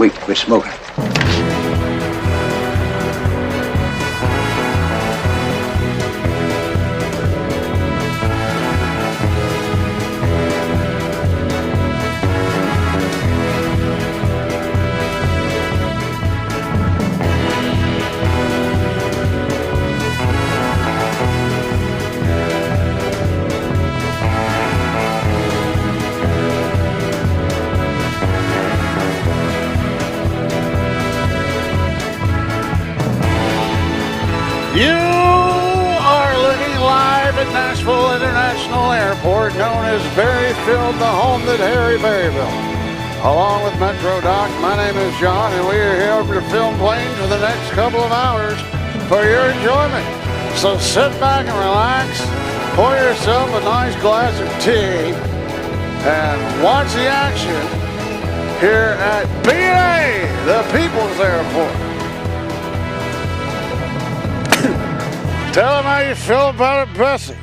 Wait, quit smoking. You are looking live at Nashville International Airport, known as Berryfield, the home that Harry Berry built. Along with Metro Doc, my name is John, and we are here to film planes for the next couple of hours for your enjoyment. So sit back and relax, pour yourself a nice glass of tea, and watch the action here at BNA, the People's Airport. Tell them how you feel about it, Bessie.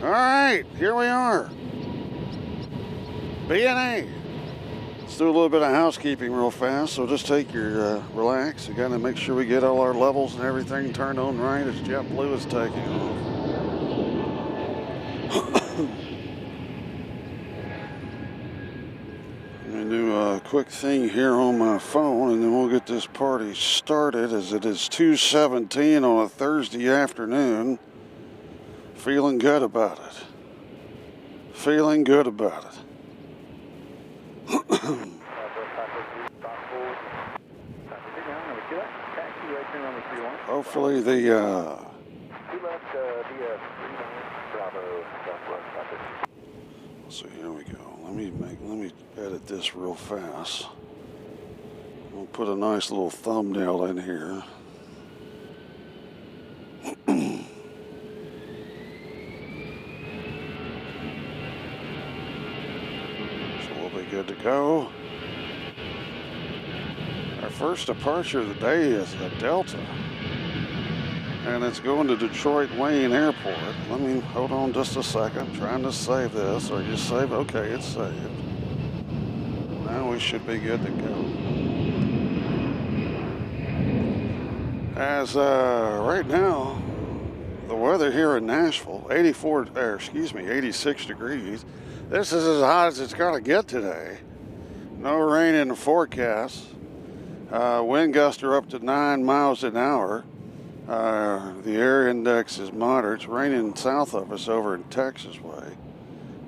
All right, here we are. BNA. Let's do a little bit of housekeeping real fast. So just take your relax. We got to make sure we get all our levels and everything turned on right as JetBlue is taking off. Do a quick thing here on my phone, and then we'll get this party started, as it is 2:17 on a Thursday afternoon. Feeling good about it. Feeling good about it. Hopefully the so here we go. Let me edit this real fast. We'll put a nice little thumbnail in here. So we'll be good to go. Our first departure of the day is a Delta, and it's going to Detroit Wayne Airport. Let me hold on just a second. I'm trying to save this. Are you saved? Okay, it's saved. Now we should be good to go. As right now, the weather here in Nashville, 86 degrees. This is as hot as it's going to get today. No rain in the forecast. Wind gusts are up to 9 miles an hour. The air index is moderate. It's raining south of us over in Texas way.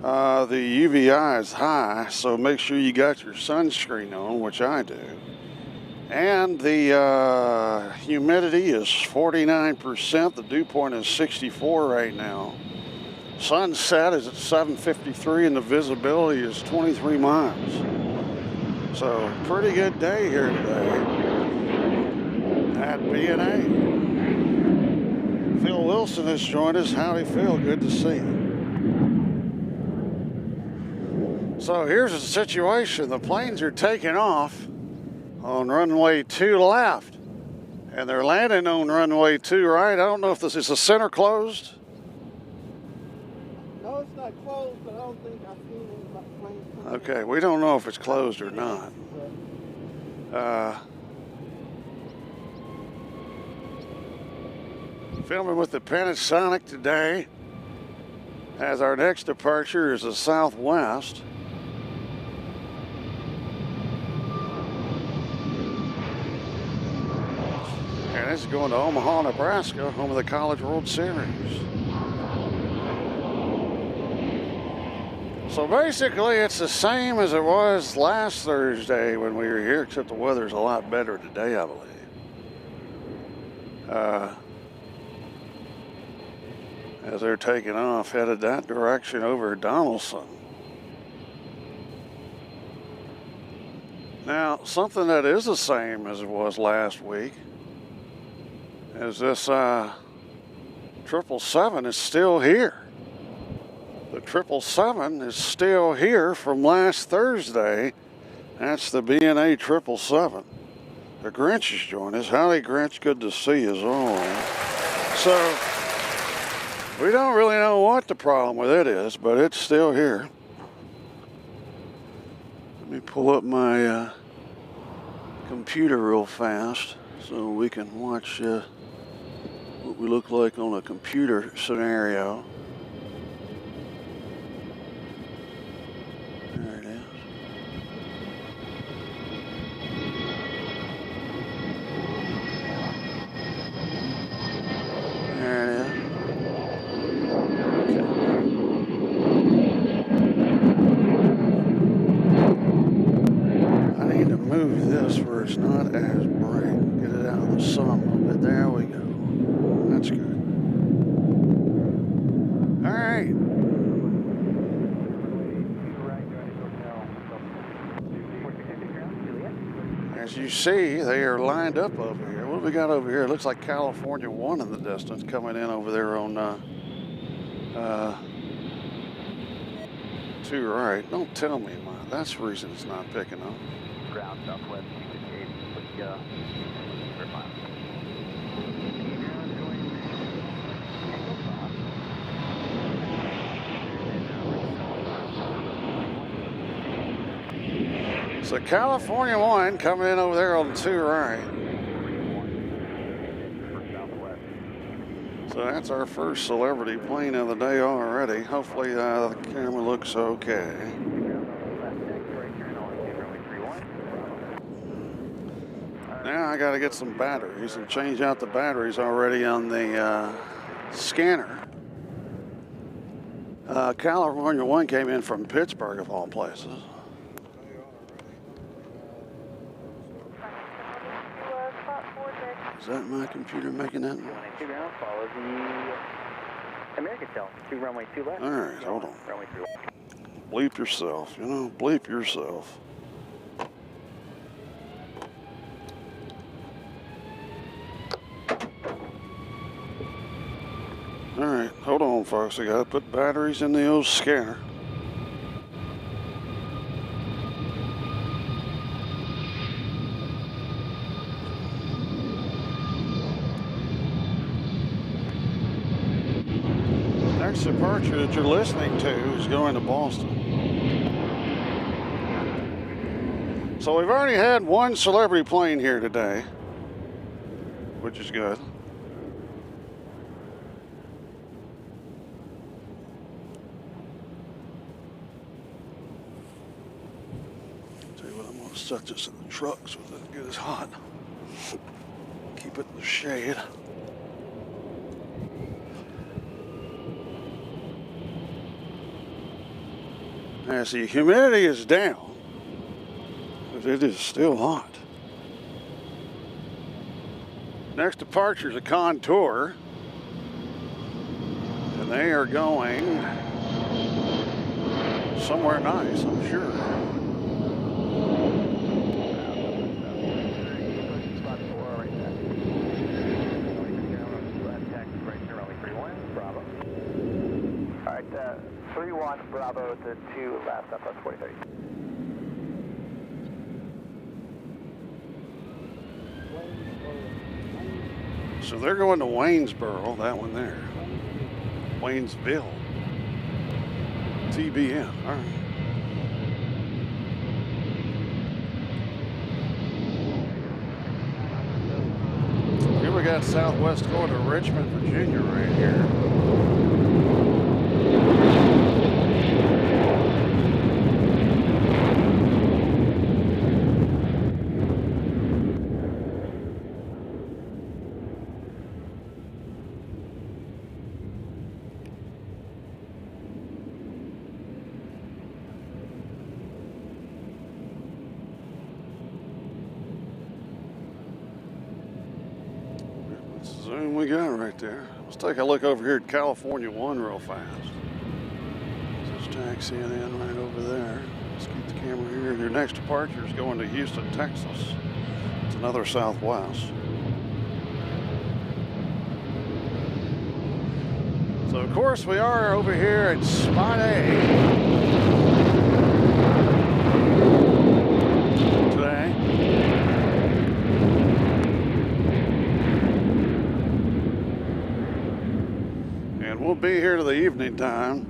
The UVI is high, so make sure you got your sunscreen on, which I do. And the humidity is 49%. The dew point is 64 right now. Sunset is at 7:53, and the visibility is 23 miles. So pretty good day here today at BNA. Phil Wilson has joined us. Howdy, Phil. Good to see you. So here's the situation. The planes are taking off on runway 2 left, and they're landing on runway 2 right. I don't know if this is the center closed. No, it's not closed, but I don't think I've seen any planes come in. Okay, we don't know if it's closed or not. Filming with the Planespotting today, as our next departure is the Southwest. And this is going to Omaha, Nebraska, home of the College World Series. So basically it's the same as it was last Thursday when we were here, except the weather's a lot better today, I believe. As they're taking off, headed that direction over Donaldson. Now, something that is the same as it was last week is this 777 is still here. The 777 is still here from last Thursday. That's the BNA 777. The Grinch has joined us. Howdy, Grinch. Good to see you as always. So, we don't really know what the problem with it is, but it's still here. Let me pull up my computer real fast so we can watch what we look like on a computer scenario. There it is. There it is. I need to move this where it's not as bright. Get it out of the sun a little bit. There we go. That's good. All right. As you see, they are lined up over here. What do we got over here? It looks like California 1 in the distance coming in over there on 2 right. Don't tell me, man. That's the reason it's not picking up. Ground southwest, 258, for 5. So California 1 coming in over there on 2 right. So that's our first celebrity plane of the day already. Hopefully the camera looks okay. Now I got to get some batteries and change out the batteries already on the scanner. California 1 came in from Pittsburgh of all places. Is that my computer making that? 2 ground, follow the American Tail. 2 runway 2 left. All right, hold on. Runway 3 left. Bleep yourself, you know, bleep yourself. All right, hold on, folks. I gotta put batteries in the old scanner. Next departure that you're listening to is going to Boston. So we've already had 1 celebrity plane here today, which is good. Tell you what, I'm going to set this in the truck so it doesn't get as hot. Keep it in the shade. Now, see, humidity is down, but it is still hot. Next departure is a Contour, and they are going somewhere nice, I'm sure. All right, 3-1 Bravo to 2 left, southwest 4030. So they're going to Waynesboro, that one there. Waynesville. TBN, all right. Here we got Southwest going to Richmond, Virginia right here. Zoom we got right there. Let's take a look over here at California 1 real fast. Just taxiing in right over there. Let's keep the camera here. Your next departure is going to Houston, Texas. It's another Southwest. So of course we are over here at Spot A today. And we'll be here to the evening time.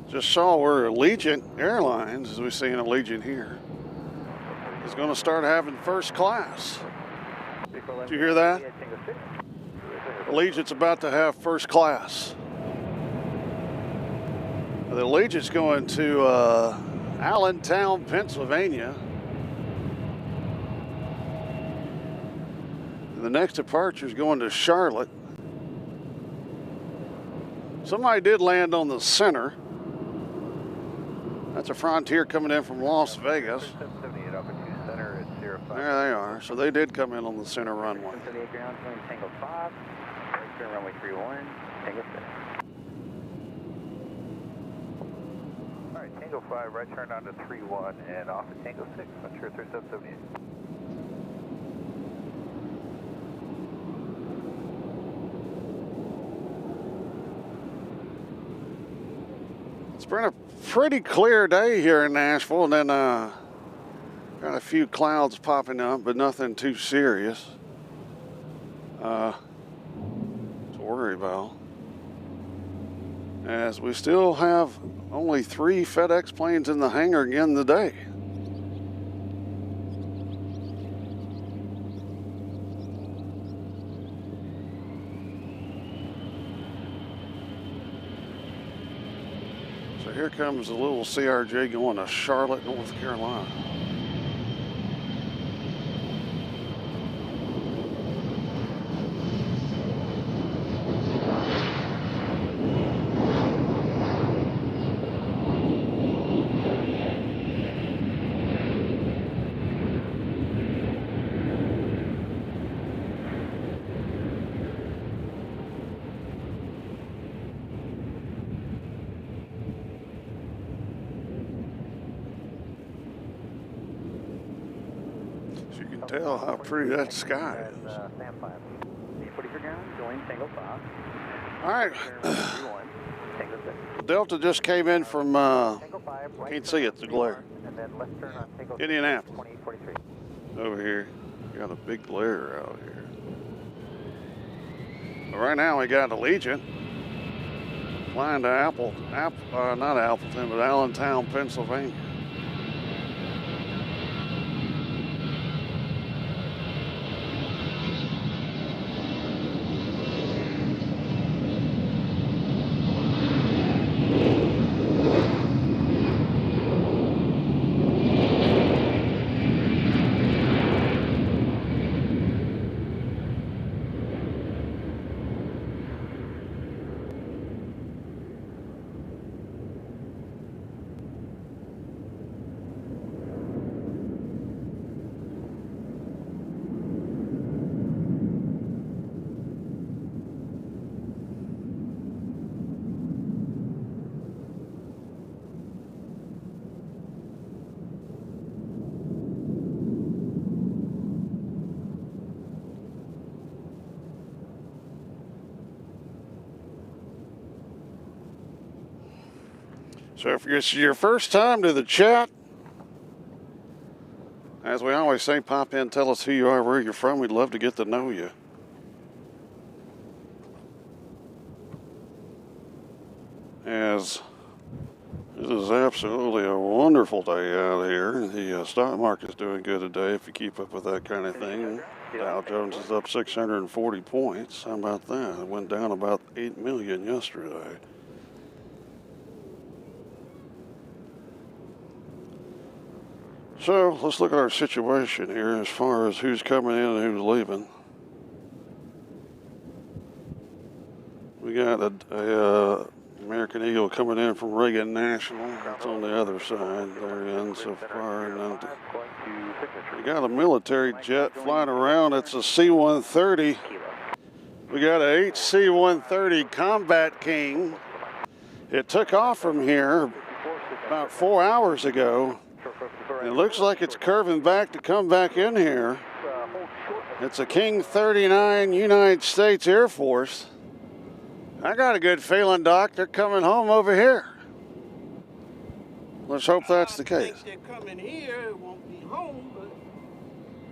Just saw where Allegiant Airlines, as we see in Allegiant here, is going to start having first class. Did you hear that? Allegiant's about to have first class. The Allegiant's going to Allentown, Pennsylvania. The next departure is going to Charlotte. Somebody did land on the center. That's a Frontier coming in from Las Vegas. There they are. So they did come in on the center runway. Tango 5, turn runway 31, Tango 6. All right, Tango 5, right turn on to 31 and off to Tango 6, I'm sure 3778. It's been a pretty clear day here in Nashville, and then got a few clouds popping up, but nothing too serious to worry about. As we still have only 3 FedEx planes in the hangar again today. So here comes the little CRJ going to Charlotte, North Carolina. Tell how pretty that sky is. All right. Delta just came in from, can't see it, the glare. Indianapolis. Over here. Got a big glare out here. But right now we got Allegiant flying to not Appleton, but Allentown, Pennsylvania. So if it's your first time to the chat, as we always say, pop in, tell us who you are, where you're from. We'd love to get to know you. As this is absolutely a wonderful day out here. The stock market's doing good today if you keep up with that kind of thing. Dow Jones is up 640 points. How about that? It went down about 8 million yesterday. So let's look at our situation here as far as who's coming in and who's leaving. We got a American Eagle coming in from Reagan National. That's on the other side. They're in so far. And then we got a military jet flying around. It's a C-130. We got a HC-130 Combat King. It took off from here about 4 hours ago. It looks like it's curving back to come back in here. It's a King 39 United States Air Force. I got a good feeling, Doc, they're coming home over here. Let's hope that's the case. They're coming here, it won't be home, but...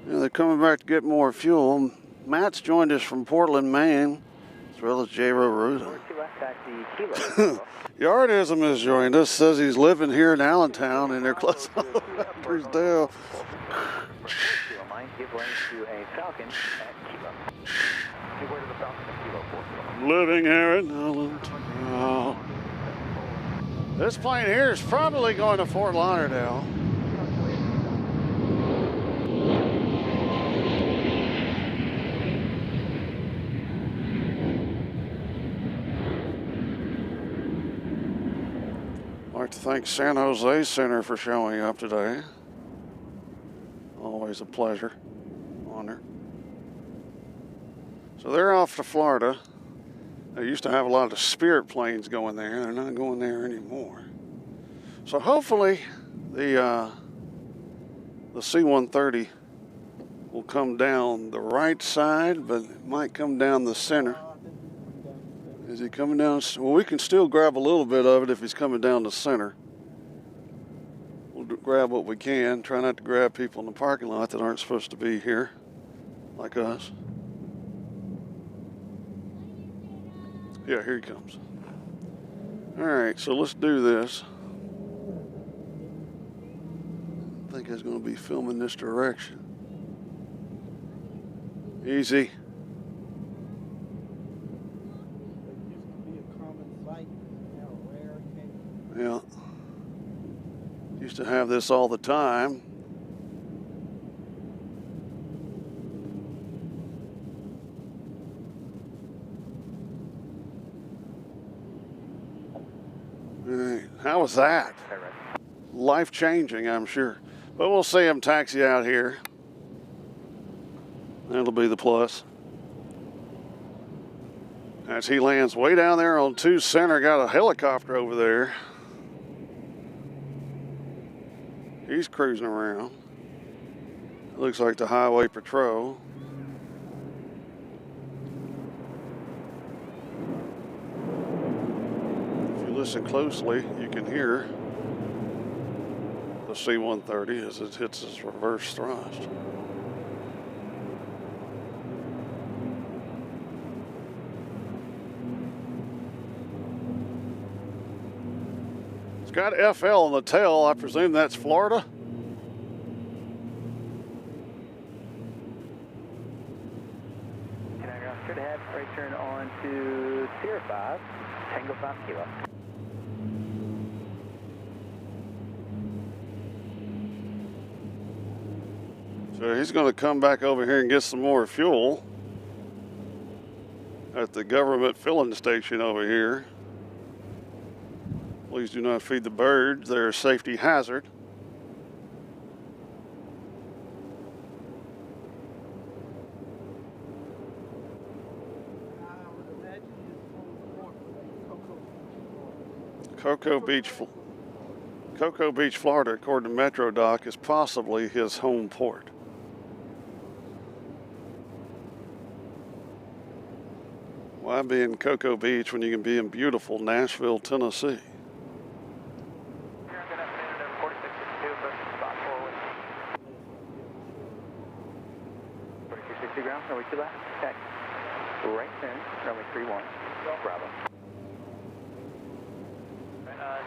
Yeah, they're coming back to get more fuel. Matt's joined us from Portland, Maine, as well as J. Ruta. Kilo, taxi Kilo. Yardism has joined us, says he's living here in Allentown and they're close to Dale. Mind, give lane to a Falcon at Kilo. Give way to the Falcon at Kilo 4. Living here in Allentown. This plane here is probably going to Fort Lauderdale. I'd like to thank San Jose Center for showing up today. Always a pleasure, honor. So they're off to Florida. They used to have a lot of Spirit planes going there. They're not going there anymore. So hopefully the C-130 will come down the right side, but it might come down the center. Is he coming down? Well, we can still grab a little bit of it if he's coming down the center. We'll grab what we can. Try not to grab people in the parking lot that aren't supposed to be here, like us. Yeah, here he comes. All right, so let's do this. I think I was going to be filming this direction. Easy. Yeah. Used to have this all the time. All right. How was that? Life-changing, I'm sure. But we'll see him taxi out here. That'll be the plus. As he lands way down there on 2 center, got a helicopter over there. He's cruising around. Looks like the highway patrol. If you listen closely, you can hear the C-130 as it hits its reverse thrust. Got FL on the tail. I presume that's Florida. Should have right turn on to Sierra 5, Tango 5 Kilo. So he's going to come back over here and get some more fuel at the government filling station over here. Please do not feed the birds. They're a safety hazard. Cocoa Beach, Florida, according to Metro Doc, is possibly his home port. Why be in Cocoa Beach when you can be in beautiful Nashville, Tennessee? 4660 ground, runway 2 left, taxi. Right turn, runway 31, Bravo.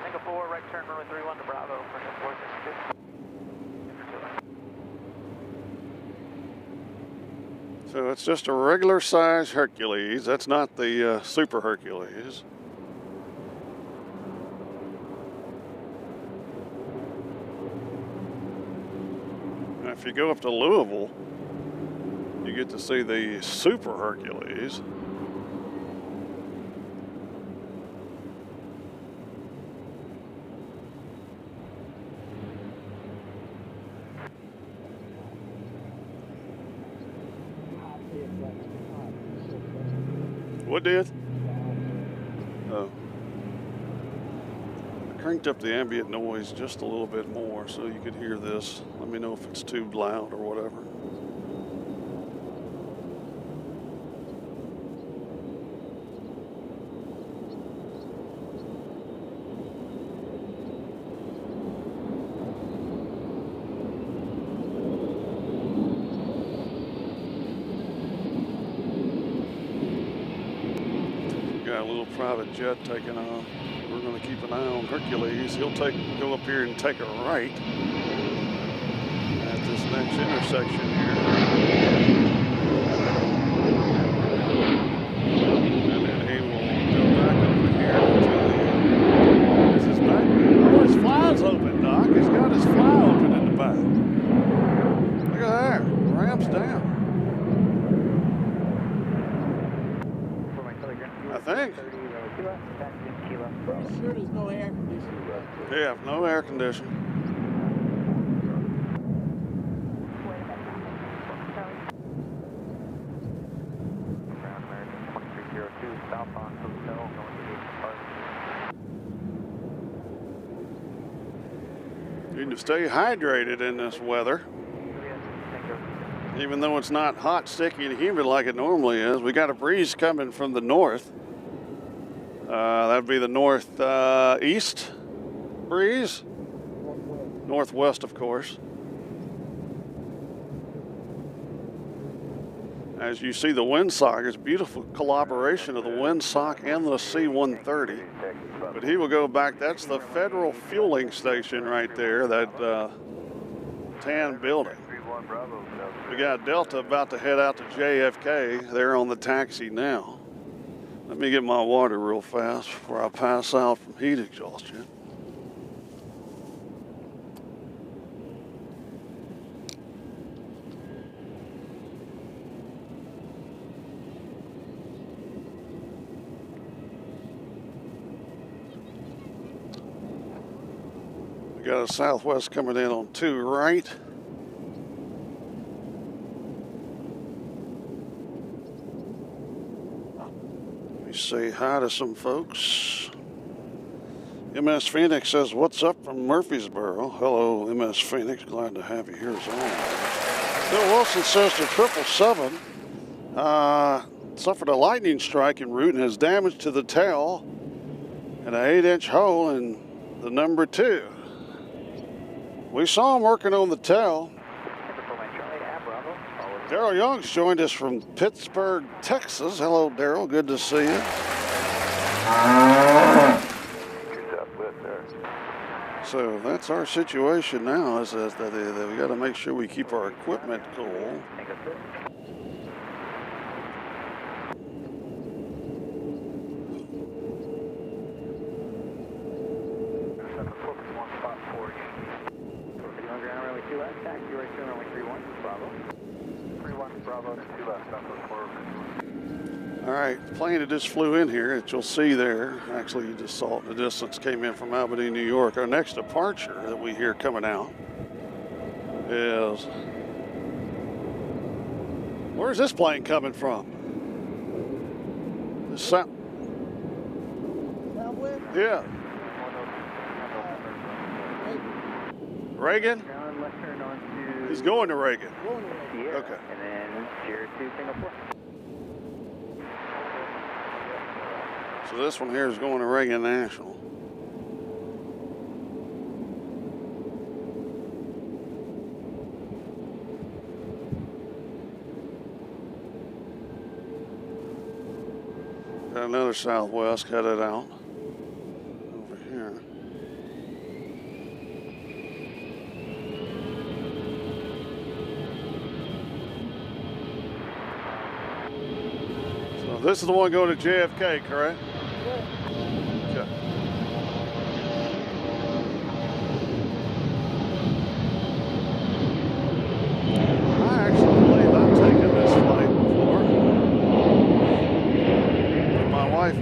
Tango 4, right turn, runway 31 to Bravo, for 4662. So it's just a regular size Hercules. That's not the Super Hercules. Now, if you go up to Louisville, you get to see the Super Hercules. What did? Oh. I cranked up the ambient noise just a little bit more so you could hear this. Let me know if it's too loud or whatever. private jet taking off. We're going to keep an eye on Hercules. He'll go up here and take a right at this next intersection here. And then he will go back over here to this is back. Oh, his fly's open, Doc. He's got his fly open in the back. Look at that. Ramps down. I think. Pretty sure there's no air conditioning right there. Yeah, no air conditioning. You need to stay hydrated in this weather. Even though it's not hot, sticky, and humid like it normally is, we got a breeze coming from the north. That'd be the northeast breeze. Northwest, of course. As you see the windsock, it's a beautiful collaboration of the windsock and the C-130. But he will go back, that's the federal fueling station right there, that tan building. We got Delta about to head out to JFK. They're on the taxi now. Let me get my water real fast before I pass out from heat exhaustion. We got a Southwest coming in on 2 right. Say hi to some folks. MS Phoenix says, what's up from Murfreesboro? Hello, MS Phoenix. Glad to have you here as always. Bill Wilson says the 777 suffered a lightning strike en route and has damage to the tail and an 8-inch hole in the number 2. We saw him working on the tail. Daryl Young's joined us from Pittsburgh, Texas. Hello, Daryl. Good to see you. So that's our situation now. Is that we got to make sure we keep our equipment cool. All right, the plane that just flew in here that you'll see there, actually you just saw it in the distance, came in from Albany, New York. Our next departure that we hear coming out is, where's this plane coming from? The Southwest? Yeah. Reagan? He's going to Reagan. Okay. And then Jared to Singapore. So this one here is going to Reagan National. Got another Southwest headed out over here. So this is the one going to JFK, correct?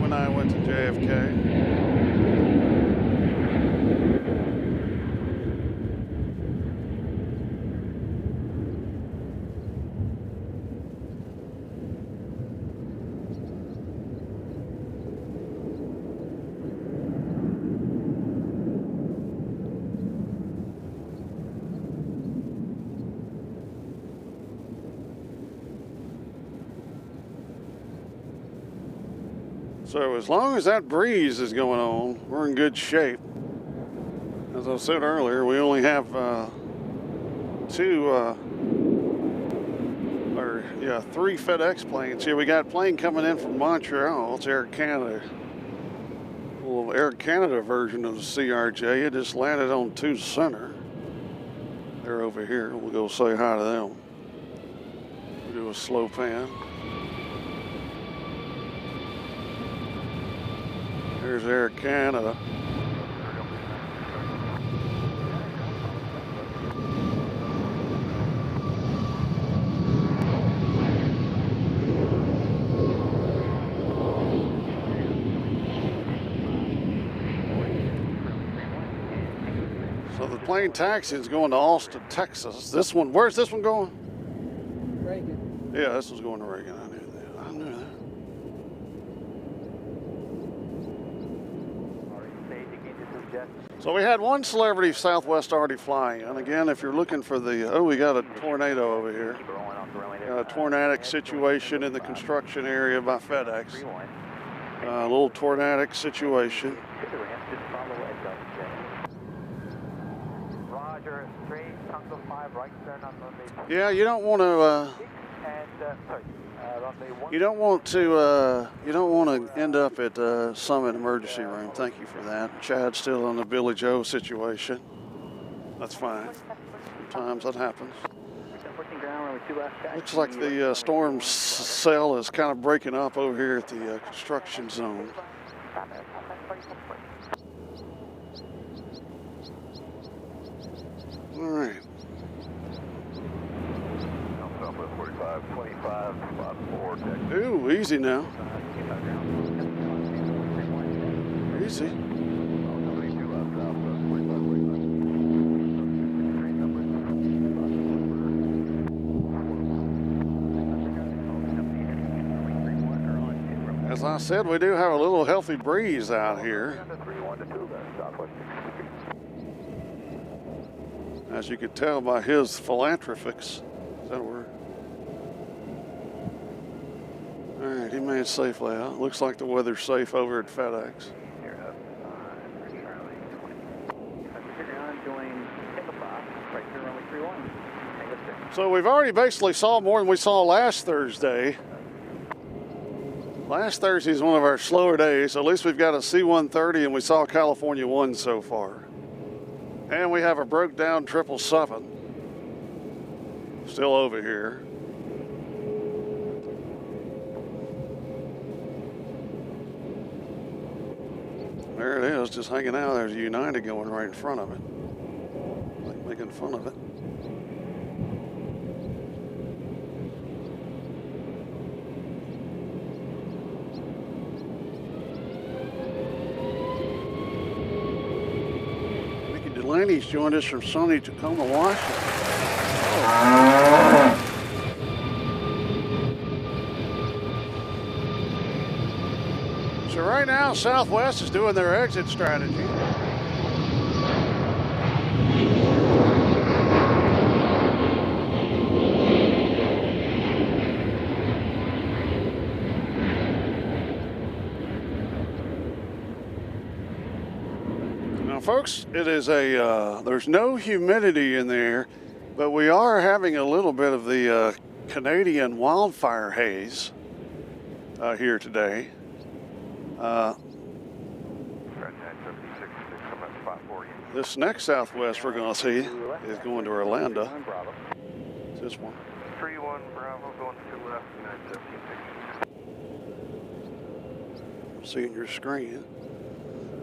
When I went to JFK. So as long as that breeze is going on, we're in good shape. As I said earlier, we only have three FedEx planes here. We got a plane coming in from Montreal. It's Air Canada little Air Canada version of the CRJ. It just landed on 2 Center. They're over here. We'll go say hi to them. We'll do a slow pan. There's Air Canada. So the plane taxi is going to Austin, Texas. This one, where's this one going? Reagan. Yeah, this one's going to Reagan. I knew that. I knew that. So we had one Celebrity Southwest already flying. And again, if you're looking for the, oh, we got a tornado over here. Got a tornadic situation in the construction area by FedEx. A little tornadic situation. Roger, straight, Tango 5, right turn on runway. Yeah, you don't want to. You don't want to end up at Summit Emergency Room. Thank you for that. Chad's still on the Billy Joe situation. That's fine. Sometimes that happens. Looks like the storm cell is kind of breaking up over here at the construction zone. All right. Ooh, easy now. Easy. As I said, we do have a little healthy breeze out here. As you could tell by his philanthropics. Is that a word? All right, he made it safely out. Looks like the weather's safe over at FedEx. So we've already basically saw more than we saw last Thursday. Last Thursday is one of our slower days. So at least we've got a C-130 and we saw California 1 so far. And we have a broke down 777 still over here. There it is, just hanging out. There's a United going right in front of it. Like making fun of it. Delaney's joined us from sunny Tacoma, Washington. Oh. So right now, Southwest is doing their exit strategy. Folks, it is there's no humidity in there, but we are having a little bit of the Canadian wildfire haze here today. This next Southwest we're going to see is going to Orlando. It's this one. 3-1 Bravo going to left, United 17. Seeing your screen.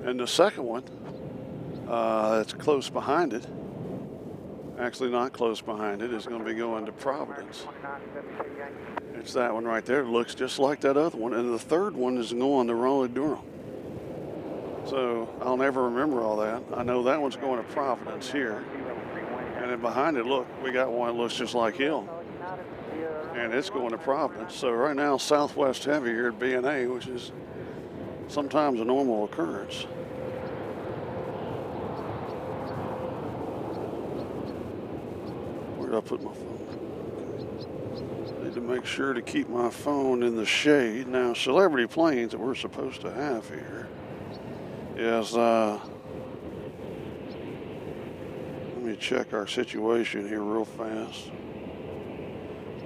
And the second one, that's close behind it, actually not close behind it, is going to be going to Providence. It's that one right there. It looks just like that other one. And the third one is going to Raleigh-Durham. So I'll never remember all that. I know that one's going to Providence here. And then behind it, look, we got one that looks just like him. And it's going to Providence. So right now, Southwest heavy here at BNA, which is sometimes a normal occurrence. I put my phone. Okay. Need to make sure to keep my phone in the shade. Now, Celebrity planes that we're supposed to have here is, let me check our situation here real fast.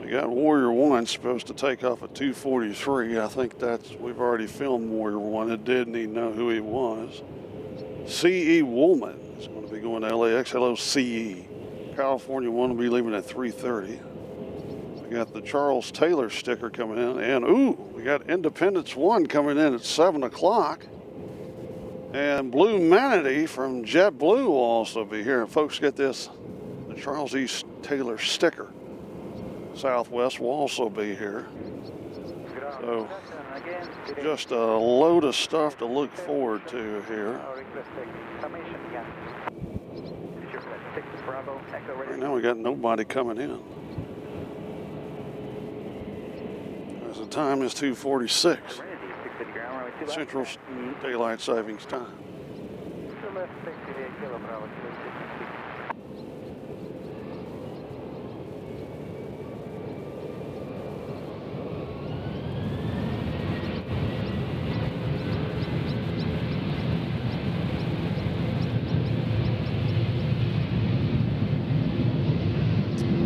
We We got Warrior 1 supposed to take off at 2:43. I think we've already filmed Warrior 1. It did need to know who he was. C.E. Woolman is going to be going to LAX. Hello, C.E. California 1 will be leaving at 3:30. We got the Charles Taylor sticker coming in. And, we got Independence 1 coming in at 7 o'clock. And Blue Manatee from JetBlue will also be here. And folks, get this, the Charles E. Taylor sticker. Southwest will also be here. So just a load of stuff to look forward to here. Right now we got nobody coming in. As the time is 2:46. Central Daylight Savings Time.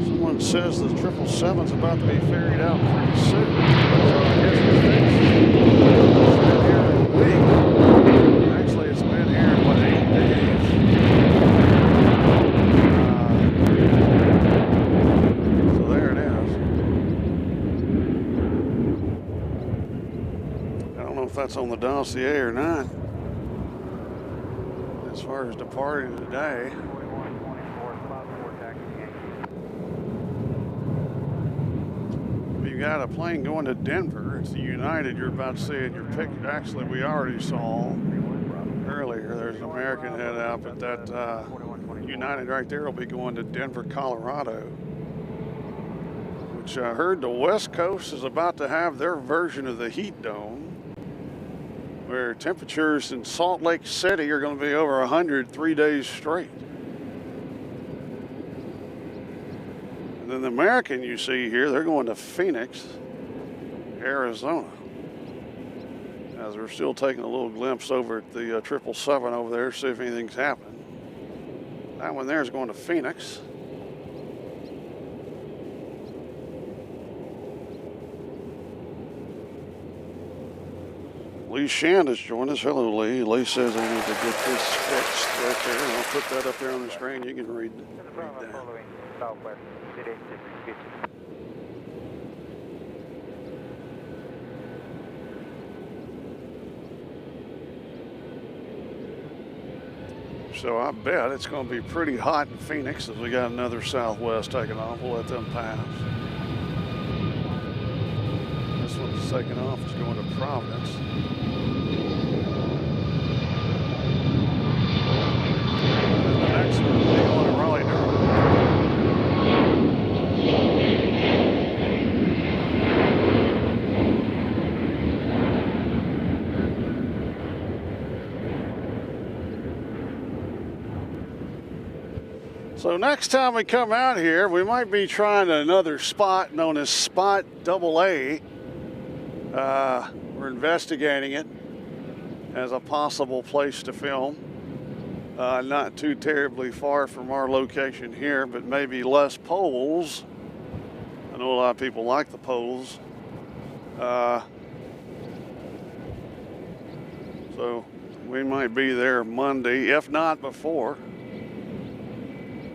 Someone says the 777's about to be ferried out pretty soon. So I guess it's fixed. Actually, it's been here in 8 days. So there it is. I don't know if that's on the dossier or not. As far as departing today. We've got a plane going to Denver. It's the United you're about to see in your pic. Actually, we already saw earlier. There's an American head out, but that United right there will be going to Denver, Colorado. Which I heard the West Coast is about to have their version of the heat dome, where temperatures in Salt Lake City are going to be over 100 3 days straight. And then the American you see here, they're going to Phoenix, Arizona. As we're still taking a little glimpse over at the 777 over there, see if anything's happening. That one there is going to Phoenix. Lee Shand has joined us. Hello, Lee. Lee says I need to get this fixed right there, and I'll put that up there on the screen. You can read that. So I bet it's going to be pretty hot in Phoenix as we got another Southwest taking off. We'll let them pass. This one's taking off. It's going to Providence. And the next one will be going to Raleigh, Durham. So next time we come out here, we might be trying another spot known as Spot AA. We're investigating it as a possible place to film. Not too terribly far from our location here, but maybe less poles. I know a lot of people like the poles. So we might be there Monday, if not before.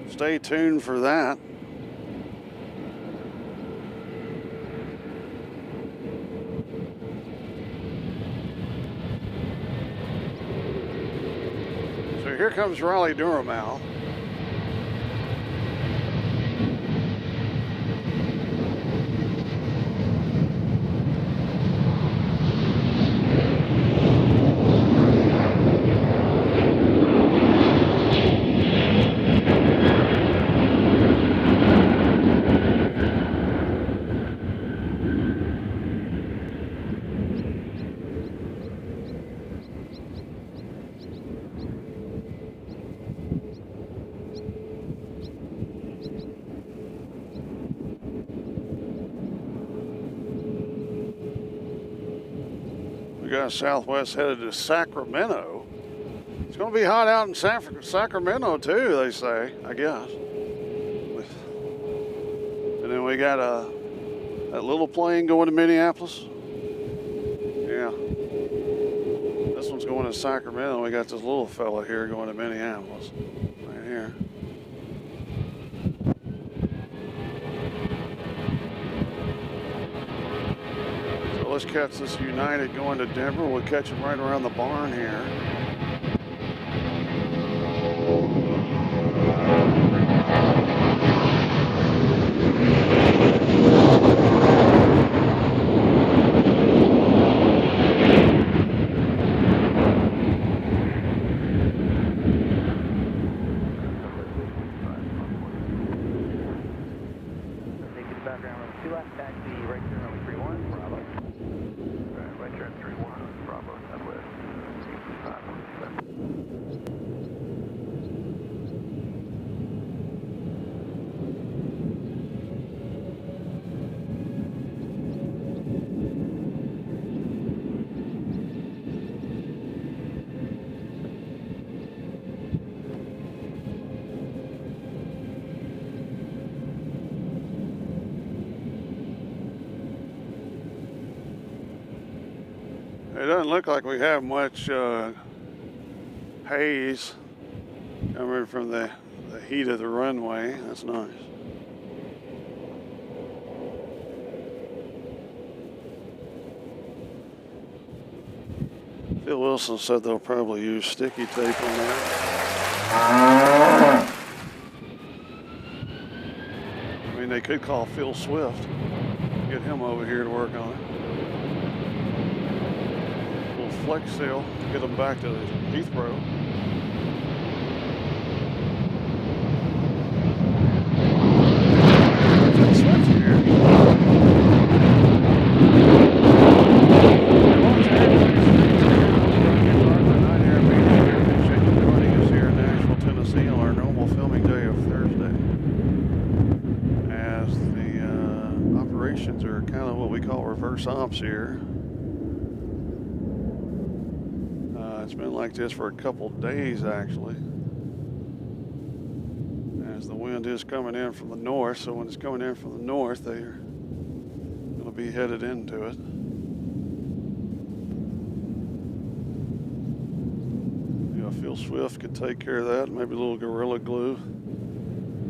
Stay tuned for that. So here comes Raleigh Durham out. We got Southwest headed to Sacramento. It's going to be hot out in Sacramento too, they say, I guess. And then we got a That little plane going to Minneapolis? Yeah. This one's going to Sacramento. We got this little fella here going to Minneapolis. Right here. So let's catch this United going to Denver. We'll catch him right around the barn here. Background on 2 left, taxi, right turn runway 31, Bravo. Right turn 31, Bravo, Southwest. 'It doesn't look like we have much haze coming from the heat of the runway. That's nice. Phil Wilson said they'll probably use sticky tape on that. I mean, they could call Phil Swift, get him over here to work on it. Flex seal to get them back to Heathrow. Switch here. Joining us here in Nashville, Tennessee on our normal filming day of Thursday. As the operations are kind of what we call reverse ops here. It's been like this for a couple days actually, as the wind is coming in from the north. So when it's coming in from the north, they're going to be headed into it. Yeah, Phil Swift could take care of that. Maybe a little Gorilla Glue,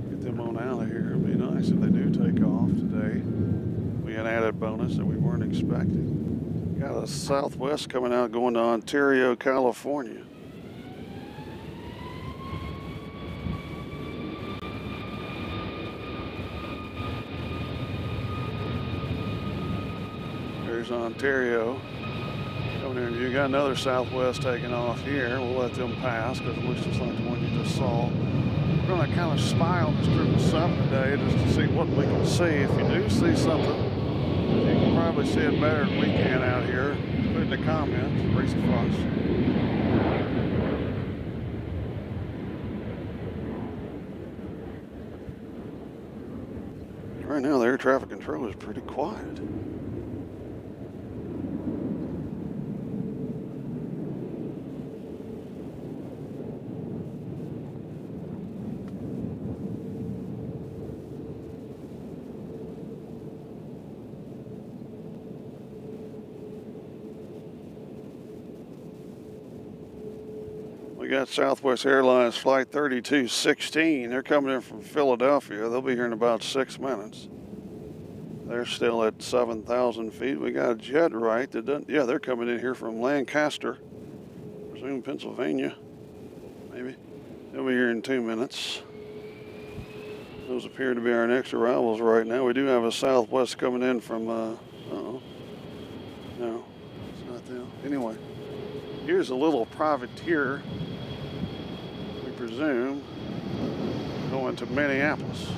get them on out of here. It'd be nice if they do take off today. We had an added bonus that we weren't expecting. Got a Southwest coming out going to Ontario, California. There's Ontario coming in. You got another Southwest taking off here. We'll let them pass because it looks just like the one you just saw. We're going to kind of spy on this 777 today just to see what we can see. If you do see something, you can probably see it better than we can out here. Put in the comments, raise the fuss. Right now, the air traffic control is pretty quiet. We got Southwest Airlines Flight 3216. They're coming in from Philadelphia. They'll be here in about 6 minutes. They're still at 7,000 feet. We got a jet right that doesn't, yeah, they're coming in here from Lancaster, presume Pennsylvania, maybe. They'll be here in 2 minutes. Those appear to be our next arrivals right now. We do have a Southwest coming in from, no, it's not them. Anyway, here's a little privateer, we presume, going to Minneapolis.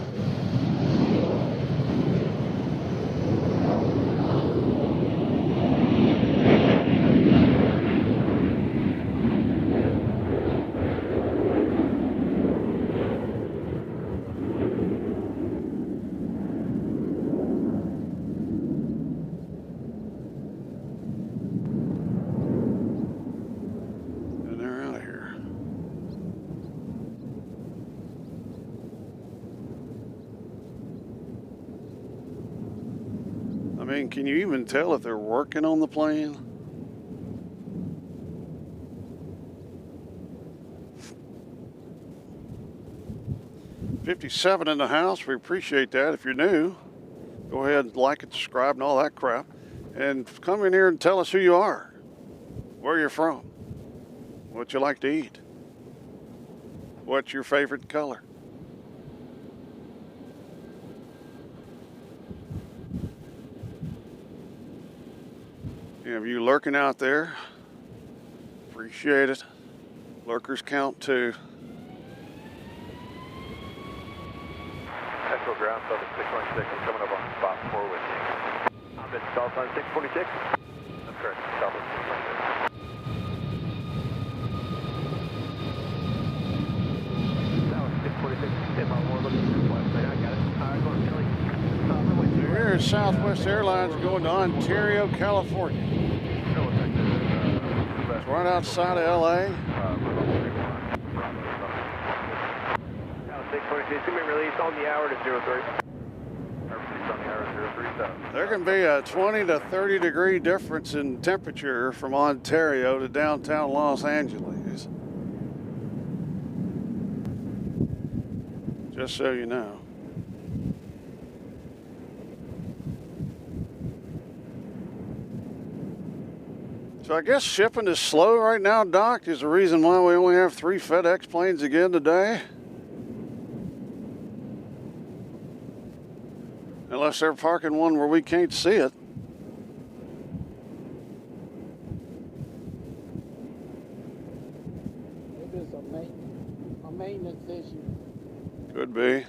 mean, can you even tell if they're working on the plane? $57 in the house. We appreciate that. If you're new, go ahead and like and subscribe and all that crap. And come in here and tell us who you are, where you're from, what you like to eat, what's your favorite color. Any of you lurking out there, appreciate it. Lurkers count too. Central ground, Southern 616, I'm coming up on spot 4 with you. I'm at Southern 646. That's correct, Southern 646. Southern 646, 10 mile more, looking for west. I got it. All right, going to Kelly. Here's Southwest Airlines going to Ontario, California. It's right outside of LA. 642, it's going to be released on the hour to 03. There can be a 20 to 30 degree difference in temperature from Ontario to downtown Los Angeles. Just so you know. So I guess shipping is slow right now, Doc, is the reason why we only have 3 FedEx planes again today. Unless they're parking one where we can't see it. Maybe it's a maintenance issue. Could be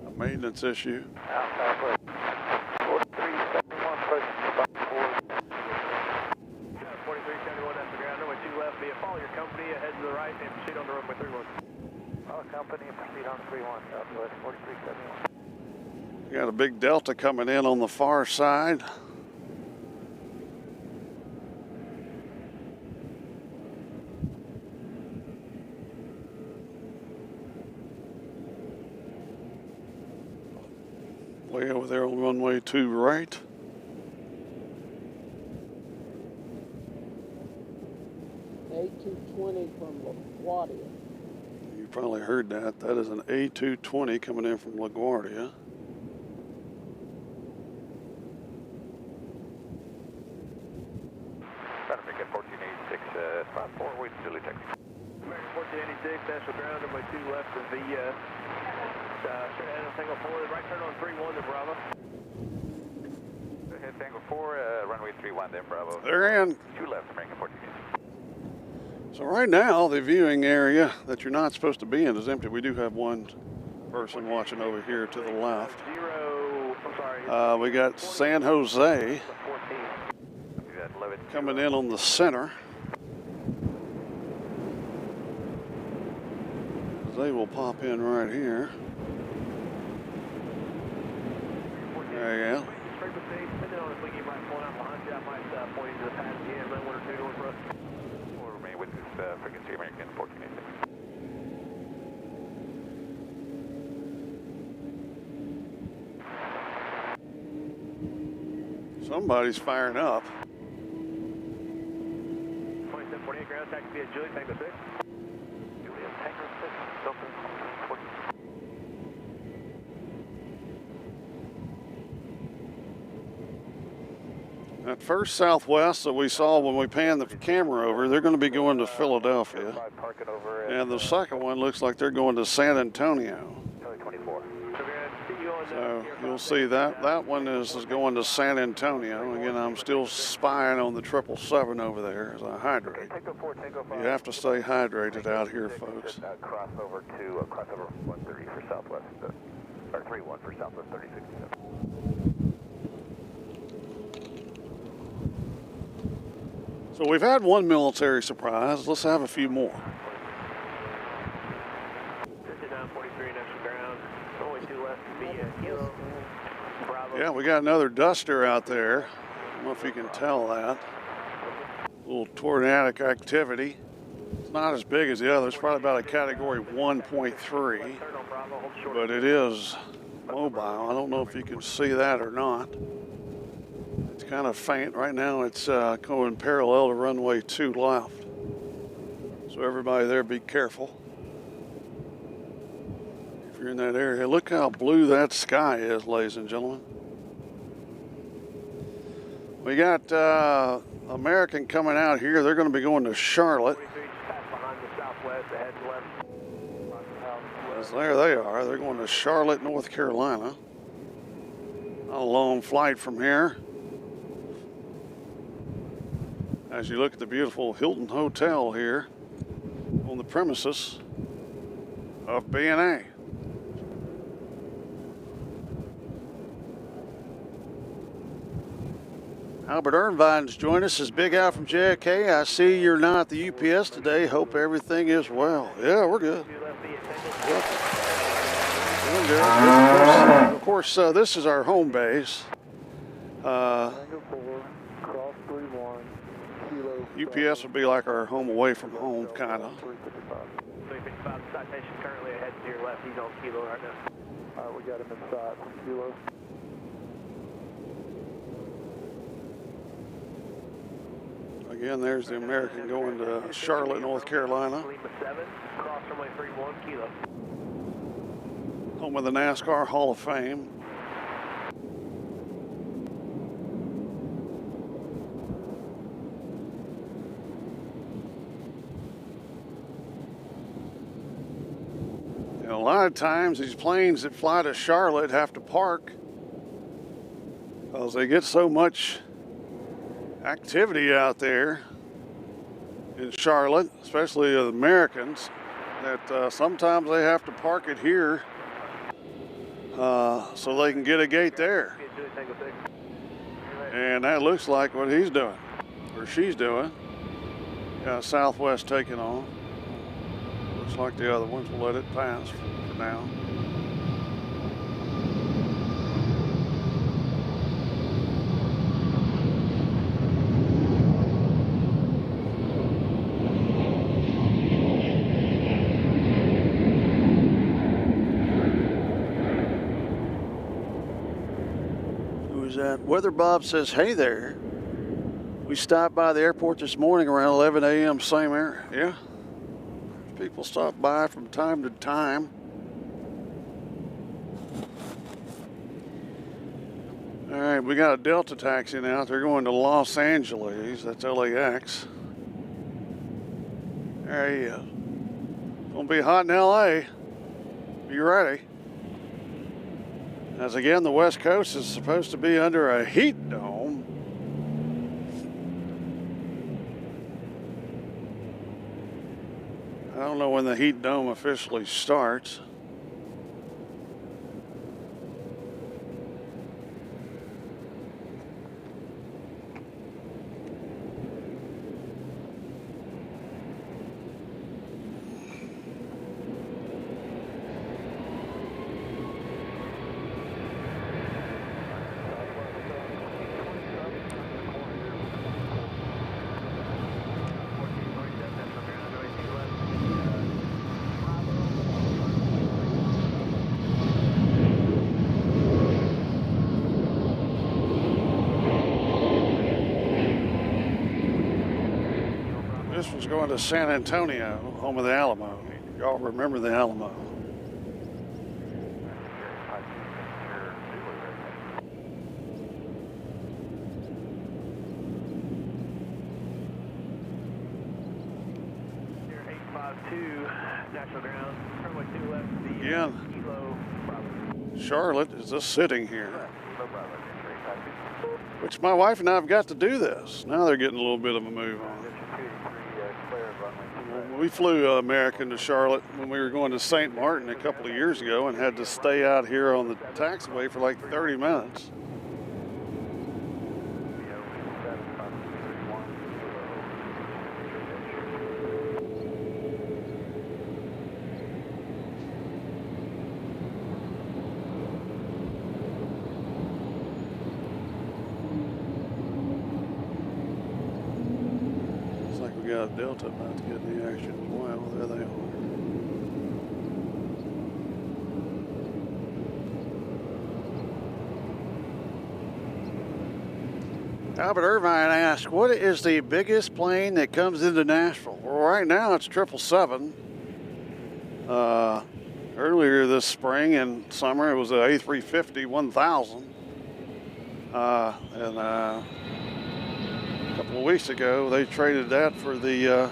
a maintenance issue. Southwest 4371, approaching spot 4. 4371, that's the ground. Runway 2 left, via follow your company, head to the right, and proceed on the runway 31. Follow company, proceed on 31, Southwest 4371. You got a big Delta coming in on the far side. Way over there on runway 2 right. A220 from LaGuardia. You probably heard that. That is an A220 coming in from LaGuardia. Trying to make it 1486, spot 4, wait until it takes. American 1486, Nashville ground, runway 2 left of the, straight ahead of Tango 4, right turn on 31 to Bravo. Go ahead, Tango 4, runway 31 then Bravo. They're in. 2 left, American 1486. So right now, the viewing area that you're not supposed to be in is empty. We do have one person watching over here to the left. We got San Jose coming in on the center. They will pop in right here. There you go. We'll remain with this frequency, American 1486. Somebody's firing up. 2748 ground, taxi via Juliet, Tango 6. Juliet, Tango 6, Delta 14. That first Southwest that we saw when we panned the camera over, they're going to be going to Philadelphia. And the second one looks like they're going to San Antonio. So you'll see that one is going to San Antonio. Again, I'm still spying on the 777 over there as I hydrate. You have to stay hydrated out here, folks. Crossover to crossover 130 for Southwest, or 31 for Southwest 3067. So we've had one military surprise. Let's have a few more. 5943 Nashville ground. Only 2 left to be Kilo. Bravo. Yeah, we got another duster out there. I don't know if you can tell that. A little tornadic activity. It's not as big as the others. Probably about a category 1.3. But it is mobile. I don't know if you can see that or not. kind of faint. Right now it's going parallel to runway 2 left. So everybody there, be careful. If you're in that area, look how blue that sky is, ladies and gentlemen. We got American coming out here. They're going to be going to Charlotte. There they are. They're going to Charlotte, North Carolina. A long flight from here. As you look at the beautiful Hilton Hotel here on the premises of BNA. Albert Irvine's joined us as Big Al from JFK. I see you're not at the UPS today. Hope everything is well. Yeah, we're good. We're good. Of course, this is our home base. UPS would be like our home away from home, kind of. 355 citation currently ahead to your left. He's on kilo right now. All right, we got him inside kilo. Again, there's the American going to Charlotte, North Carolina. Cross runway 31 kilo. Home of the NASCAR Hall of Fame. And a lot of times these planes that fly to Charlotte have to park because they get so much activity out there in Charlotte, especially the Americans, that sometimes they have to park it here so they can get a gate there. And that looks like what he's doing, or she's doing. Got Southwest taking on. Looks like the other ones will let it pass for now. That Weather Bob says, hey there. We stopped by the airport this morning around 11 a.m. Same area. Yeah. People stop by from time to time. All right, we got a Delta taxi now. They're going to Los Angeles. That's LAX. There he is. Gonna be hot in LA. Be ready. As again, the West Coast is supposed to be under a heat dome. I don't know when the heat dome officially starts. This was going to San Antonio, home of the Alamo. Y'all remember the Alamo. National ground, runway 2 left. Again, Charlotte is just sitting here. Which my wife and I have got to do this. Now they're getting a little bit of a move on. We flew American to Charlotte when we were going to St. Martin a couple of years ago and had to stay out here on the taxiway for like 30 minutes. We got Delta about to get in the action as well. There they are. Albert Irvine asked, what is the biggest plane that comes into Nashville? Well, right now it's 777. Earlier this spring and summer, it was the A350-1000. And a couple of weeks ago, they traded that for the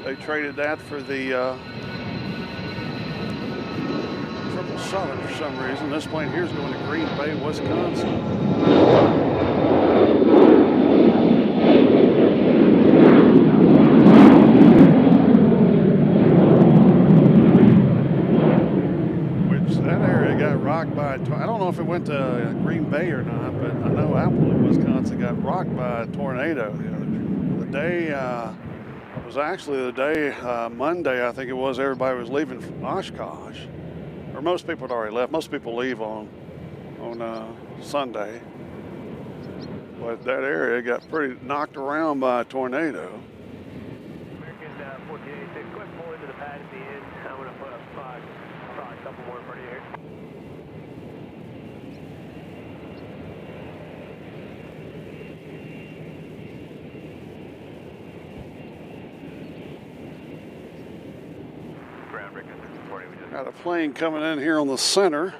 777 for some reason. This plane here is going to Green Bay, Wisconsin. I don't know if it went to Green Bay or not, but I know Appleton, Wisconsin got rocked by a tornado. The day, it was actually the day, Monday, I think it was, everybody was leaving from Oshkosh. Or most people had already left. Most people leave on Sunday. But that area got pretty knocked around by a tornado. American 1486, go ahead and pull into the pad at the end. I'm going to put up probably a couple more in front of you here. Got a plane coming in here on the center.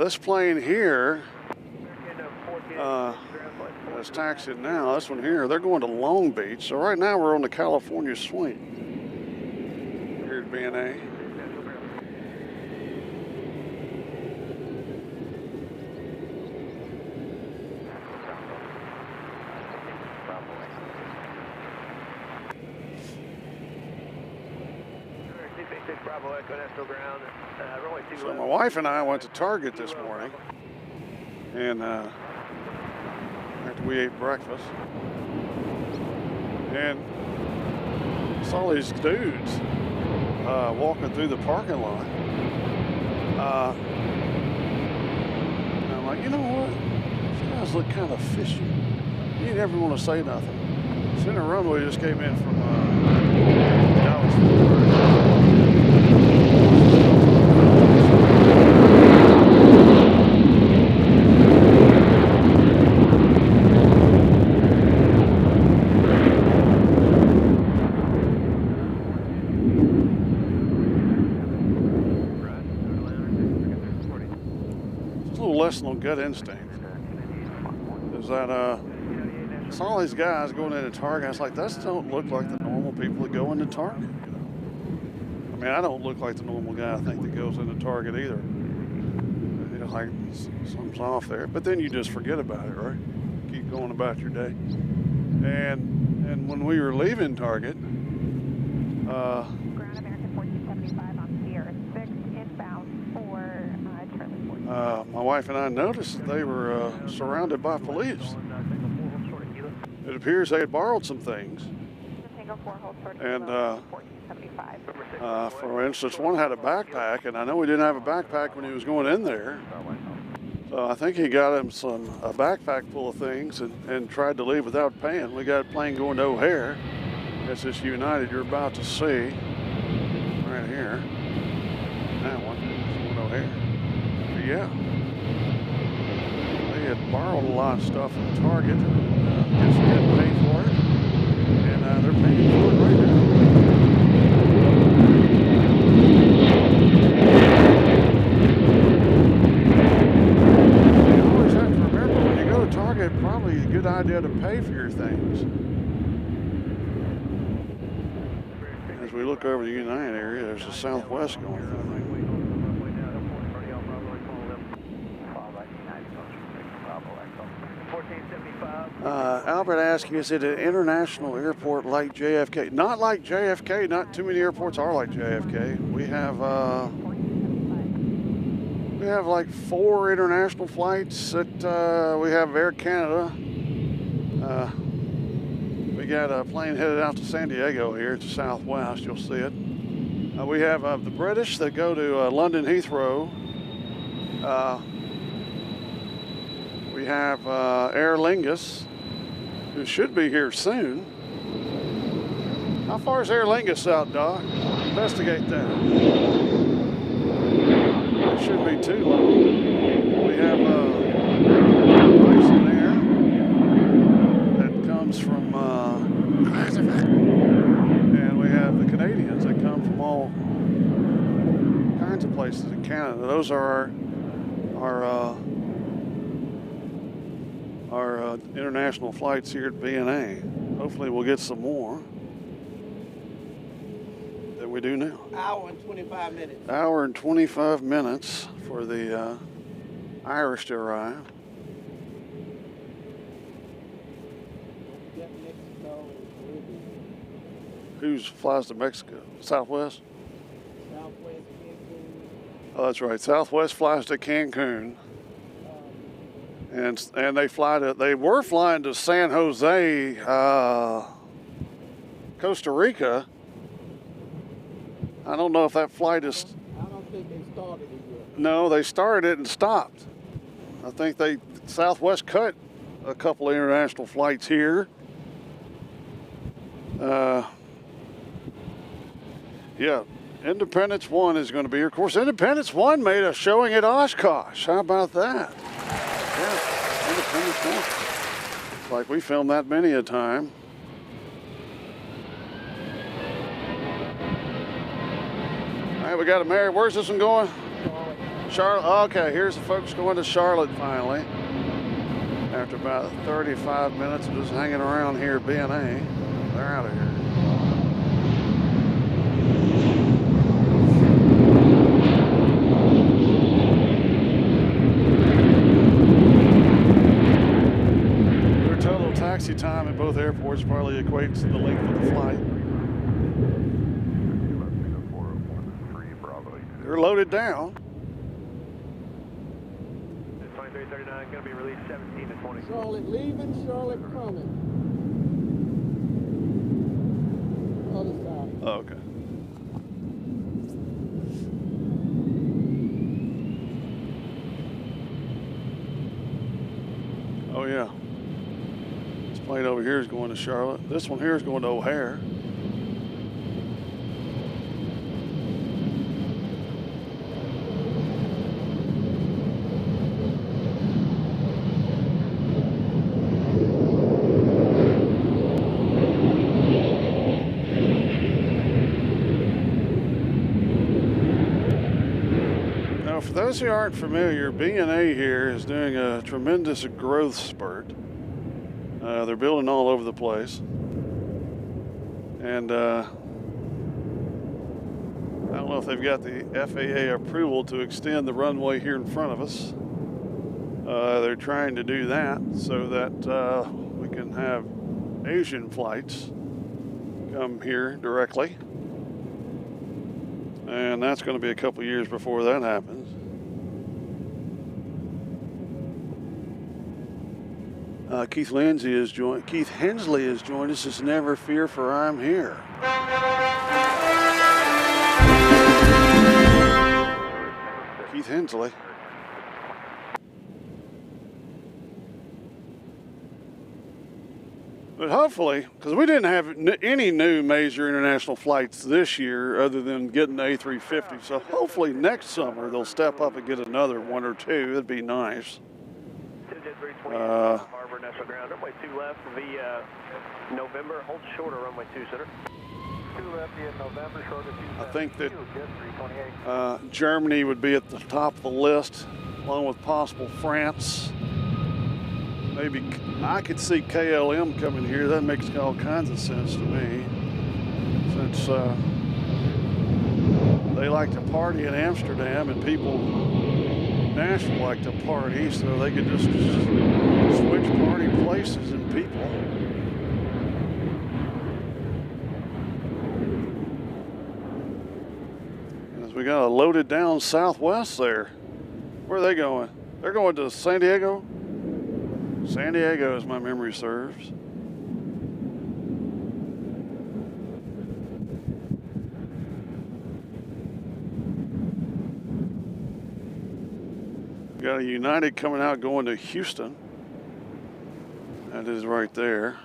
This plane here is taxiing now. This one here, they're going to Long Beach. So right now we're on the California swing here at BNA. So my wife and I went to Target this morning, and after we ate breakfast, and saw these dudes walking through the parking lot. And I'm like, you know what? These guys look kind of fishy. You never want to say nothing. Center runway just came in from Dallas. On gut instinct is that saw these guys going into Target. I was like, that don't look like the normal people that go into Target. I mean, I don't look like the normal guy I think that goes into Target either. Like something's off there, but then you just forget about it, right? Keep going about your day. And when we were leaving Target, Ground American 1475 on Sierra 6 inbound for Charlie 14. my wife and I noticed that they were surrounded by police. It appears they had borrowed some things. And for instance, one had a backpack, and I know he didn't have a backpack when he was going in there. So I think he got him a backpack full of things and tried to leave without paying. We got a plane going to O'Hare. That's this United you're about to see right here. That one, it's going to O'Hare. But yeah, they had borrowed a lot of stuff from Target. Guess they didn't pay for it, and they're paying for it right now. You always have to remember, when you go to Target, probably a good idea to pay for your things. As we look over the United area, there's a Southwest going through. Albert asking, is it an international airport like JFK? Not like JFK. Not too many airports are like JFK. We have like 4 international flights that we have Air Canada. We got a plane headed out to San Diego here. It's Southwest. You'll see it. We have the British that go to London Heathrow. We have Aer Lingus, who should be here soon. How far is Aer Lingus out, Doc? Investigate that. It shouldn't be too long. We have all kinds of places in Canada. Those are our international flights here at BNA. Hopefully we'll get some more than we do now. Hour and 25 minutes. Hour and 25 minutes for the Irish to arrive. Get Mexico and Caribbean. Who flies to Mexico? Southwest? Southwest, Cancun. Oh, that's right. Southwest flies to Cancun. And they were flying to San Jose, Costa Rica. I don't know if that flight is. I don't think they started it yet. No, they started it and stopped. I think Southwest cut a couple of international flights here. Yeah, Independence One is going to be here. Of course, Independence One made a showing at Oshkosh. How about that? Yeah, Independence One. Like we filmed that many a time. All right, we got a Mary. Where's this one going? Charlotte. Okay, here's the folks going to Charlotte finally. After about 35 minutes of just hanging around here at BNA, they're out of here. Taxi time at both airports probably equates to the length of the flight. They're loaded down. 2339 going to be released 17 to 20. Charlotte leaving, Charlotte coming. Other side. Oh, okay. Oh, yeah. Plane over here is going to Charlotte. This one here is going to O'Hare. Now, for those who aren't familiar, BNA here is doing a tremendous growth spurt. They're building all over the place. And I don't know if they've got the FAA approval to extend the runway here in front of us. They're trying to do that so that we can have Asian flights come here directly. And that's going to be a couple years before that happens. Keith Hensley has joined us. It's Never Fear, for I'm here. Keith Hensley. But hopefully, because we didn't have any new major international flights this year other than getting the A350, so hopefully next summer they'll step up and get another one or two. It'd be nice. Harbor National Ground, runway 2 left via November, hold short of runway 2 center. 2 left via November, short of 2 center. I think that Germany would be at the top of the list, along with possible France. Maybe I could see KLM coming here. That makes all kinds of sense to me, since they like to party in Amsterdam and people in Nashville like to party, so they could just switch party places and people. As we got a loaded down Southwest there. Where are they going? They're going to San Diego? San Diego, as my memory serves. We got a United coming out going to Houston. That is right there.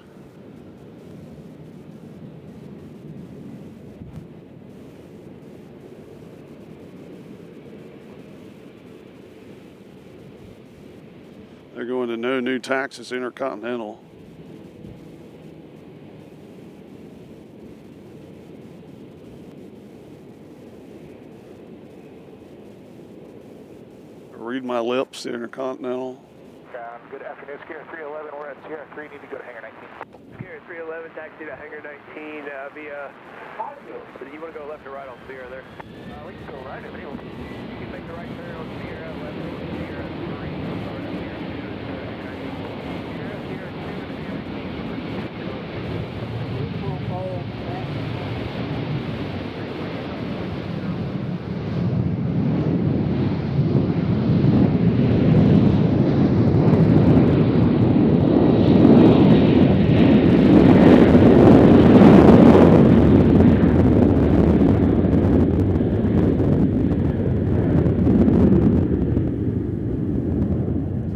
They're going to no new taxes Intercontinental. read my lips, the Intercontinental. Good afternoon, Sierra 311. We're at Sierra 3. Need to go to hangar 19. Sierra 311, taxi to hangar 19 via. You want to go left or right on Sierra there? We can go right if anyone. You can make the right turn on Sierra, left on Sierra 3. Or Sierra 2 to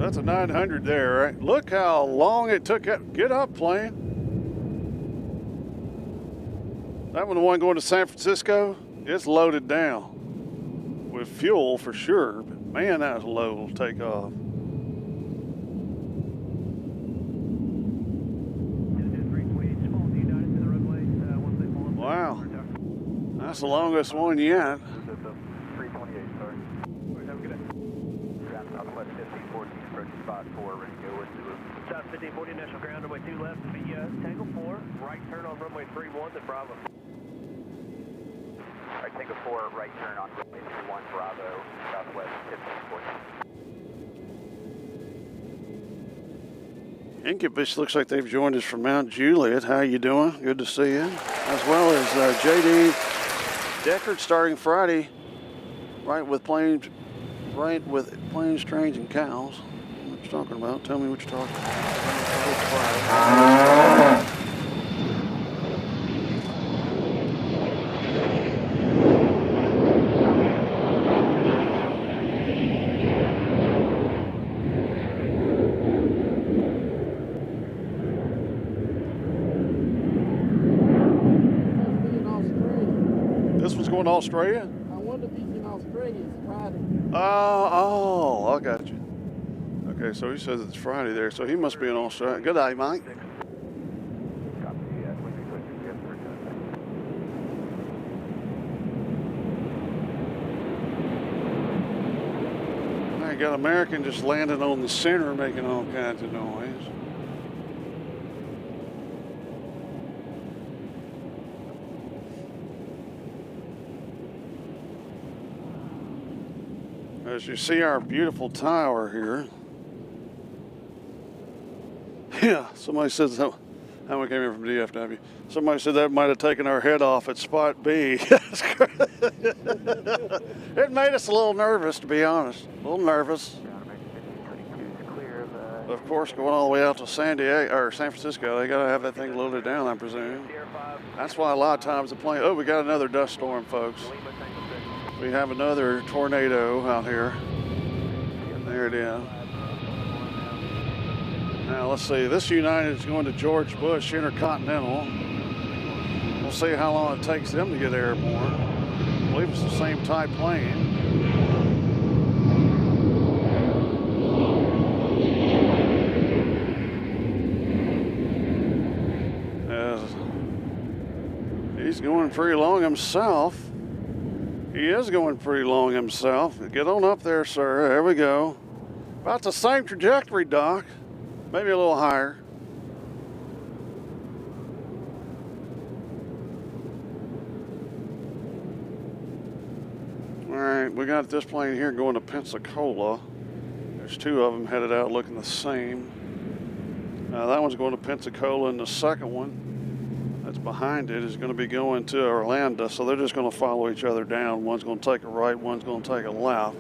That's a 900 there, right? Look how long it took. Get up, plane. That one, the one going to San Francisco, it's loaded down with fuel for sure. But man, that was low to take off. Wow, that's the longest one yet. 328, sorry. Have a good day. Southwest 1514, approach spot 4, ready to go with South 1540, National Ground, runway 2 left, via Tango 4, right turn on runway 31 to Bravo. Right, Tango 4, right turn on runway 31, Bravo, Southwest 1540. Incubus looks like they've joined us from Mount Juliet. How you doing? Good to see you. As well as JD Deckard starting Friday, right with planes, trains, and cows. What you talking about? Tell me what you're talking about. This one's going to Australia? I wonder if he's in Australia. It's Friday. Oh, I got you. Okay, so he says it's Friday there, so he must be in Australia. Good day, Mike. I got American just landing on the center making all kinds of noise. As you see our beautiful tower here. Yeah, somebody said that. How we came in from DFW. Somebody said that might have taken our head off at spot B. It made us a little nervous, to be honest. A little nervous. But of course, going all the way out to San Francisco, they gotta have that thing loaded down, I presume. That's why a lot of times the plane. Oh, we got another dust storm, folks. We have another tornado out here. There it is. Now let's see, this United is going to George Bush Intercontinental. We'll see how long it takes them to get airborne. I believe it's the same type plane. He's going pretty long himself. He is going pretty long himself. Get on up there, sir. There we go. About the same trajectory, Doc. Maybe a little higher. All right, we got this plane here going to Pensacola. There's two of them headed out looking the same. That one's going to Pensacola, and the second one that's behind it is going to be going to Orlando, so they're just going to follow each other down. One's going to take a right, one's going to take a left.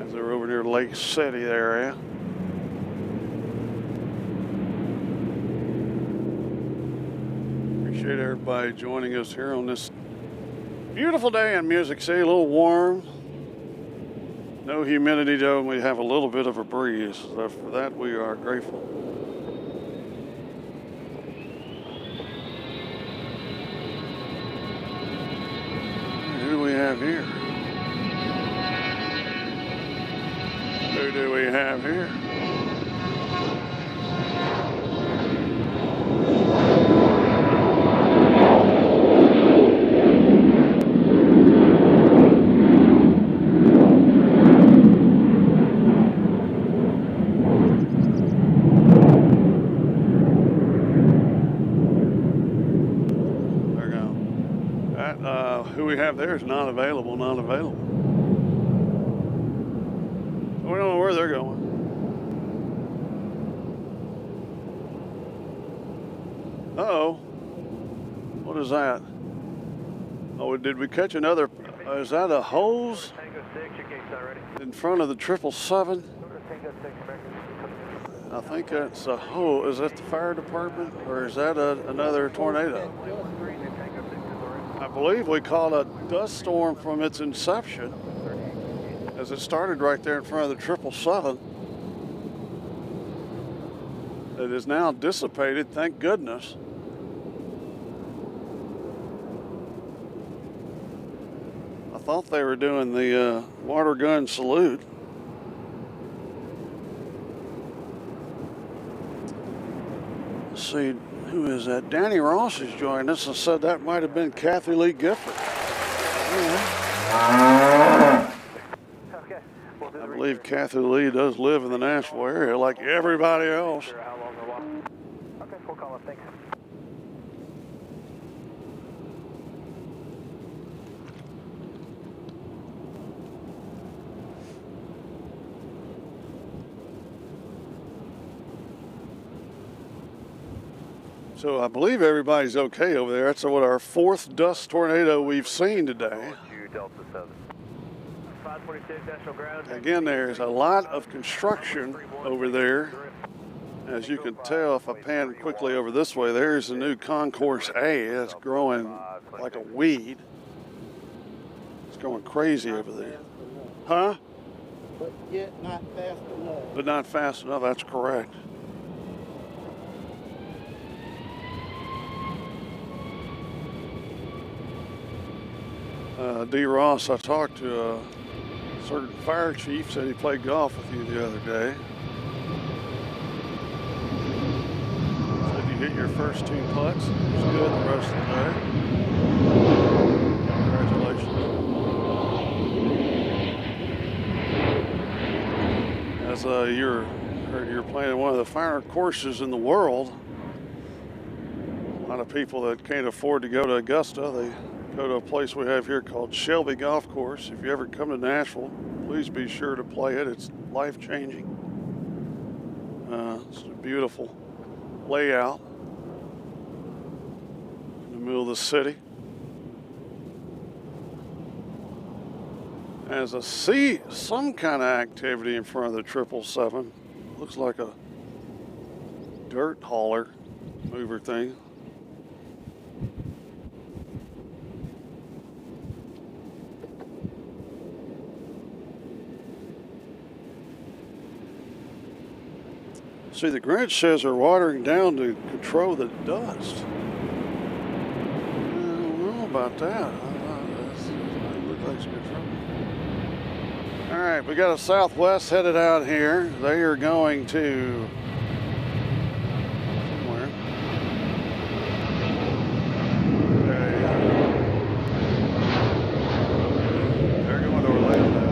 As they're over near Lake City area. Appreciate everybody joining us here on this beautiful day in Music City. A little warm. No humidity though, and we have a little bit of a breeze. So for that, we are grateful. Who do we have here? Who do we have here? who we have there is not available, not available. We don't know where they're going. Uh-oh. What is that? Oh, did we catch another? Is that a hose in front of the 777? I think that's a hose. Is that the fire department, or is that another tornado? I believe we caught a dust storm from its inception, as it started right there in front of the 777. It is now dissipated, thank goodness. I thought they were doing the water gun salute. Let's see, who is that? Danny Ross has joined us and said that might have been Kathy Lee Gifford. Yeah. I believe Kathy Lee does live in the Nashville area like everybody else. Okay, we'll call it. Thanks. So I believe everybody's okay over there. That's what our fourth dust tornado we've seen today. Again, there's a lot of construction over there. As you can tell, if I pan quickly over this way, there's the new Concourse A. It's growing like a weed. It's going crazy over there. Huh? But yet not fast enough. But not fast enough, that's correct. D. Ross, I talked to a certain fire chief, said he played golf with you the other day. Said you hit your first 2 putts. It was good the rest of the day. Congratulations. As you're playing one of the finer courses in the world. A lot of people that can't afford to go to Augusta, they go to a place we have here called Shelby Golf Course. If you ever come to Nashville, please be sure to play it. It's life-changing. It's a beautiful layout in the middle of the city. As I see some kind of activity in front of the 777. Looks like a dirt hauler mover thing. See, the Grinch says they're watering down to control the dust. I don't know about that. It looks like it's good trouble. All right, we got a Southwest headed out here. They are going to somewhere. They're going to Orlando.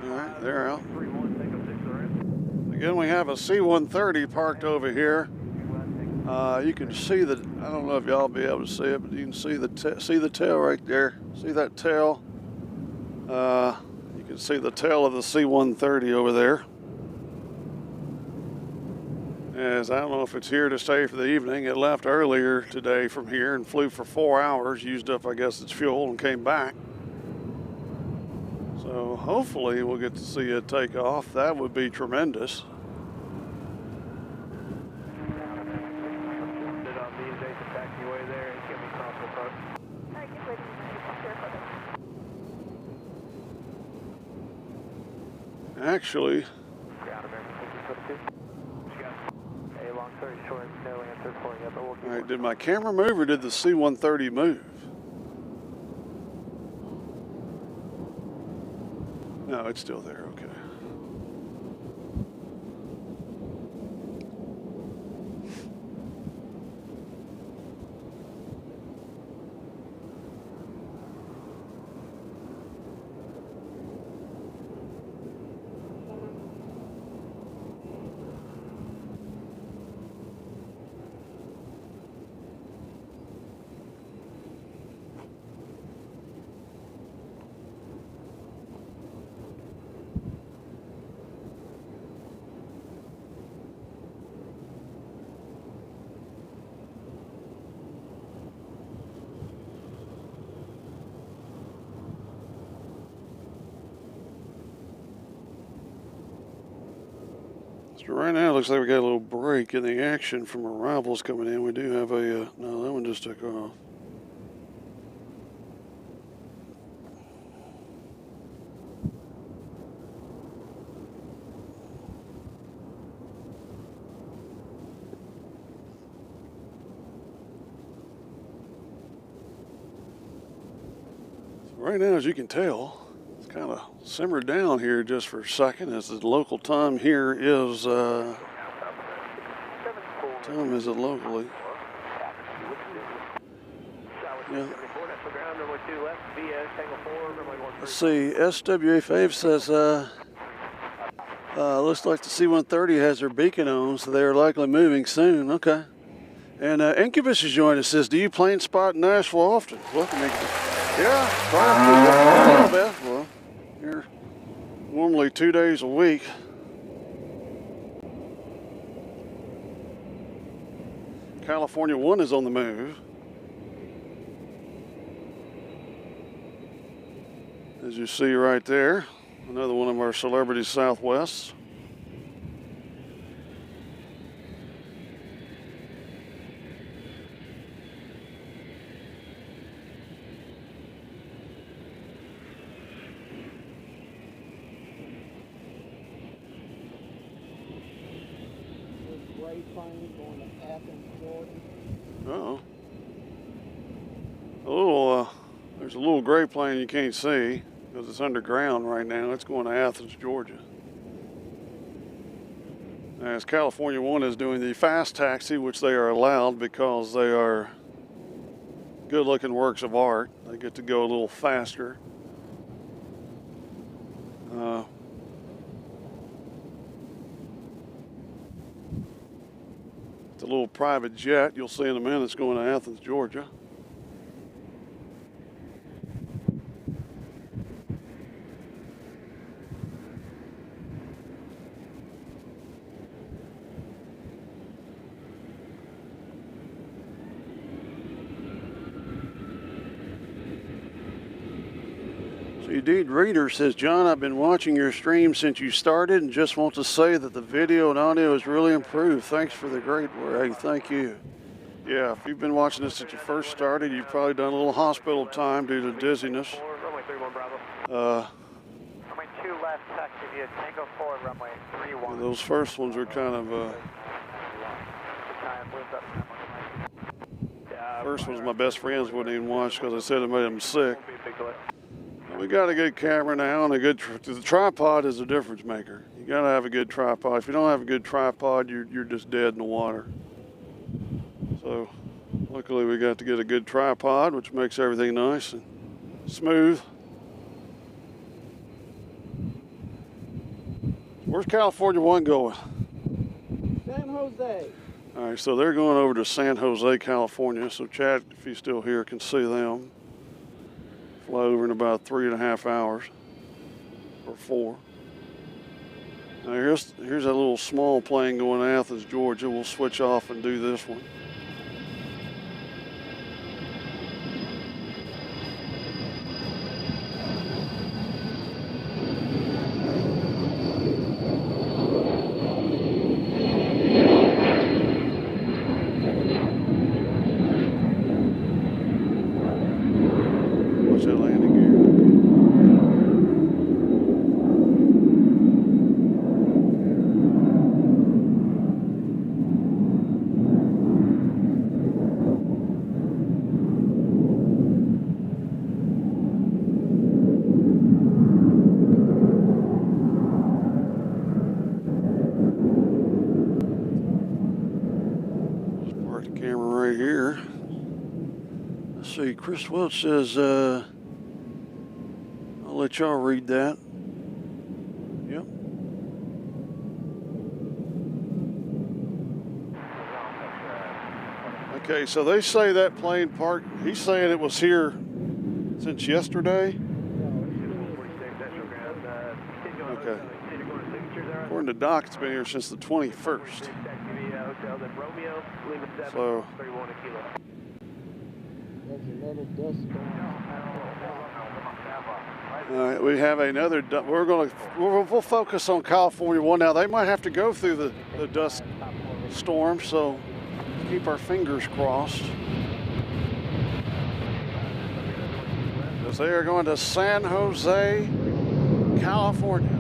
Alright, they're out. Again, we have a C-130 parked over here. You can see the, I don't know if y'all be able to see it, but you can see the tail right there. See that tail? You can see the tail of the C-130 over there. As I don't know if it's here to stay for the evening. It left earlier today from here and flew for 4 hours, used up, I guess, its fuel and came back. So hopefully we'll get to see it take off. That would be tremendous. Actually, all right, did my camera move or did the C-130 move? No, it's still there, okay. So right now it looks like we got a little break in the action from arrivals coming in. We do have a, no, that one just took off. So right now, as you can tell, it's kind of simmered down here just for a second, as the local time here is, time is it locally? Yeah. Let's see, SWA5 says, looks like the C-130 has their beacon on, so they are likely moving soon. Okay. And Incubus has joined us, says, do you plane spot in Nashville often? Welcome, Incubus. Yeah, a little bit. Well, here, normally 2 days a week. California 1 is on the move. As you see right there, another one of our celebrity Southwests. Plane going to Athens, Georgia. Uh-oh. There's a little gray plane you can't see because it's underground right now. It's going to Athens, Georgia. As California 1 is doing the fast taxi, which they are allowed because they are good-looking works of art. They get to go a little faster. It's a little private jet. You'll see in a minute it's going to Athens, Georgia. Indeed Reader says, John, I've been watching your stream since you started and just want to say that the video and audio has really improved. Thanks for the great work. Hey, thank you. Yeah, if you've been watching this since you first started, you've probably done a little hospital time due to dizziness. Runway 2 left, taxi via Tango 4, runway 31. Those first ones are kind of, first one's my best friends wouldn't even watch because I said it made them sick. We got a good camera now and a good, the tripod is a difference maker. You gotta have a good tripod. If you don't have a good tripod, you're just dead in the water. So luckily we got to get a good tripod, which makes everything nice and smooth. Where's California 1 going? San Jose. All right, so they're going over to San Jose, California. So Chad, if he's still here, can see them. Fly over in about 3.5 hours, or 4. Now here's that little small plane going to Athens, Georgia. We'll switch off and do this one. Chris Welch says, I'll let y'all read that. Yep. Okay, so they say that plane parked, he's saying it was here since yesterday. Okay. According to Doc, it's been here since the 21st. So. There's a little dust storm. All right, we have another. We'll focus on California 1 now. They might have to go through the dust storm, so keep our fingers crossed. As they are going to San Jose, California.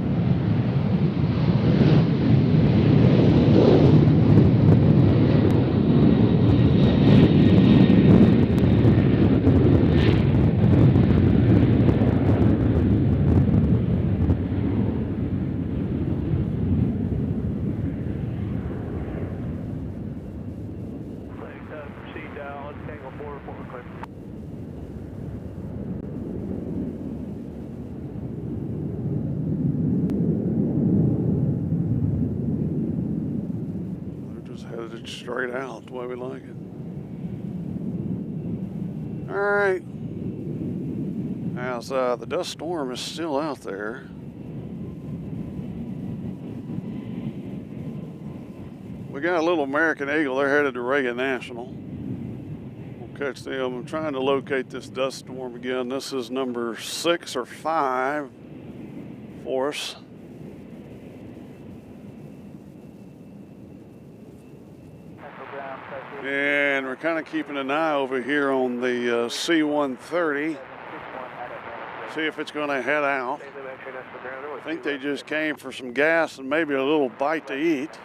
Proceed on Tango 4, report clear. They're just headed straight out the way we like it. All right. As the dust storm is still out there. We got a little American Eagle. They're headed to Reagan National. We'll catch them. I'm trying to locate this dust storm again. This is number 6 or 5 for us. And we're kind of keeping an eye over here on the C-130. See if it's going to head out. I think they just came for some gas and maybe a little bite to eat.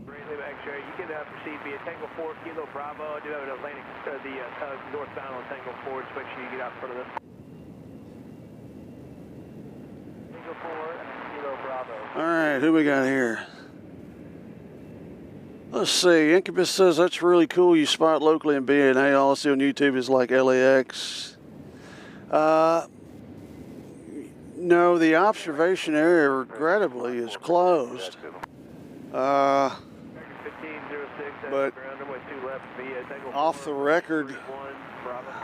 You can proceed via Tango 4, Kilo Bravo. I do have an Atlantic, the northbound on Tango 4. Just make sure you get out in front of this. Tango 4 and Kilo Bravo. All right, who we got here? Let's see. Incubus says that's really cool. You spot locally in BNA. All I see on YouTube is like LAX. No, the observation area, regrettably, is closed. But off the record,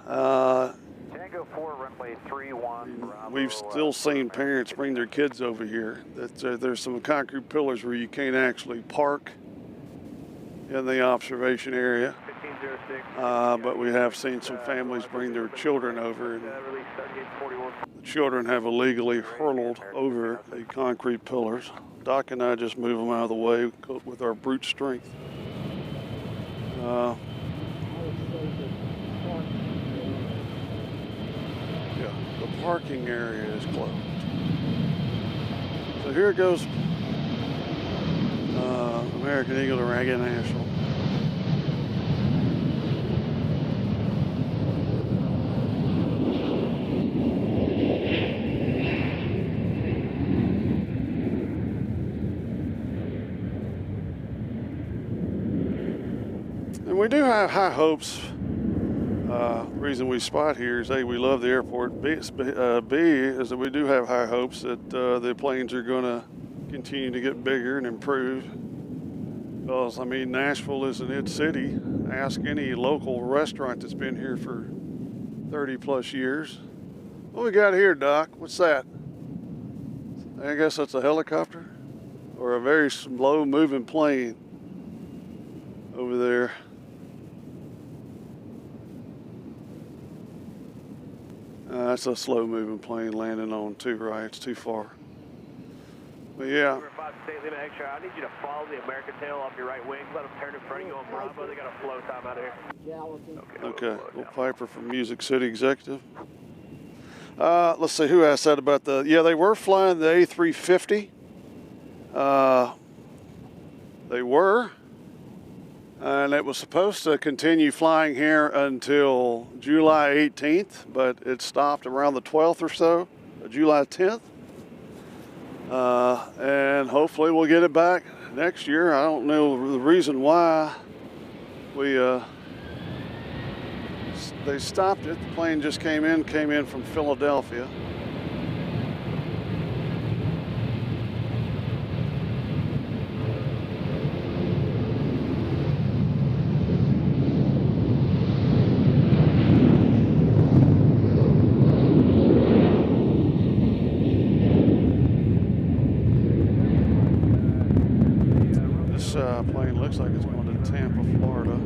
Tango 4, runway 31, Bravo. we've still seen parents bring their kids over here. There's some concrete pillars where you can't actually park in the observation area. But we have seen some families bring their children over, and the children have illegally hurled over the concrete pillars. Doc and I just move them out of the way with our brute strength. Yeah, the parking area is closed. So here goes American Eagle to Reagan National. And we do have high hopes. Reason we spot here is A, we love the airport. B is that we do have high hopes that the planes are going to continue to get bigger and improve. Because, I mean, Nashville is an it city. Ask any local restaurant that's been here for 30 plus years. What we got here, Doc? What's that? I guess that's a helicopter or a very slow moving plane over there. That's a slow-moving plane landing on too, right? It's too far. But yeah. I need you to follow the American tail off your right wing. Let them turn in front of you on Bravo. They got a flow time out of here. Okay. Will Piper from Music City Executive. Let's see who asked that about the. Yeah, they were flying the A350. They were. And it was supposed to continue flying here until July 18th, but it stopped around the 12th or so, July 10th. And hopefully we'll get it back next year. I don't know the reason why they stopped it. The plane just came in from Philadelphia. Plane looks like it's going to Tampa, Florida.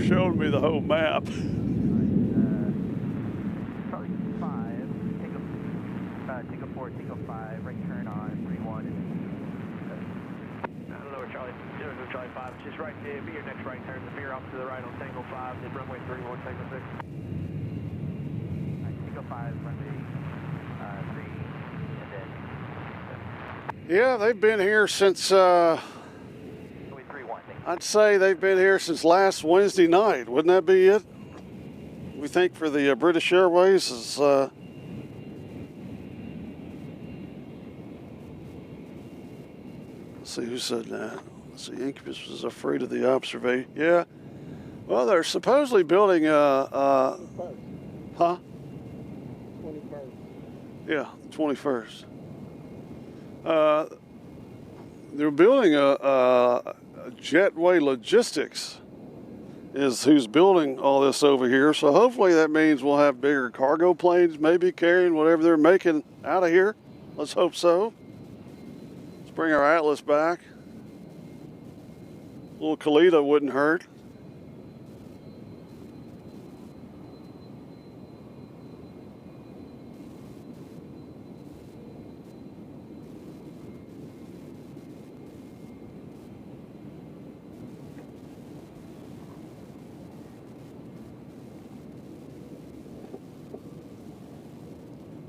showing me the whole map. Probably 5. Take a 4, take a 5. Right turn on 31. I don't know where Charlie 5. It's just right there. Be your next right turn. The veer off to the right on Tango 5. Then runway 31, Tango 6. Tango 5, runway 3, and then. Yeah, they've been here since. Runway 31. I'd say they've been here since last Wednesday night. Wouldn't that be it? We think for the British Airways is. Let's see who said that. Let's see, Incubus was afraid of the observation. Yeah. Well, they're supposedly building huh? 21st. Yeah, the 21st. They're building a Jetway Logistics is who's building all this over here. So hopefully that means we'll have bigger cargo planes maybe carrying whatever they're making out of here. Let's hope so. Let's bring our Atlas back. A little Kalita wouldn't hurt.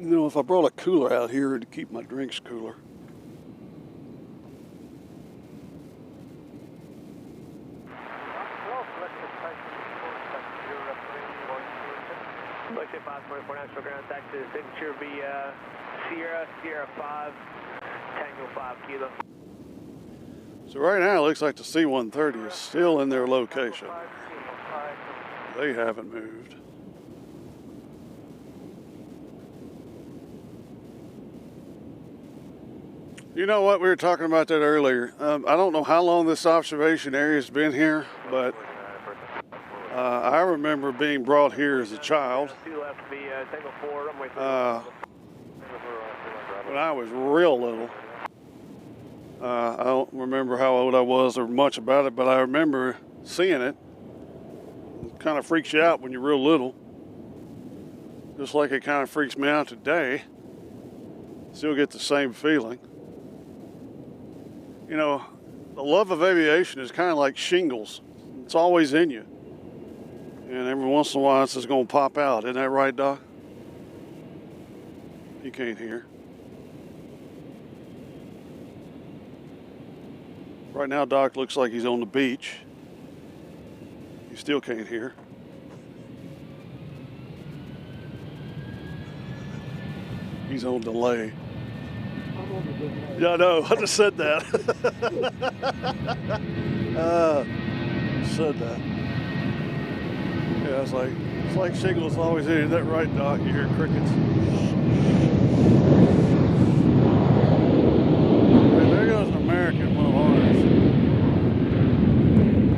You know, if I brought a cooler out here, it'd keep my drinks cooler. Selected 524 Nashville ground taxi. Signature via Sierra 5, Tango 5 Kilo. So right now it looks like the C-130 is still in their location. They haven't moved. You know what, we were talking about that earlier. I don't know how long this observation area has been here, but I remember being brought here as a child when I was real little. I don't remember how old I was or much about it, but I remember seeing it. It kind of freaks you out when you're real little. Just like it kind of freaks me out today. Still get the same feeling. You know, the love of aviation is kind of like shingles. It's always in you. And every once in a while it's just going to pop out. Isn't that right, Doc? You can't hear. Right now, Doc looks like he's on the beach. You still can't hear. He's on delay. Yeah, I know. I just said that. Said that. Yeah, it's like shingles always in. Is that right, Doc? You hear crickets? Hey, there goes an American, one of ours.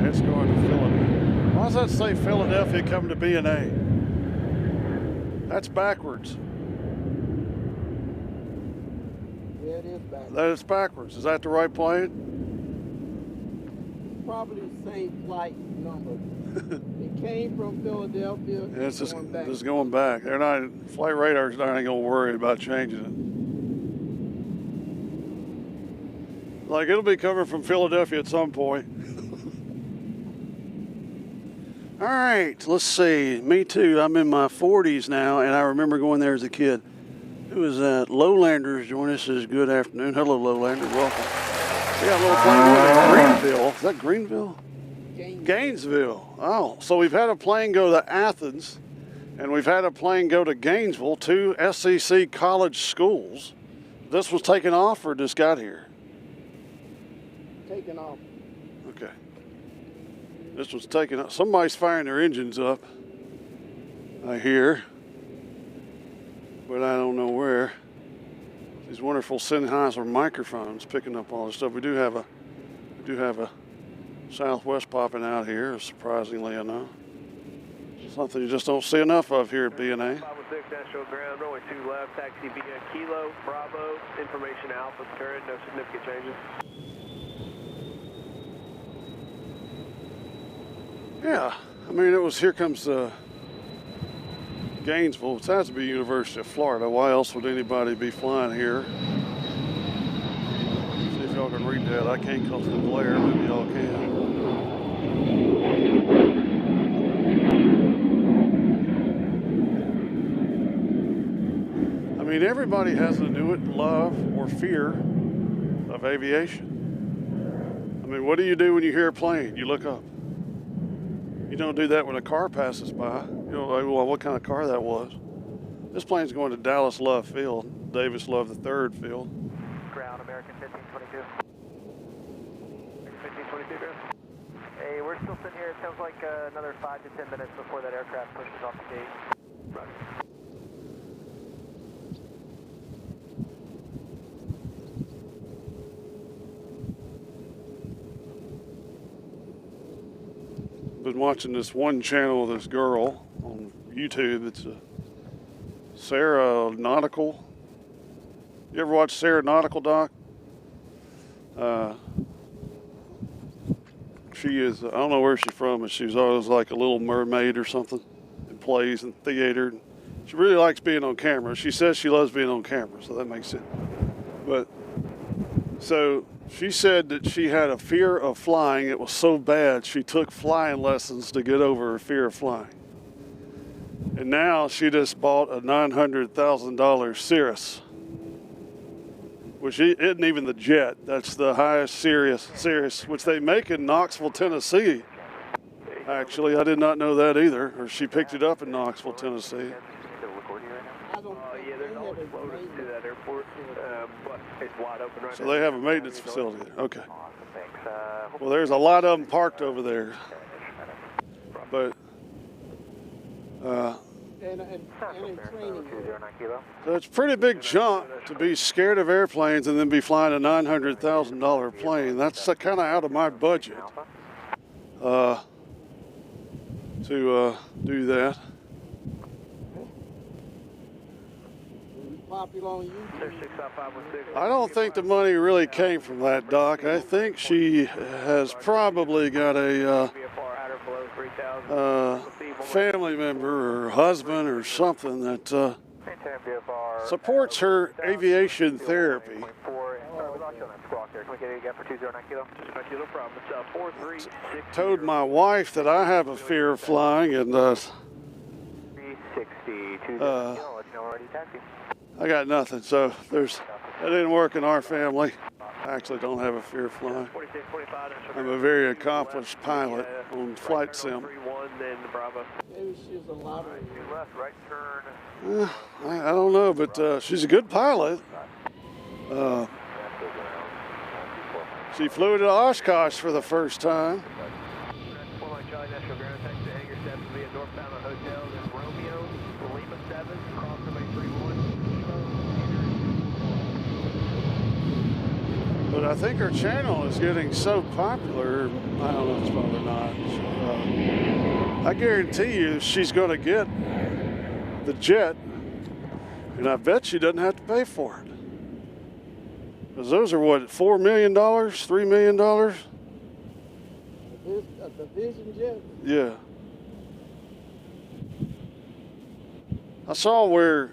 It's going to Philadelphia. Why does that say Philadelphia coming to BNA? That's backwards. Yeah, it is back. That is backwards. Is that the right plane? Probably the same flight number. It came from Philadelphia. Yeah, it's just going back. Just going back. They're not. Flight radar's not even gonna worry about changing it. Like it'll be coming from Philadelphia at some point. All right, let's see. Me too. I'm in my 40s now, and I remember going there as a kid. Who is that? Lowlanders join us. Is good afternoon. Hello, Lowlanders. Welcome. We got a little plane going to Greenville. Is that Greenville? Gainesville. Oh, so we've had a plane go to Athens, and we've had a plane go to Gainesville, two SEC college schools. This was taken off or just got here? Taken off. Okay. This was taken up. Somebody's firing their engines up, I hear, but I don't know where. These wonderful Sennheiser microphones picking up all this stuff. We do have a Southwest popping out here, surprisingly enough. Something you just don't see enough of here at BNA. 506 Nashville ground, runway 2 left, taxi via Kilo, Bravo, information Alpha, current, no significant changes. Yeah, I mean, it was, here comes Gainesville. It has to be University of Florida. Why else would anybody be flying here? See if y'all can read that. I can't cause the glare. Maybe y'all can. I mean, everybody has to do it, love or fear of aviation. I mean, what do you do when you hear a plane? You look up. You don't do that when a car passes by. You know, like, well, what kind of car that was. This plane's going to Dallas Love Field, Davis Love III Field. Ground, American 1522. 1522, ground. Hey, we're still sitting here. It sounds like another 5 to 10 minutes before that aircraft pushes off the gate. Roger. Been watching this one channel of this girl on YouTube. It's Sarah Nautical. You ever watch Sarah Nautical, Doc? She is, I don't know where she's from, but she's always like a little mermaid or something and plays in theater. She really likes being on camera. She says she loves being on camera, so that makes sense. But, so she said that she had a fear of flying. It was so bad, she took flying lessons to get over her fear of flying. And now she just bought a $900,000 Cirrus, which isn't even the jet. That's the highest Cirrus, which they make in Knoxville, Tennessee. Actually, I did not know that either, or she picked it up in Knoxville, Tennessee. Yeah, there's always floaters to that airport, but it's wide open right now. So they have a maintenance facility there. Okay. Well, there's a lot of them parked over there. But, and in training. so it's a pretty big jump to be scared of airplanes and then be flying a $900,000 plane. That's kind of out of my budget to do that. Popular on YouTube. I don't think the money really came from that, Doc. I think she has probably got a family member or husband or something that supports her aviation therapy. Told my wife that I have a fear of flying, and I got nothing, so that didn't work in our family. I actually don't have a fear of flying. I'm a very accomplished pilot on flight sim. Maybe she's a lottery. I don't know, but she's a good pilot. She flew to Oshkosh for the first time. But I think her channel is getting so popular, I don't know if it's probably not. I guarantee you she's going to get the jet, and I bet she doesn't have to pay for it. Because those are what, $4 million, $3 million? The Vision jet? Yeah. I saw where,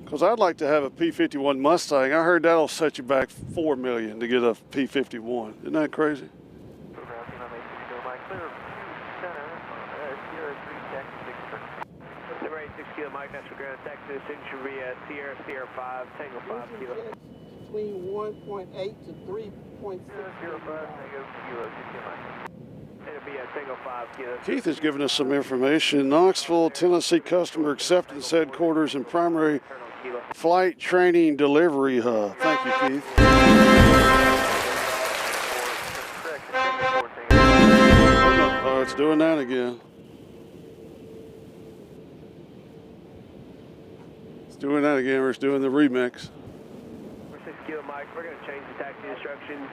because I'd like to have a P-51 Mustang. I heard that'll set you back $4 million to get a P-51. Isn't that crazy? Number 86 kilo, Mike, Nashville ground, Texas. It should be Sierra 5, Tango 5 kilo. Between 1.8 to 3.6. It'll be Tango 5 kilo. Keith has given us some information. Knoxville, Tennessee Customer Acceptance Headquarters and Primary Flight Training Delivery Hub. Thank you, Keith. Oh, it's doing that again. It's doing that again. We're just doing the remix. We're 6 kilo, Mike. We're going to change the taxi instructions.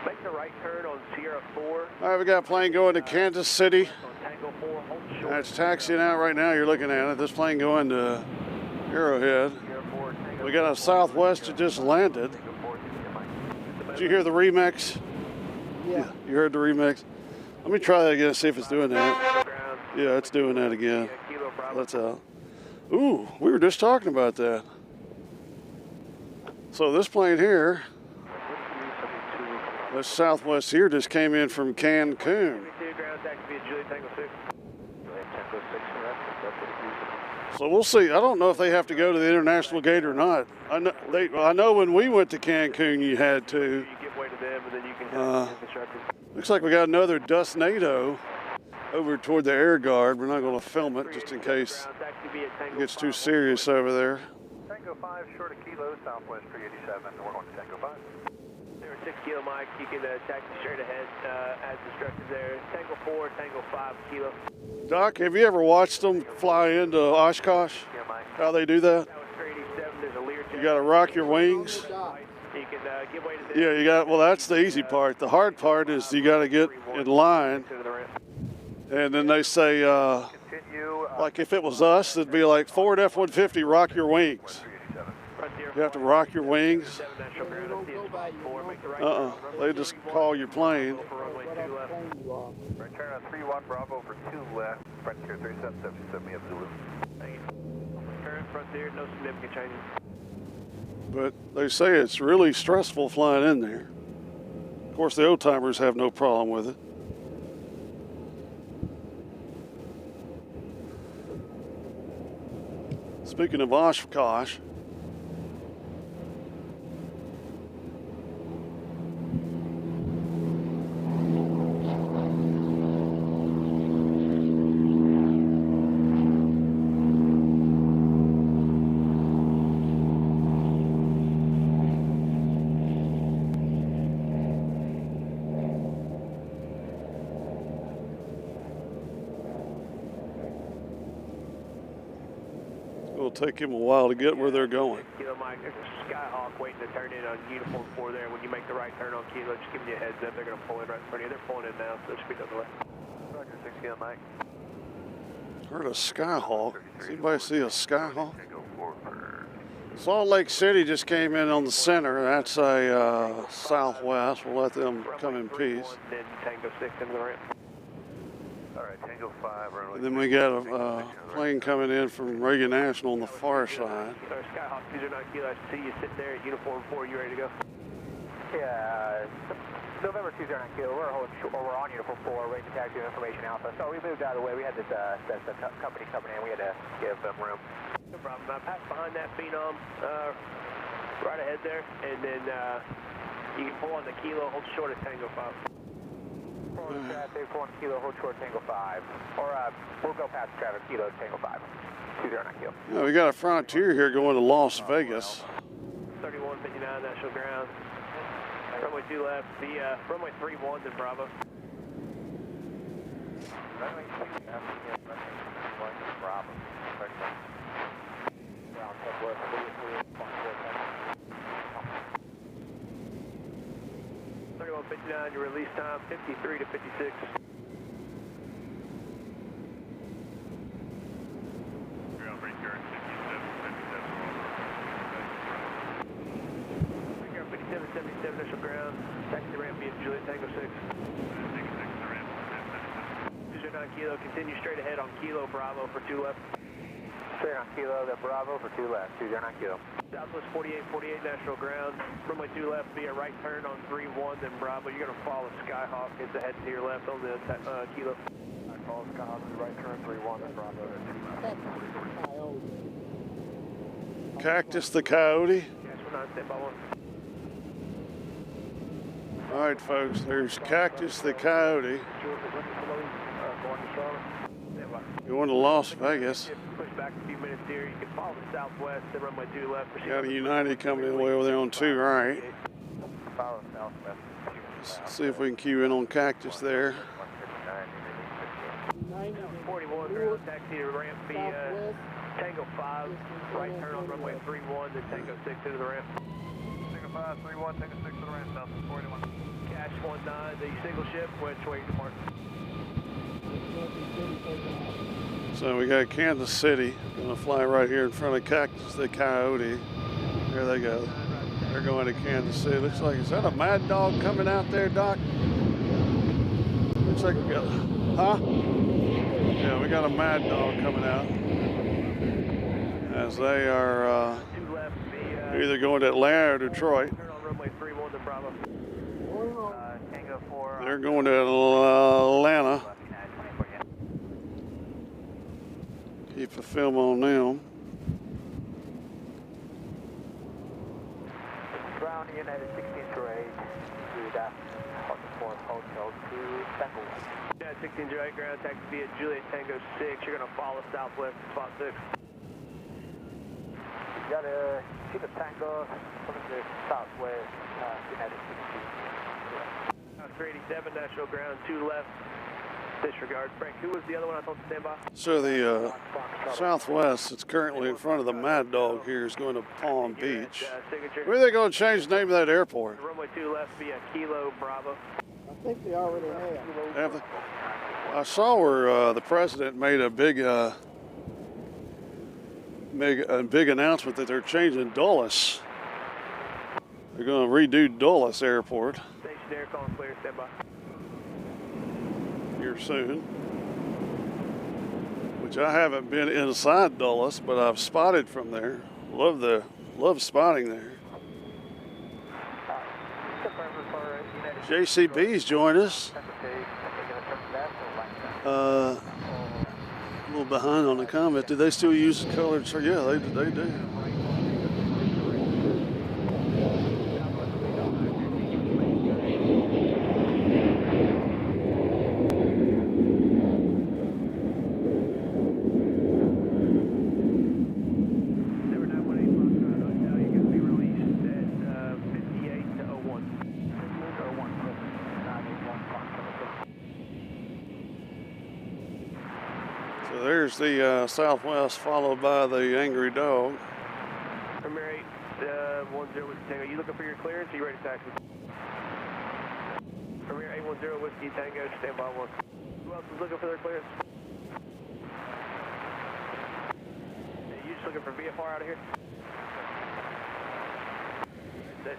Make the right turn on Sierra 4. All right, we got a plane going to Kansas City. Tango 4, hold short. That's taxiing out right now. You're looking at it. This plane going to Arrowhead. We got a Southwest that just landed. Did you hear the remix? Yeah. You heard the remix? Let me try that again, see if it's doing that. Ground. Yeah, it's doing that again. Kilo Bravo. That's out. Ooh, we were just talking about that. So this plane here, this Southwest here just came in from Cancun. 22 ground taxi via Juliet Tango 6. So we'll see. I don't know if they have to go to the international gate or not. I know when we went to Cancun, you had to. You give way to them, and then you can construct it. Looks like we got another Dust NATO over toward the air guard. We're not going to film it just in case it gets too serious over there. Tango 5 short of Kilo, Southwest 387. We're going to Tango 5. There are 6 Kilo Mike. You can taxi straight ahead as instructed there. Tango 4, Tango 5 Kilo. Doc, have you ever watched them fly into Oshkosh? How they do that? That was 387. There's a Learjet. You got to rock your wings. You can give way to them. Yeah, you got. Well, that's the easy part. The hard part is you got to get in line. And then they say, like if it was us, it'd be like Ford F-150, rock your wings. You have to rock your wings. They just call your plane. Return on 3-1 Bravo for 2 left. Frontier 3777, we have Zulu. Current Frontier, no significant changes. But they say it's really stressful flying in there. Of course, the old-timers have no problem with it. Speaking of Oshkosh, it'll take him a while to get where they're going. Kilo Mike, there's a Skyhawk waiting to turn in on uniform 4 there. When you make the right turn on Kilo, just giving you a heads up. They're going to pull in right in front of you. They're pulling in now, so there should be no delay. Roger, 6 Kilo Mike. Heard a Skyhawk. Does anybody see a Skyhawk? Salt Lake City just came in on the center. That's a Southwest. We'll let them come in peace. Then Tango 6 into the ramp. All right, Tango 5. And then we got a plane coming in from Reagan National on the far side. Skyhawk 209 Kilo, I see you sitting there at uniform 4. You ready to go? Yeah, November 209 Kilo. We're on uniform 4, waiting to taxi information alpha. So we moved out of the way. We had this company coming in. We had to give them room. No problem. Pass behind that Phenom right ahead there, and then you can pull on the Kilo, hold short of Tango 5. Pull on the traffic, pull on Kilo, hold short Tango 5. Or we'll go past the traffic, Kilo, Tango 5. 209 Kilo. Yeah, we got a Frontier here going to Las Vegas. 3159 National Ground. Runway 2 left, the runway 31 then Bravo. Runway 2 left, Bravo. 3159, your release time 53 to 56. Ground pretty current, 5777 initial ground, taxi ramp via Juliet Tango 6. 209 Kilo, continue straight ahead on Kilo Bravo for 2 left. Straight on Kilo, then Bravo for 2 left, 209 Kilo. Southwest 4848 National Ground, runway 2 left via right turn on 31 then Bravo. You're going to follow Skyhawk, it's ahead to your left on the Kilo. I follow Skyhawk to the right turn, 31 then Bravo at 2 left. Cactus the Coyote. Cash 19, stand by 1. All right, folks, there's Cactus the Coyote going to Las Vegas. Push back a few minutes here. You can follow the Southwest, then runway 2 left. Got a United coming in way over there on 2 right. Follow Southwest. Let's see if we can cue in on Cactus there. 41 ground taxi to ramp via Tango 5, right turn on runway 31, then Tango 6 into the ramp. Tango 5, 31, Tango 6 to the ramp, Southwest 41. Cash 19, the single ship, which way to mark. So we got Kansas City going to fly right here in front of Cactus the Coyote. There they go. They're going to Kansas City. Looks like, is that a Mad Dog coming out there, Doc? Looks like we got, huh? Yeah, we got a Mad Dog coming out. As they are either going to Atlanta or Detroit. Turn on runway 31 to Bravo. Tango 4. They're going to Atlanta. Keep a film on them. Ground United 1608 to that Hotel 2 Tango 1. Yeah, 1608 ground taxi via Juliet Tango 6. You're going to follow southwest to spot 6. You got to see the Tango from the southwest, United 16. 387 Nashville ground 2 left. Disregard. Frank, who was the other one I told to stand by? So the Southwest that's currently in front of the Mad Dog here is going to Palm Beach. Where are they going to change the name of that airport? Runway 2 left via Kilo Bravo. I think they already have. Have they? I saw where the president made a big announcement that they're changing Dulles. They're going to redo Dulles Airport Station air calling clear, stand by. here soon. Which I haven't been inside Dulles, but I've spotted from there. Love spotting there. JCB's joined us. A little behind on the comment. Do they still use colored? So yeah, they do. So there's the Southwest, followed by the Angry Dog. Premier 810 Whiskey Tango. You looking for your clearance? Are you ready to taxi? Premier 810 Whiskey Tango, stand by 1. Who else is looking for their clearance? You just looking for VFR out of here? That's it.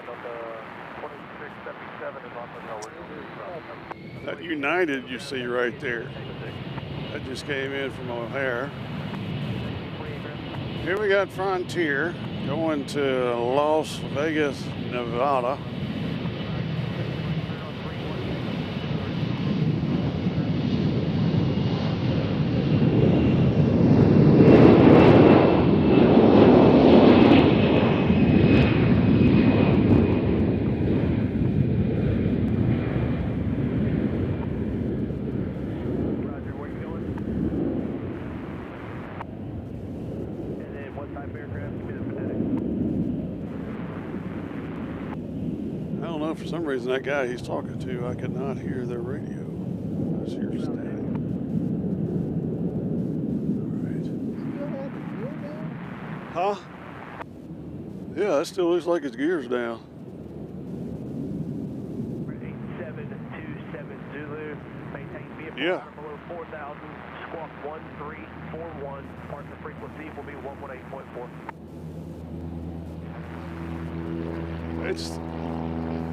About the 2677 is on the nowhere. That United you see right there. That just came in from O'Hare. Here we got Frontier going to Las Vegas, Nevada. For some reason, that guy he's talking to, I could not hear their radio. I was here static. All right. Huh? Yeah, it still looks like its gears down. 8727 Zulu. Maintain vehicle Yeah. below 4,000. Squawk 1341. Partner frequency will be 118.4.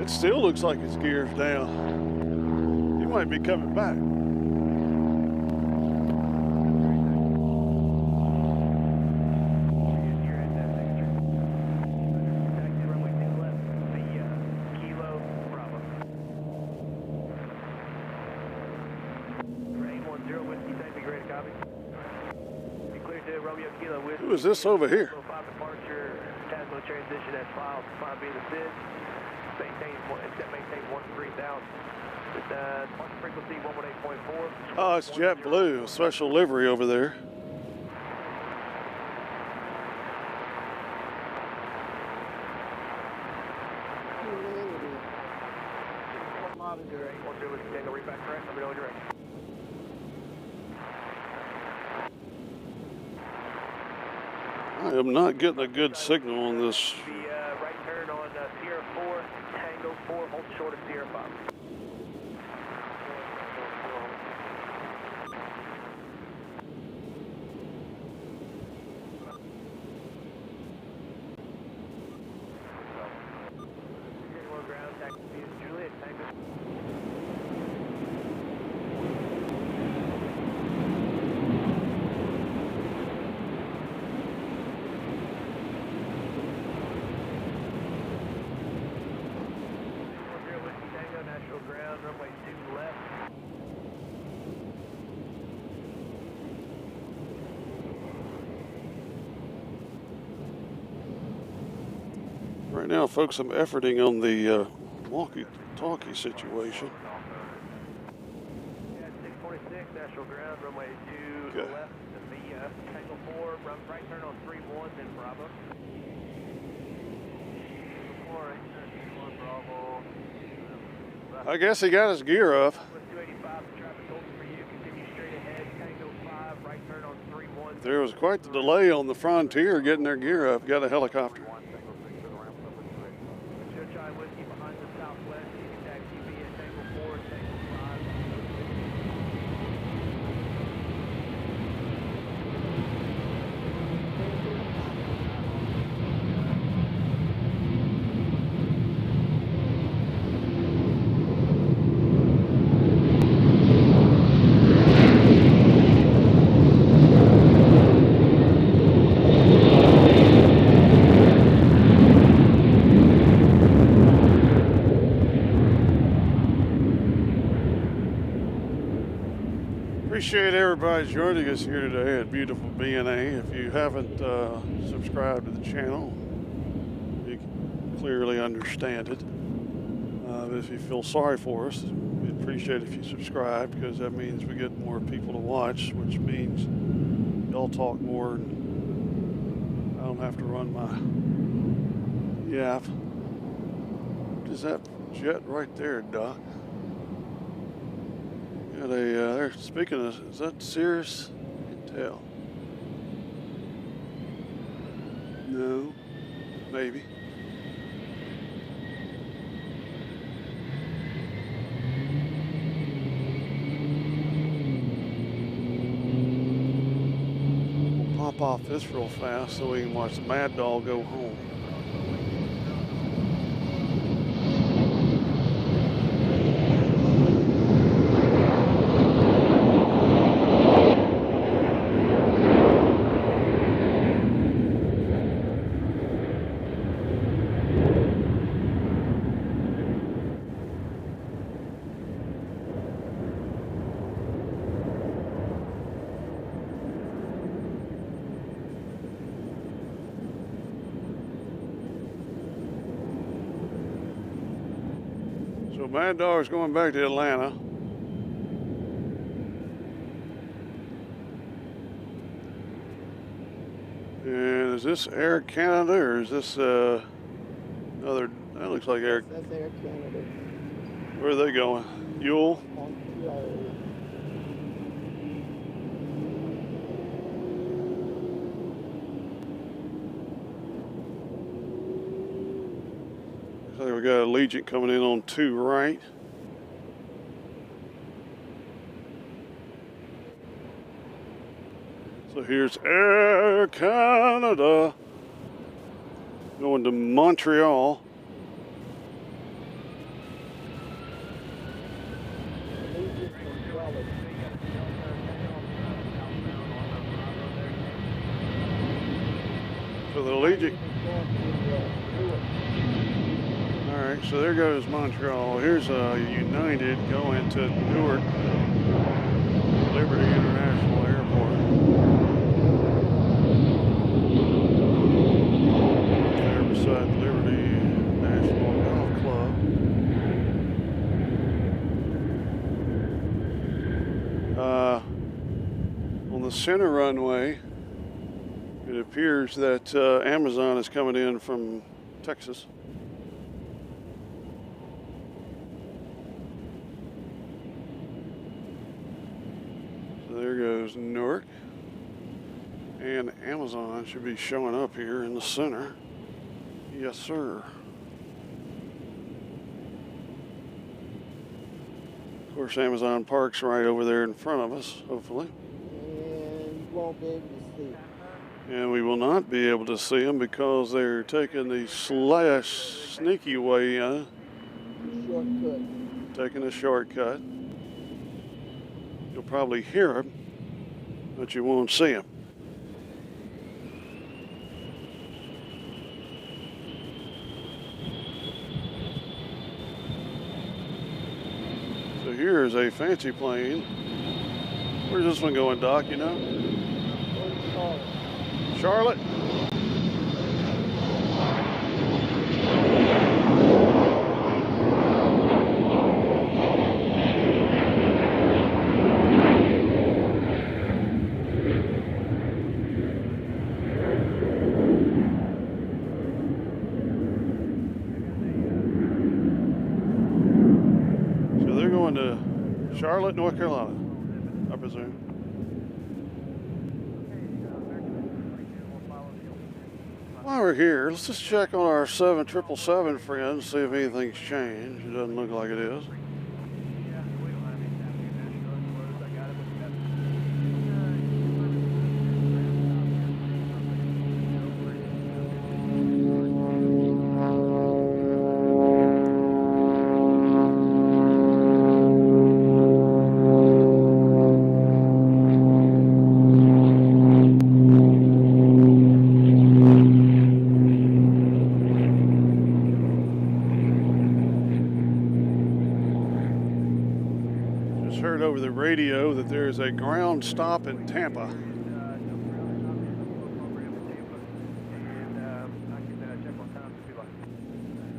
It still looks like its gears down. He might be coming back. Taxi runway 2 left via Kilo Bravo. 810 Whiskey Tango, great copy. You clear to Romeo Kilo Whiskey. Who is this over here? 5 departure, Tasmo transition as filed, 5 being the SID. Maintain 13,000. Partner frequency 118.4. Oh, it's JetBlue, a special livery over there. I am not getting a good signal on this. The right turn on Sierra 4, Tango 4, hold short of Sierra 5. Ground taxi Juliet Tango. Right now, folks, I'm efforting on the walkie-talkie situation. Yeah, 646, Nashville ground, runway 2 Okay. left to the Tango 4, right turn on 31, then Bravo. 4, right turn 31, Bravo. I guess he got his gear up. With 285, the traffic holding for you, continue straight ahead, Tango 5, right turn on 31. There was quite the delay on the Frontier getting their gear up. Got a helicopter. Chai Whiskey behind the southwest, you can taxi via Tango 4 and Tango 5. Appreciate everybody joining us here today at beautiful BNA. If you haven't subscribed to the channel, you clearly understand it. If you feel sorry for us, we'd appreciate it if you subscribe, because that means we get more people to watch, which means y'all talk more and I don't have to run my yap. What is that jet right there, Doc? Got a, they're speaking of, is that Cirrus? I can tell. No, maybe. We'll pop off this real fast so we can watch the Mad Dog go home. So Mad Dog's going back to Atlanta. And is this Air Canada or is this another, that looks like Air, That's Air Canada. where are they going? Yule? Montreal. Looks like we got Allegiant coming in on 2 right. So here's Air Canada going to Montreal. Allegiant from Dallas. So the Allegiant. Going to Newark. All right, so there goes Montreal. Here's United going to Newark, Liberty International Airport. There beside Liberty National Golf Club. On the center runway, it appears that Amazon is coming in from Texas. There goes Newark, and Amazon should be showing up here in the center. Yes, sir. Of course, Amazon Park's right over there in front of us, hopefully. And you won't be able to see. And we will not be able to see them because they're taking the sneaky way in, Shortcut. taking a shortcut. You'll probably hear them, but you won't see them. So here's a fancy plane. Where's this one going, Doc, you know? Charlotte? going to Charlotte, North Carolina, I presume. While we're here, let's just check on our 7777 friend, see if anything's changed. It doesn't look like it is. Heard over the radio that there is a ground stop in Tampa.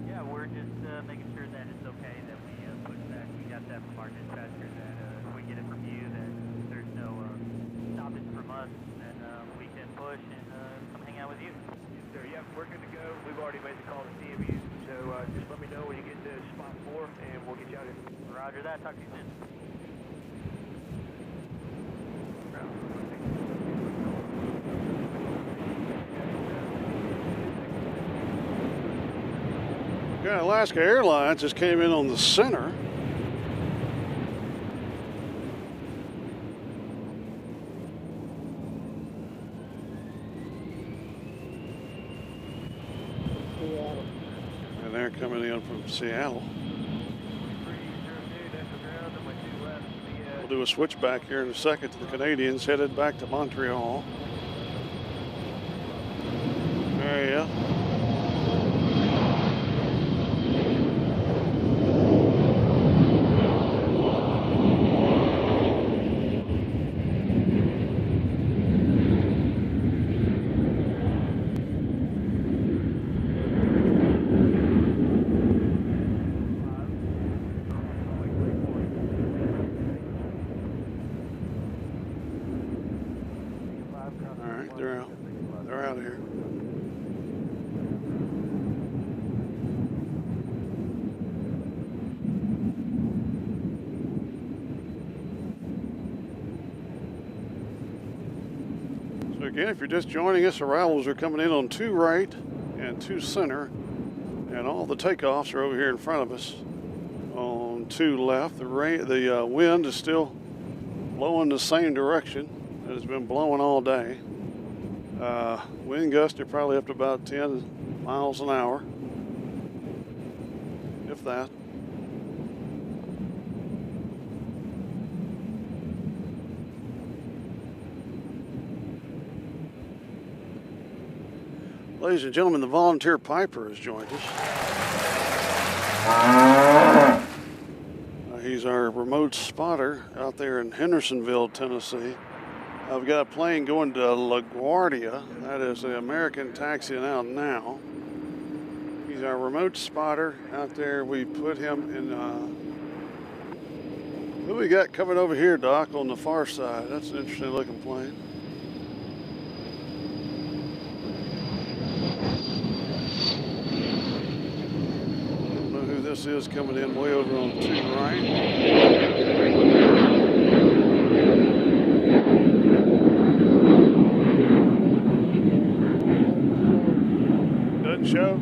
Yeah, we're just making sure that it's okay that we push back. We got that from our dispatcher that if we get it from you that there's no stoppage from us, then we can push and come hang out with you. Yes, sir. Yep, we're good to go. We've already made the call to CMU, so just let me know when you get to spot 4 and we'll get you out here. Roger that. Talk to you soon. Yeah, Alaska Airlines just came in on the center. Seattle. And they're coming in from Seattle. We'll do a switchback here in a second to the Canadians headed back to Montreal. There you go. They're out of here. So again, if you're just joining us, arrivals are coming in on 2 right and 2 center, and all the takeoffs are over here in front of us on 2 left. The wind is still blowing the same direction that it's been blowing all day. Wind gusts are probably up to about 10 miles an hour, if that. Ladies and gentlemen, the volunteer piper has joined us. He's our remote spotter out there in Hendersonville, Tennessee. I've got a plane going to LaGuardia. That is the American taxiing out now. He's our remote spotter out there. We put him in. Who we got coming over here, Doc, on the far side? That's an interesting looking plane. I don't know who this is coming in way over on the 2 right. Show.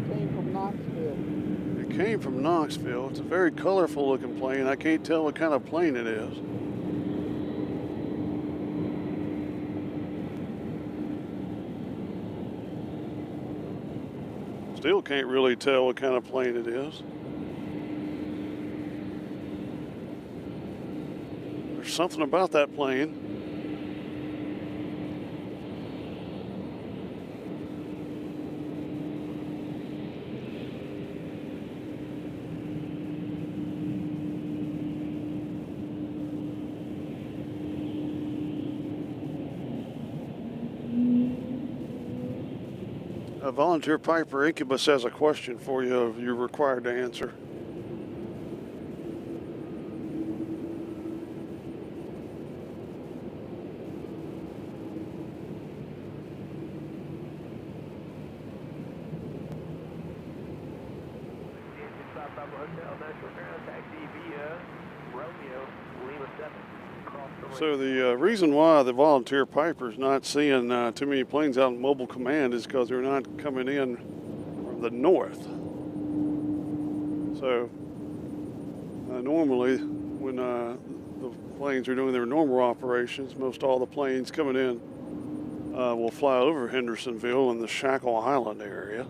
Came from Knoxville. It came from Knoxville. It's a very colorful looking plane. I can't tell what kind of plane it is. Still can't really tell what kind of plane it is. There's something about that plane. Volunteer Piper Incubus has a question for you you're required to answer. So the reason why the volunteer piper's not seeing too many planes out in mobile command is because they're not coming in from the north. So normally when the planes are doing their normal operations, most all the planes coming in will fly over Hendersonville and the Shackle Island area.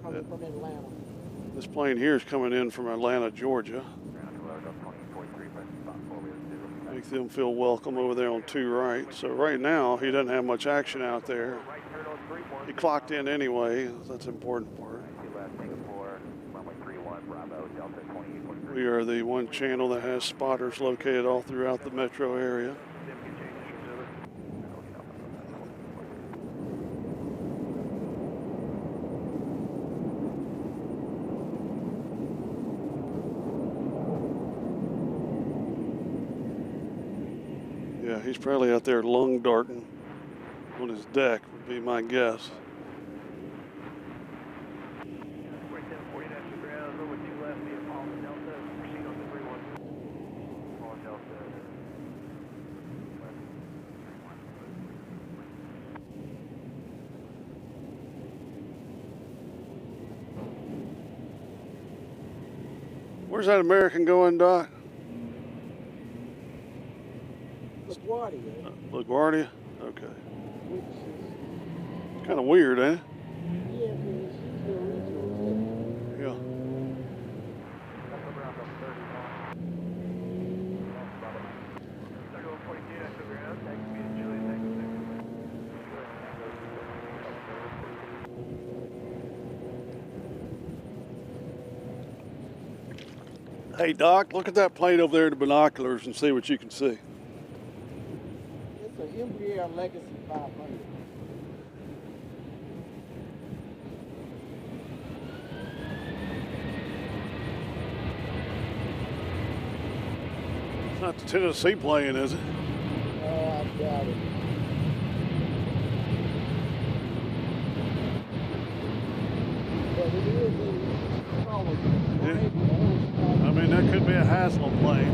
Coming from Atlanta. This plane here is coming in from Atlanta, Georgia. Make them feel welcome over there on 2 right. So right now, he doesn't have much action out there. He clocked in anyway. That's the important part. We are the one channel that has spotters located all throughout the metro area. Yeah, he's probably out there lung darting on his deck, would be my guess. Where's that American going, Doc? LaGuardia. LaGuardia? Okay. Which is, Kind of weird, ain't it? yeah, because she's the original. Yeah. Hey, Doc, look at that plane over there in the binoculars and see what you can see. It's an MBR Legacy 500. It's not the Tennessee plane, is it? Oh, I doubt it. But it is in color. I mean, that could be a Haslam plane.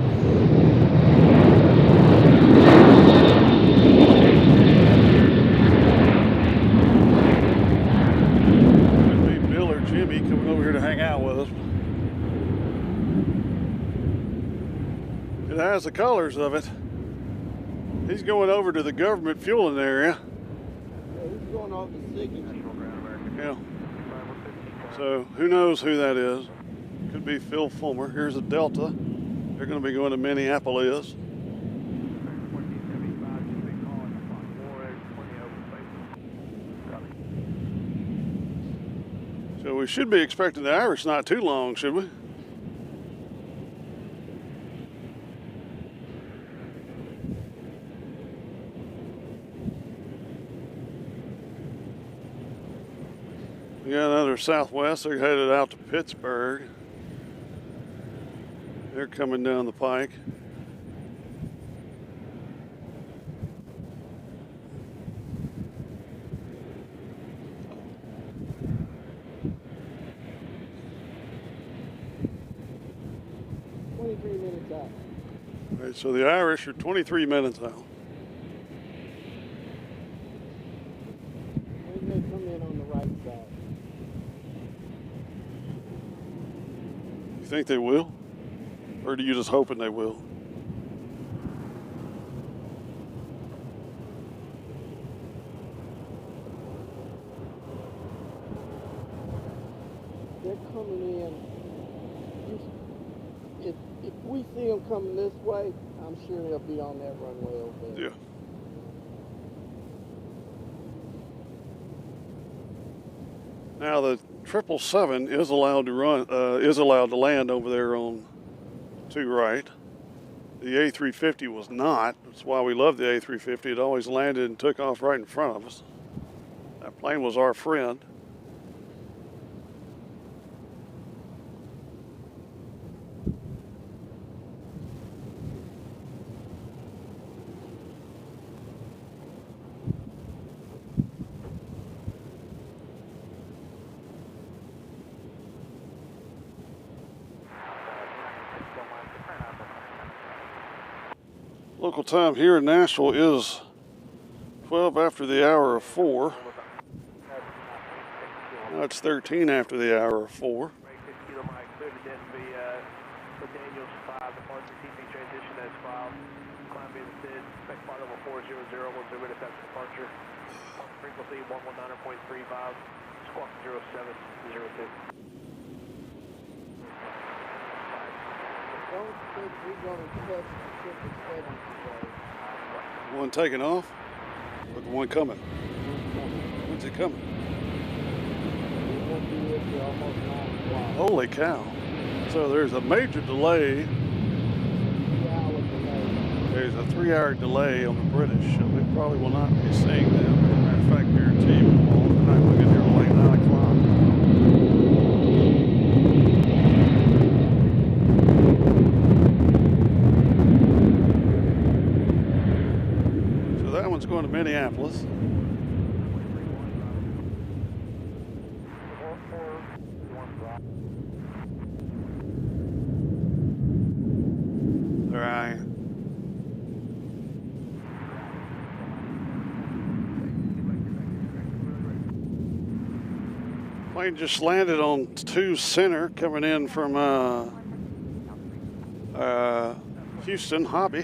Could be Bill or Jimmy coming over here to hang out with us. It has the colors of it. He's going over to the government fueling area. Yeah, he's going off the signature. Yeah. So who knows who that is? Could be Phil Fulmer. Here's a Delta. They're going to be going to Minneapolis. So we should be expecting the Irish not too long, should we? We got another Southwest. They're headed out to Pittsburgh. They're coming down the pike. Minutes out. All right, so the Irish are 23 minutes out. When they come in on the right side. You think they will? Or are you just hoping they will? They're coming in. If we see them coming this way, I'm sure they'll be on that runway over there. Yeah. Now the 777 is allowed to land over there on 2 right. The A350 was not. That's why we love the A350. It always landed and took off right in front of us. That plane was our friend. Local time here in Nashville is 12 after the hour of 4. Now it's 13 after the hour of 4. Frequency 119.35, squawk 0702. Don't think we're going to touch the 57 today. One taking off, or the one coming? When's it coming? It won't be here till almost 9 o'clock. Holy cow. So there's a major delay. 3-hour delay. There's a 3-hour delay on the British, so we probably will not be seeing them. As a matter of fact, guarantee we won't. We're not going to get here till late 9 o'clock. So that one's going to Minneapolis. All right. Plane just landed on 2 center coming in from Houston, Hobby. I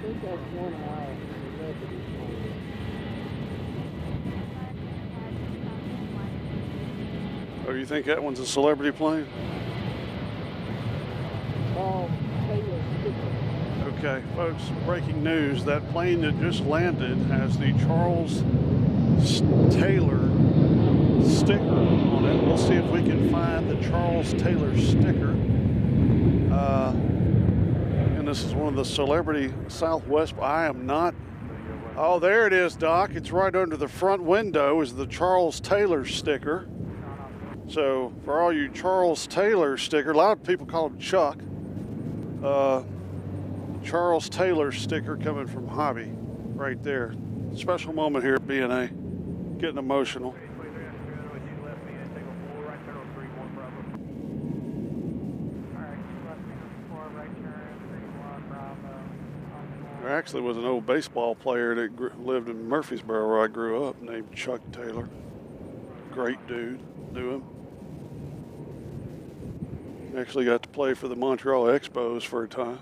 think that's 1 hour. Oh, you think that one's a celebrity plane? Okay, folks, breaking news. That plane that just landed has the Charles Taylor sticker on it. We'll see if we can find the Charles Taylor sticker. And this is one of the celebrity Southwest. I am not. Oh, there it is, Doc. It's right under the front window is the Charles Taylor sticker. So for all you Charles Taylor sticker, a lot of people call him Chuck. Charles Taylor sticker coming from Hobby right there. Special moment here at BNA. Getting emotional. There actually was an old baseball player that lived in Murfreesboro where I grew up named Chuck Taylor. Great dude. Knew him. Actually got to play for the Montreal Expos for a time.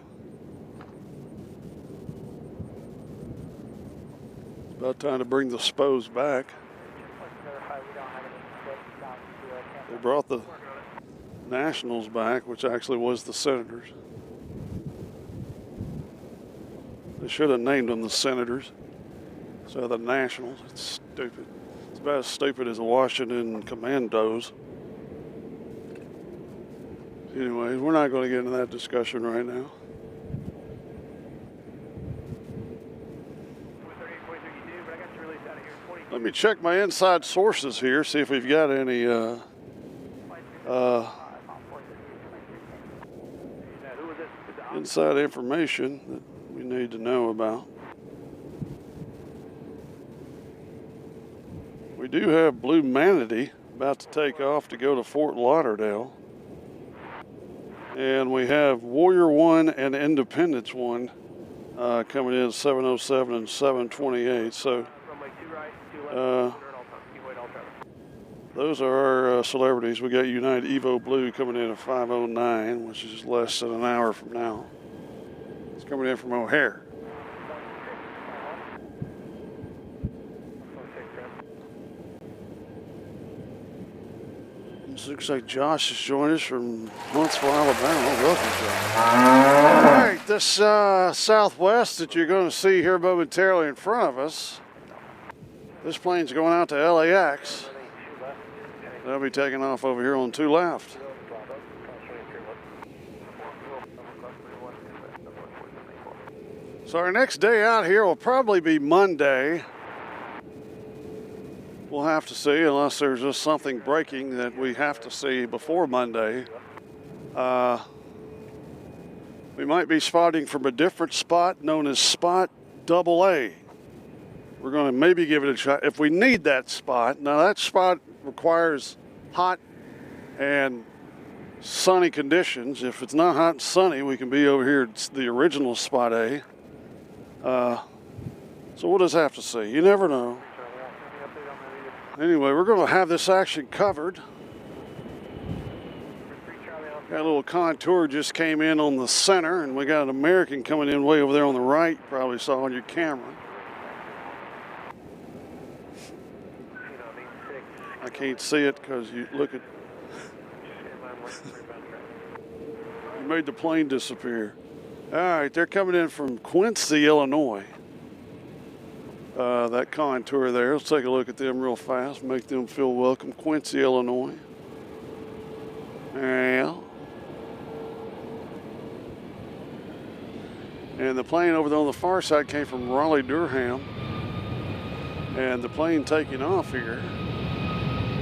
It's about time to bring the Spos back. They brought the Nationals back, which actually was the Senators. They should have named them the Senators. So the Nationals, it's stupid. It's about as stupid as the Washington Commandos. Anyways, we're not going to get into that discussion right now. Let me check my inside sources here, see if we've got any inside information that we need to know about. We do have Blue Manatee about to take off to go to Fort Lauderdale. And we have Warrior 1 and Independence 1 coming in 707 and 728. So those are our celebrities. We got United Evo Blue coming in at 509, which is less than an hour from now. It's coming in from O'Hare. Looks like Josh has joined us from Huntsville, Alabama. Welcome, Josh. All right, this Southwest that you're going to see here momentarily in front of us, this plane's going out to LAX. They'll be taking off over here on 2 left. So our next day out here will probably be Monday. We'll have to see, unless there's just something breaking that we have to see before Monday. We might be spotting from a different spot known as Spot AA. We're going to maybe give it a shot if we need that spot. Now that spot requires hot and sunny conditions. If it's not hot and sunny, we can be over here at the original Spot A. So we'll just have to see. You never know. Anyway, we're going to have this action covered. Got a little contour just came in on the center, and we got an American coming in way over there on the right. You probably saw on your camera. I can't see it because you look at. You made the plane disappear. All right, they're coming in from Quincy, Illinois. That contour there. Let's take a look at them real fast. Make them feel welcome. Quincy, Illinois. Yeah. And the plane over there on the far side came from Raleigh, Durham. And the plane taking off here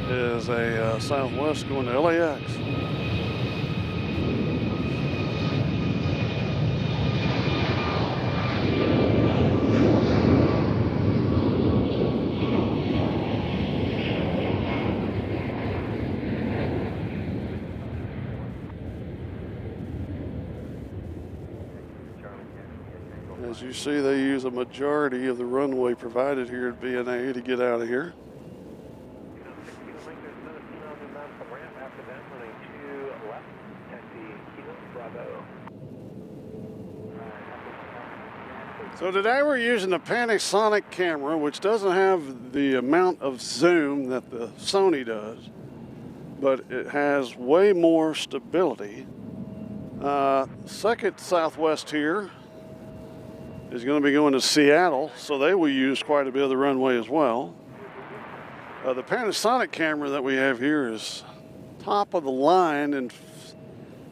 is a Southwest going to LAX. As you see, they use a majority of the runway provided here at BNA to get out of here. So today we're using a Panasonic camera, which doesn't have the amount of zoom that the Sony does, but it has way more stability. Second Southwest here is going to be going to Seattle, so they will use quite a bit of the runway as well. The Panasonic camera that we have here is top of the line, and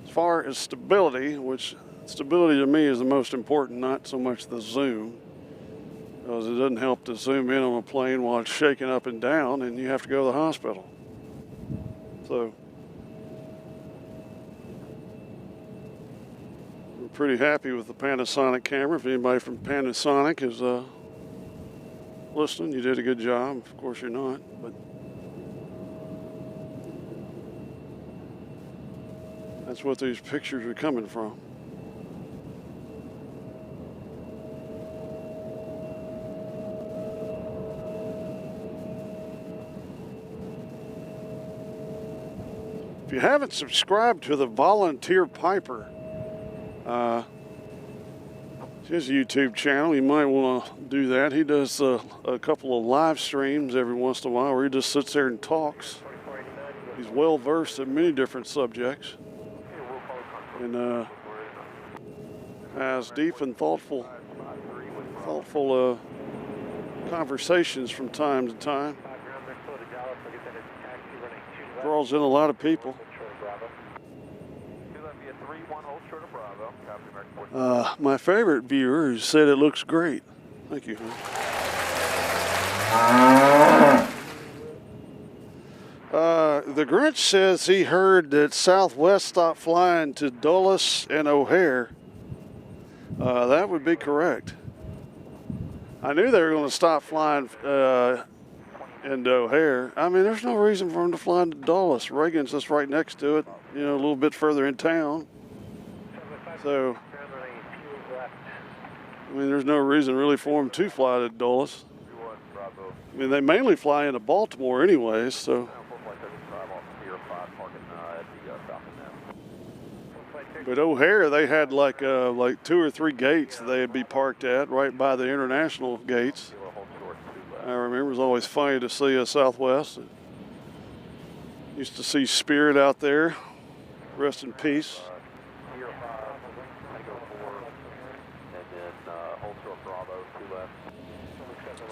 as far as stability, which stability to me is the most important, not so much the zoom, because it doesn't help to zoom in on a plane while it's shaking up and down and you have to go to the hospital. So we're pretty happy with the Panasonic camera. If anybody from Panasonic is listening, you did a good job. Of course you're not, but that's what these pictures are coming from. If you haven't subscribed to the Volunteer Piper, his YouTube channel, you might want to do that. He does a couple of live streams every once in a while where he just sits there and talks. He's well versed in many different subjects and has deep and thoughtful conversations from time to time. Draws in a lot of people. My favorite viewer who said it looks great. Thank you. The Grinch says he heard that Southwest stopped flying to Dulles and O'Hare. That would be correct. I knew they were going to stop flying into O'Hare. I mean, there's no reason for them to fly into Dulles. Reagan's just right next to it, you know, a little bit further in town. So, I mean, there's no reason really for them to fly to Dulles. I mean, they mainly fly into Baltimore anyways, so. But O'Hare, they had like 2 or 3 gates they'd be parked at right by the international gates. I remember it was always funny to see a Southwest. Used to see Spirit out there. Rest in peace.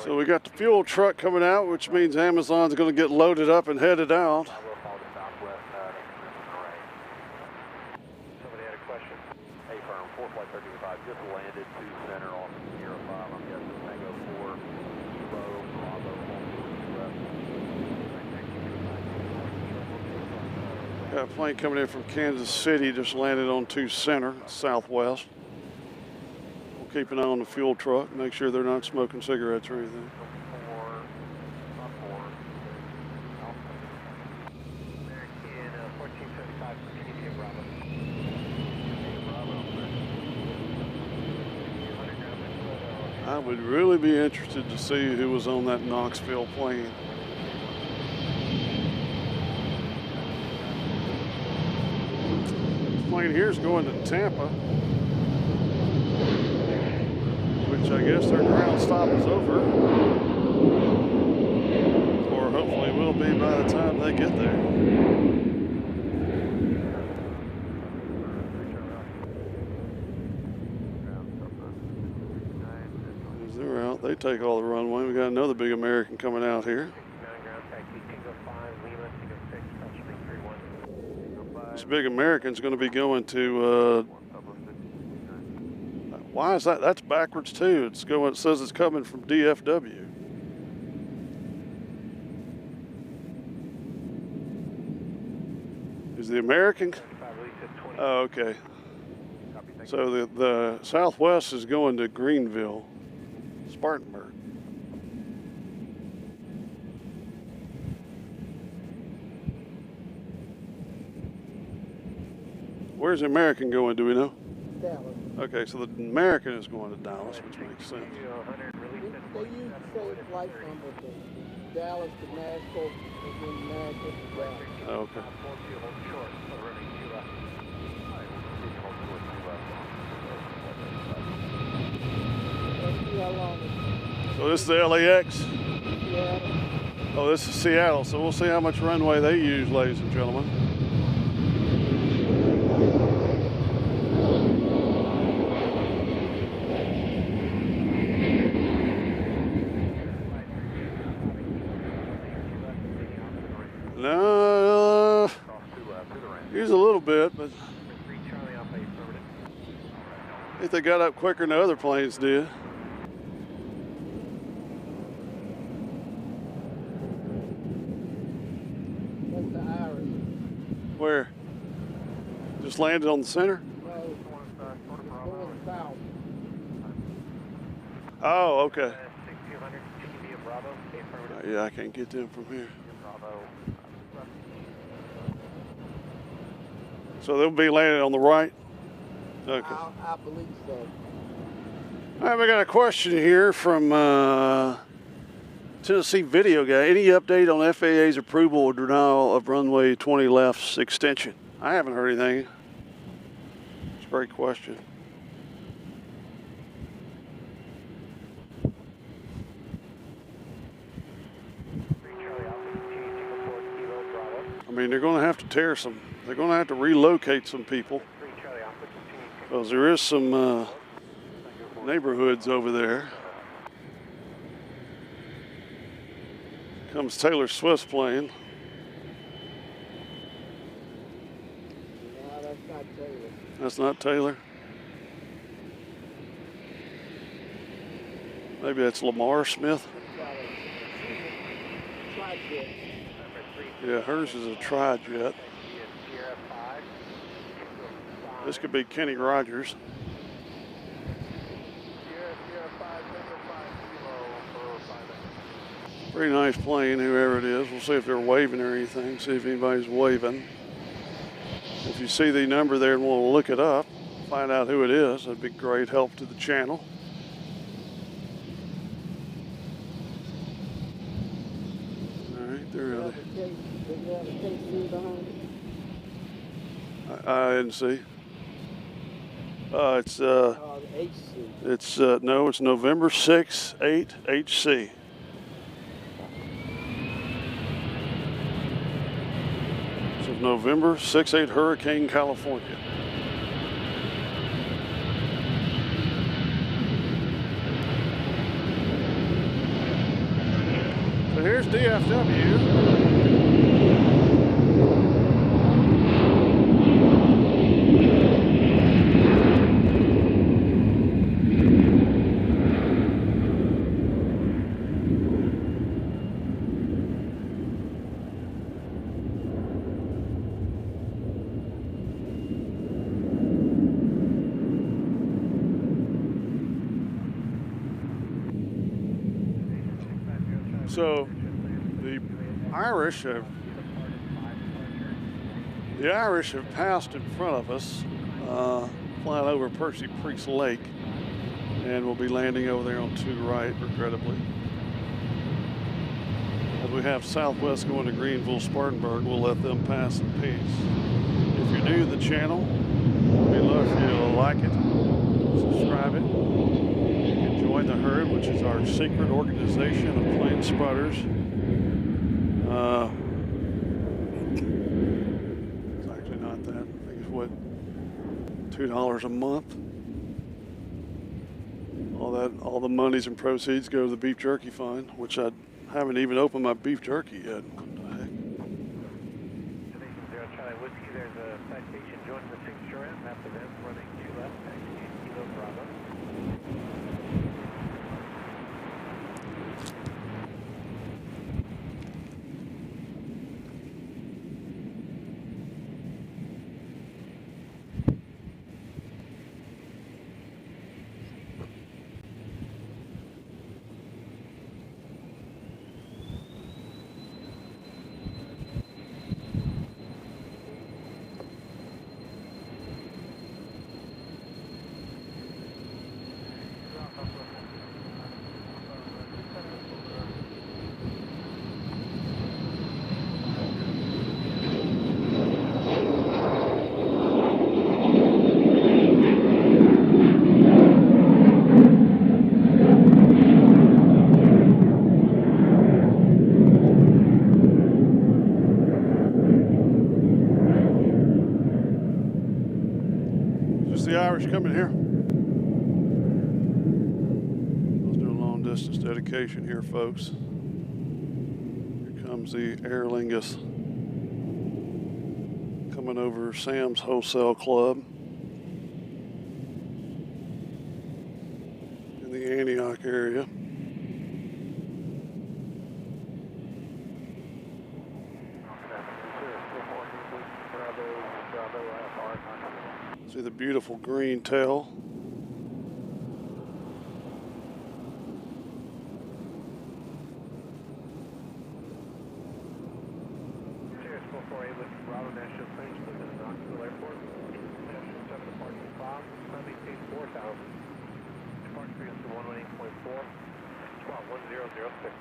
So we got the fuel truck coming out, which means Amazon's going to get loaded up and headed out. Somebody had a question. Hey, firm, 4 flight 35 just landed to center off Sierra 5. I'm guessing Tango 4, Kilo, Bravo, Got a plane coming in from Kansas City, just landed on 2 center, Southwest. We'll keep an eye on the fuel truck, make sure they're not smoking cigarettes or anything. I would really be interested to see who was on that Knoxville plane. This plane here is going to Tampa, which I guess their ground stop is over, or hopefully will be by the time they get there. They're out. They take all the runway. We got another big American coming out here. This big American's going to be going to. Why is that? That's backwards too. It's going. It says it's coming from DFW. Is the American? Oh, okay. So the Southwest is going to Greenville. Spartanburg. Where's the American going, do we know? Dallas. Okay, so the American is going to Dallas, which makes sense. They use the same flight number to Dallas to Nashville, and then Nashville to Dallas. Oh, okay. Let's see how long it So this is the LAX? Yeah. Oh, this is Seattle, so we'll see how much runway they use, ladies and gentlemen. No, use a little bit, but I think they got up quicker than the other planes did. That's the Irish. Where? Just landed on the center? No, it's going south. Oh, okay. Yeah, I can't get them from here. So they'll be landing on the right? Okay. I believe so. All right, we got a question here from Tennessee Video Guy. Any update on FAA's approval or denial of runway 20 left's extension? I haven't heard anything. It's a great question. I mean, they're going to have to tear some. They're going to have to relocate some people. Because there is some neighborhoods over there. Comes Taylor Swift's plane. No, that's not Taylor. That's not Taylor. Maybe that's Lamar Smith. Tri-jet. Yeah, hers is a tri-jet. This could be Kenny Rogers. Pretty nice plane, whoever it is. We'll see if they're waving or anything, see if anybody's waving. If you see the number there and want to look it up, find out who it is, that'd be great help to the channel. All right, there it is. I didn't see. No, it's November 6, 8, HC. So November 6, 8, Hurricane, California. So here's DFW. So the Irish have passed in front of us, flying over Percy Priest Lake, And we'll be landing over there on 2 right, regrettably. As we have Southwest going to Greenville, Spartanburg, we'll let them pass in peace. If you're new to the channel, we'd love for you to like it, subscribe it, and join the herd, which is our secret organization of plane spotters. It's actually not that. I think it's what, $2 a month. All the monies and proceeds go to the beef jerky fund, which I haven't even opened my beef jerky yet. What the heck? Destination 0 Charlie Whiskey, there's a citation joining the signature end, after them running 2 left, taxi Kilo Bravo. The Irish coming here. Let's do a long distance dedication here, folks. Here comes the Aer Lingus coming over Sam's Wholesale Club in the Antioch area. See the beautiful green tail. Cheers, 448 with Bravo Nashville Plains, within Nashville Airport. Nashville 7 departure 5, Sunday State 4000. Departure frequency 118.4, spot 1006.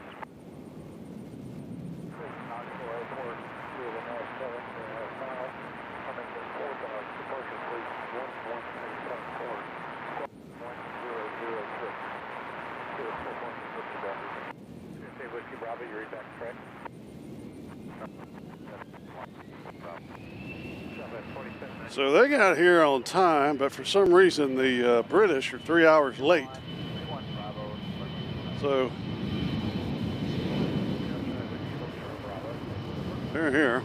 Nashville Airport, 2 of the North 7, 5. Coming to 4000, departure please 113.4, 1006. Cheers, 448 with Whiskey Bravo, you read back correct? So they got here on time, but for some reason the British are 3 hours late. So they're here.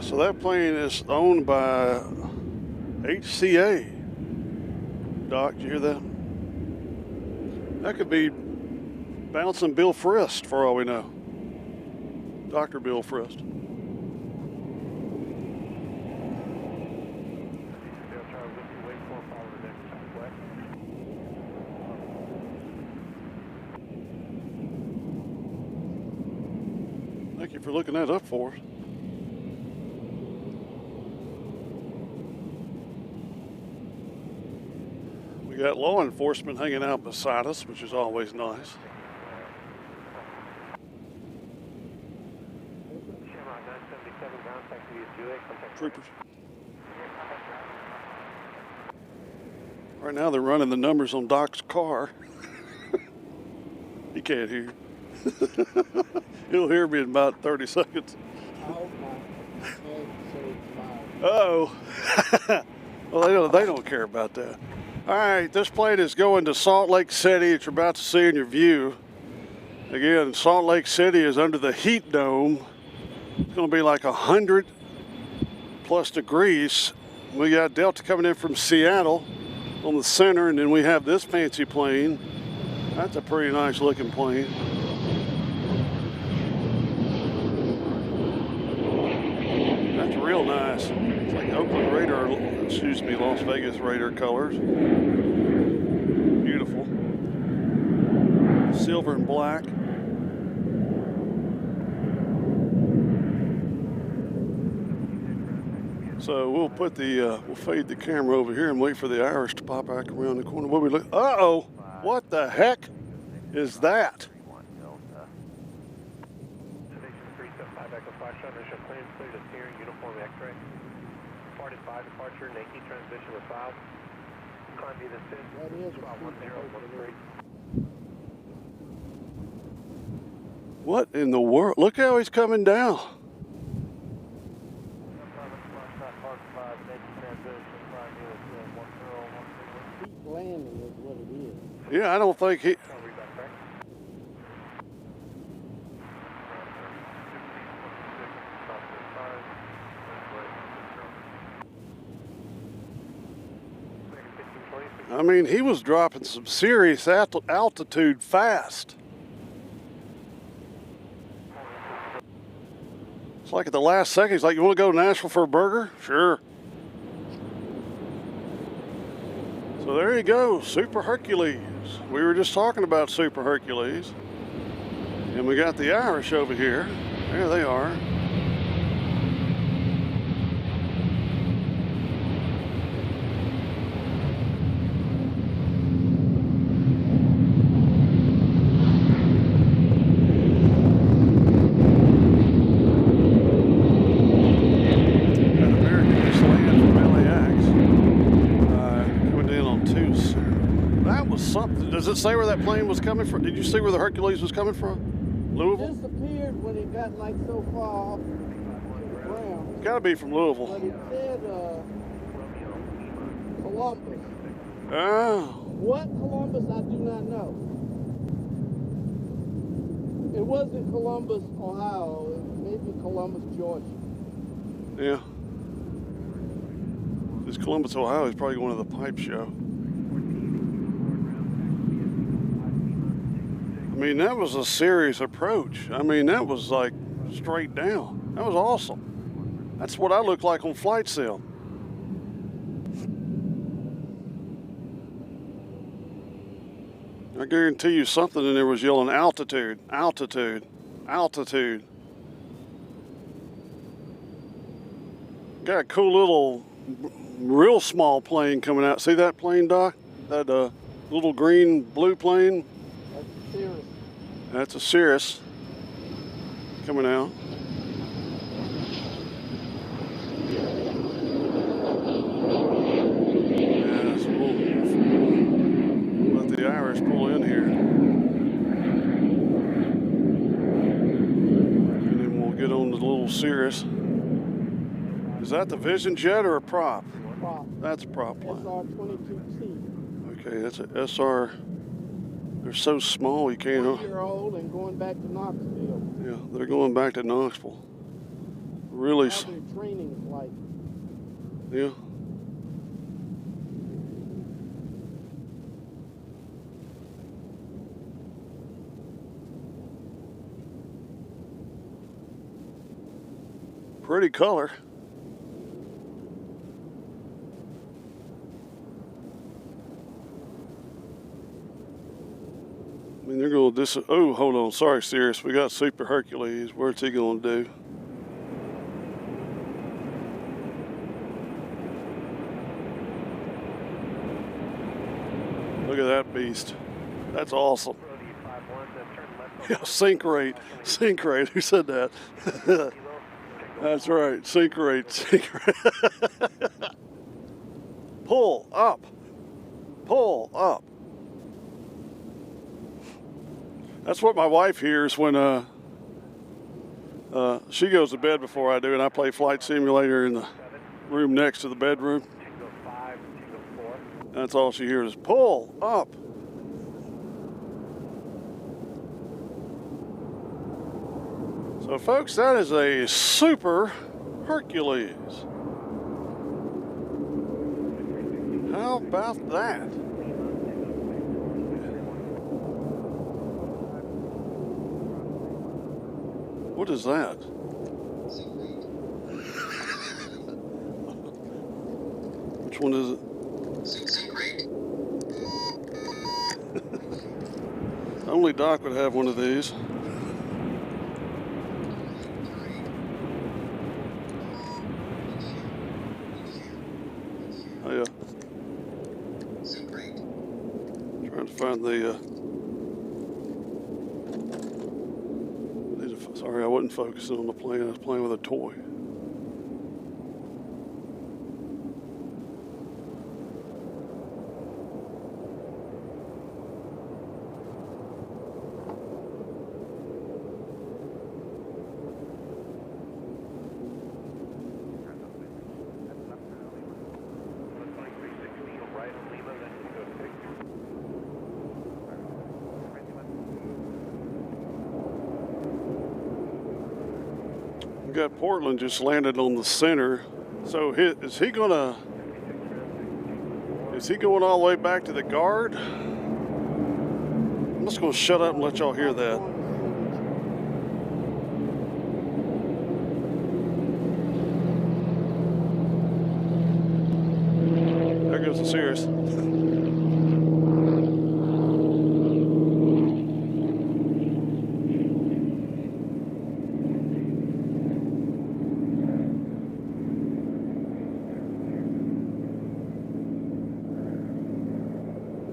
So that plane is owned by HCA. Doc, did you hear that? That could be bouncing Bill Frist for all we know. Dr. Bill Frist. Thank you for looking that up for us. We got law enforcement hanging out beside us, which is always nice. Troopers. Right now they're running the numbers on Doc's car. He can't hear. He'll hear me in about 30 seconds. Uh-oh. Well, they don't care about that. All right, this plane is going to Salt Lake City, which you're about to see in your view. Again, Salt Lake City is under the heat dome. It's going to be like 100+ degrees. We got Delta coming in from Seattle on the center, and then we have this fancy plane. That's a pretty nice looking plane. That's real nice. It's like Oakland Raider, excuse me, Las Vegas Raider colors. Beautiful. silver and black. So we'll put the we'll fade the camera over here and wait for the Irish to pop back around the corner. What we look? Uh-oh! What the heck is that? Departure, Yankee transmission with 5. Climb to 6. That is a 1013. What in the world? Look how he's coming down. Deep landing is what it is. Yeah, I don't think he. I mean, he was dropping some serious altitude fast. It's like at the last second, he's like, you want to go to Nashville for a burger? Sure. So there you go, Super Hercules. We were just talking about Super Hercules. And we got the Irish over here. There they are. Does it say where that plane was coming from? Did you see where the Hercules was coming from? Louisville? It disappeared when it got like so far off the ground. Gotta be from Louisville. But it said Columbus. Oh. What Columbus, I do not know. It wasn't Columbus, Ohio. It was maybe Columbus, Georgia. Yeah. This Columbus, Ohio is probably going to the pipe show. I mean, that was a serious approach. I mean, that was like straight down. That was awesome. That's what I look like on flight sim. I guarantee you something in there was yelling altitude, altitude, altitude. Got a cool little, real small plane coming out. See that plane, Doc? That little green, blue plane? Cirrus. That's a Cirrus coming out. Yeah, so we'll let the Irish pull in here. And then we'll get on the little Cirrus. Is that the Vision Jet or a prop? Prop. That's a prop plane. SR-22T. Okay, that's an SR. They're so small you can't. 4-year-old and going back to Knoxville. Yeah, they're going back to Knoxville. Really. How their training flight. Yeah. Pretty color. I mean, they're going to oh, hold on. Sorry, Sirius. We got Super Hercules. What's he going to do? Look at that beast. That's awesome. Yeah, sink rate. Sink rate. Who said that? That's right. Sink rate. Sink rate. Pull up. Pull up. That's what my wife hears when she goes to bed before I do, and I play Flight Simulator in the room next to the bedroom. That's all she hears is pull up. So folks, that is a Super Hercules. How about that? What is that? Which one is it? Only Doc would have one of these. Oh yeah. Trying to find the. Sorry, I wasn't focusing on the plane. I was playing with a toy. We got Portland just landed on the center. So is he going all the way back to the guard? I'm just going to shut up and let y'all hear that. There goes the Cirrus.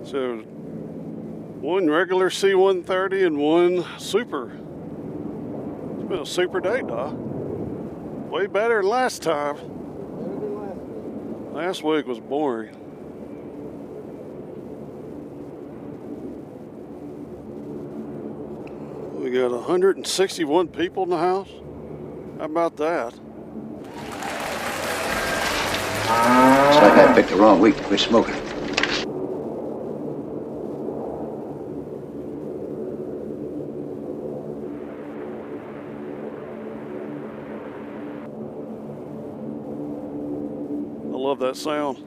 So, one regular C-130 and one super. It's been a super day, Doc. Way better than last time. Better than last week. Last week was boring. We got 161 people in the house. How about that? It's like I picked the wrong week to quit smoking. I love that sound.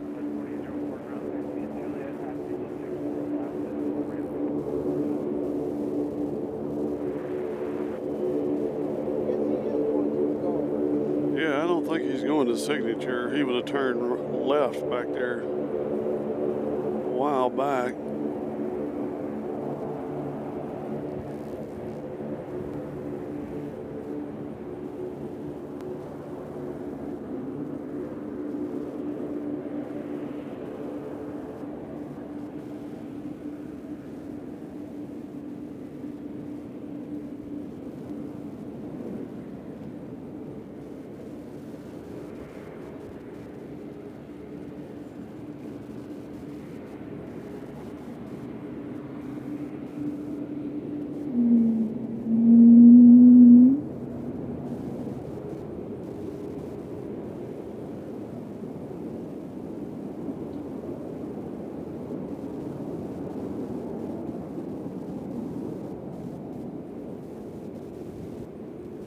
Yeah, I don't think he's going to Signature. He would have turned left back there a while back.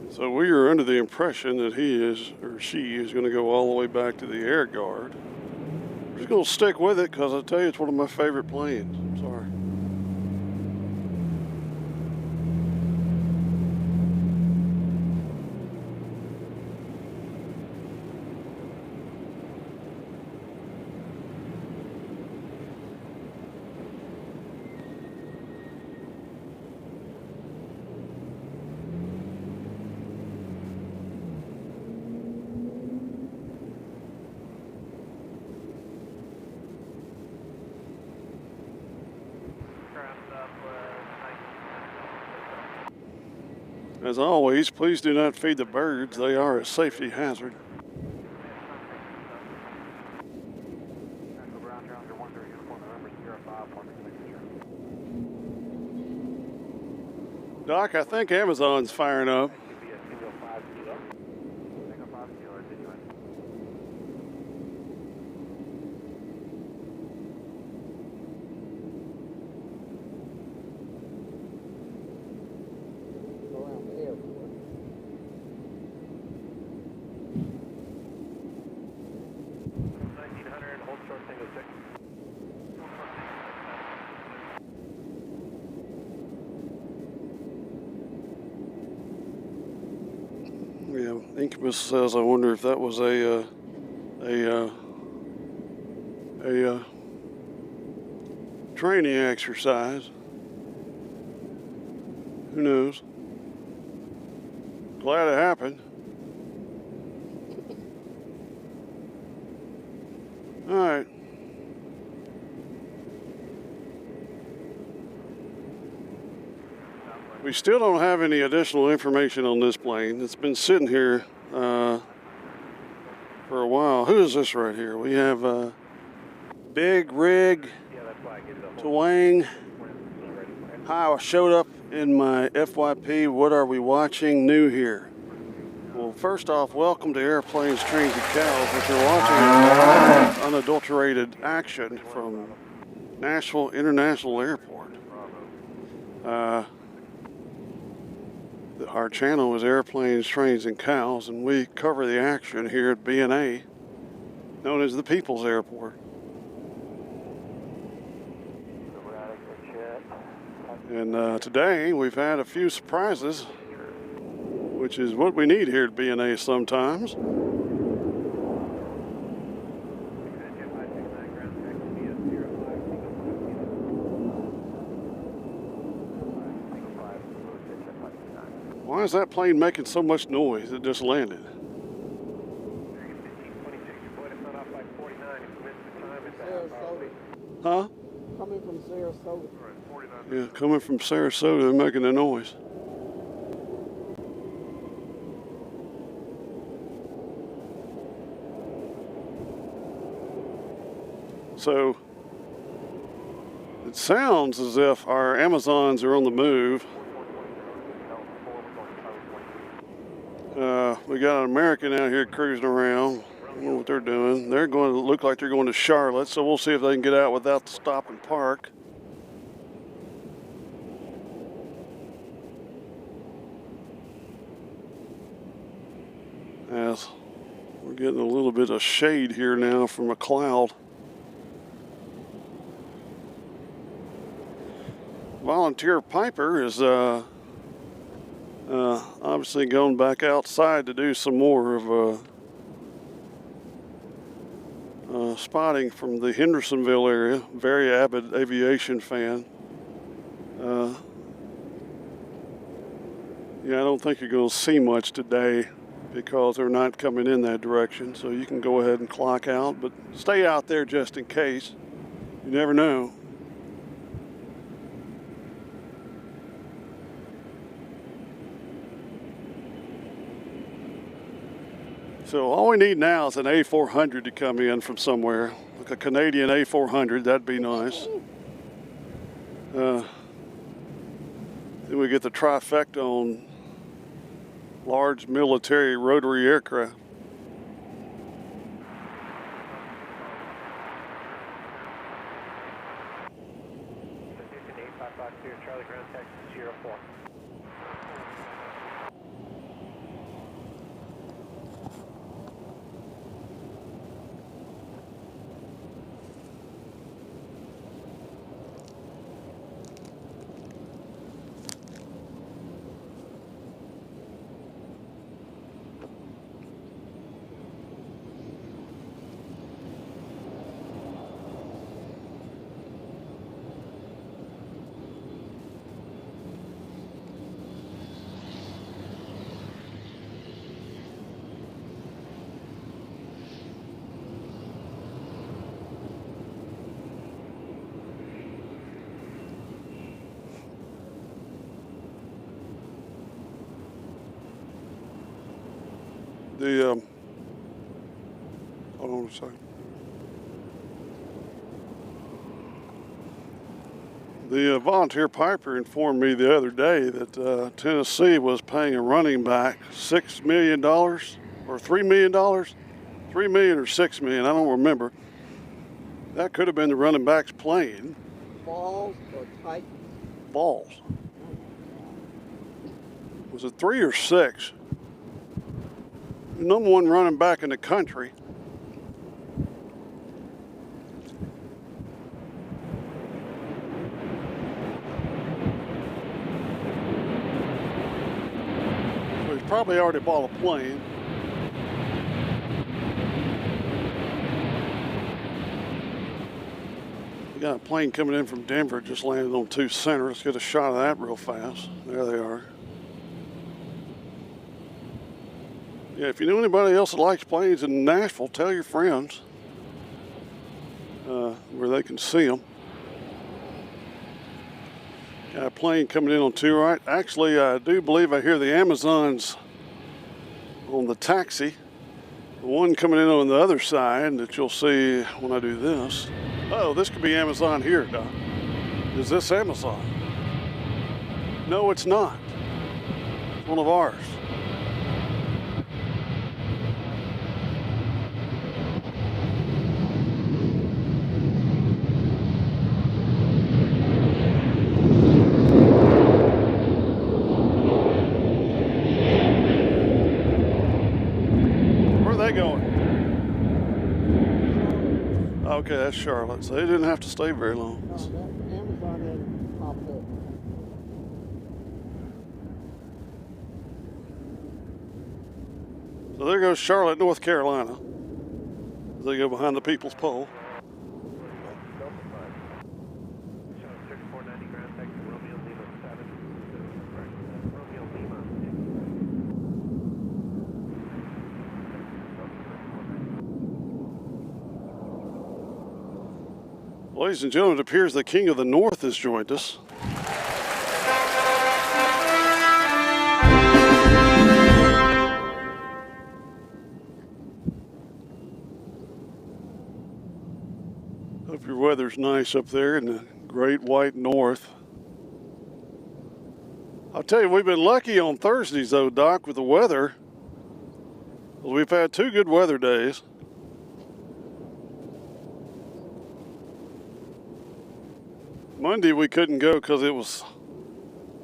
So we are under the impression that he is, or she is, going to go all the way back to the Air Guard. We're just going to stick with it because I tell you, it's one of my favorite planes. I'm sorry. As always, please do not feed the birds. They are a safety hazard. Doc, I think Amazon's firing up. Around the airport. Yeah, Incubus says, I wonder if that was a training exercise. Who knows? Glad it happened. All right. We still don't have any additional information on this plane. It's been sitting here for a while. Who is this right here? We have Big Rig Twang. Hi, I showed up in my FYP. What are we watching new here? Well, first off, welcome to Airplanes, Trains, and Cows. What you're watching is unadulterated action from Nashville International Airport. Our channel is Airplanes, Trains, and Cows, and we cover the action here at BNA, known as the People's Airport. And today we've had a few surprises, which is what we need here at BNA sometimes. Why is that plane making so much noise? It just landed. Huh? Coming from Sarasota. Yeah, coming from Sarasota, they're making a noise. So, it sounds as if our Amazons are on the move. We got an American out here cruising around. I don't know what they're doing. They're going to look like they're going to Charlotte, so we'll see if they can get out without the stop and park. As we're getting a little bit of shade here now from a cloud. Volunteer Piper is obviously going back outside to do some more of spotting from the Hendersonville area. Very avid aviation fan. Yeah, I don't think you're going to see much today because they're not coming in that direction. So you can go ahead and clock out, but stay out there just in case. You never know. So all we need now is an A400 to come in from somewhere, like a Canadian A400. That'd be nice. Then we get the trifecta on large military rotary aircraft. Charlie ground taxi 04. Hold on a second. The volunteer piper informed me the other day that Tennessee was paying a running back $6 million or $3 million, $3 million or $6 million, I don't remember. That could have been the running back's plane. Balls or Titans? Balls. Was it 3 or 6? The number one running back in the country. So he's probably already bought a plane. got a plane coming in from Denver, just landed on 2 Center. Let's get a shot of that real fast. There they are. Yeah, if you know anybody else that likes planes in Nashville, tell your friends where they can see them. Got a plane coming in on 2 right. Actually, I do believe I hear the Amazons on the taxi. The one coming in on the other side that you'll see when I do this. Oh, this could be Amazon here, Doc. Is this Amazon? No, it's not. It's one of ours. Okay, that's Charlotte, so they didn't have to stay very long. No, that Amazon hadn't popped up. So there goes Charlotte, North Carolina. They go behind the People's Pole. Ladies and gentlemen, it appears the King of the North has joined us. Hope your weather's nice up there in the great white north. I'll tell you, we've been lucky on Thursdays though, Doc, with the weather. We've had 2 good weather days. Monday we couldn't go because it was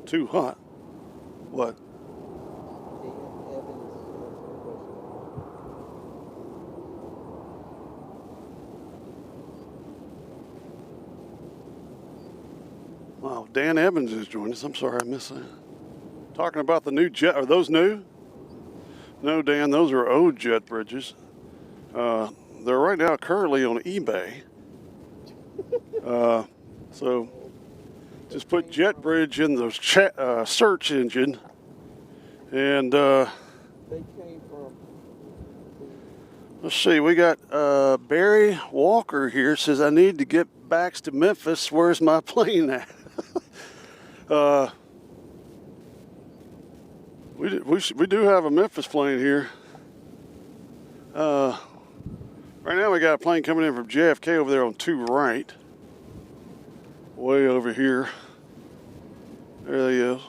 too hot. What? Wow, Dan Evans has joined us. I'm sorry I missed that. Talking about the new jet. Are those new? No, Dan, those are old jet bridges. They're right now currently on eBay. So just put jet bridge in the search engine, and They came from. let's see, we got Barry Walker here. Says, I need to get back to Memphis. Where's my plane at? We do have a Memphis plane here. Right now we got a plane coming in from JFK over there on 2 right. Way over here. There he is.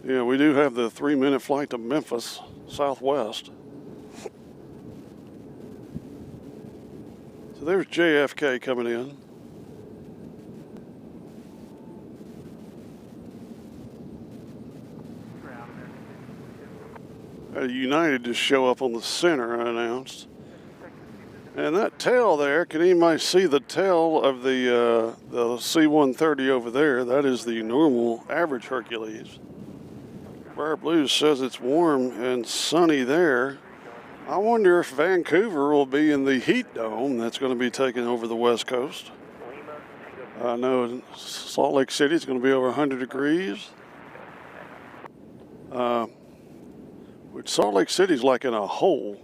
Yeah, we do have the 3-minute flight to Memphis, Southwest. So there's JFK coming in. United just show up on the center unannounced. And that tail there, can anybody see the tail of the C-130 over there? That is the normal average Hercules. Bear Blues says it's warm and sunny there. I wonder if Vancouver will be in the heat dome that's going to be taking over the West Coast. I know Salt Lake City is going to be over 100 degrees. Which Salt Lake City's like in a hole.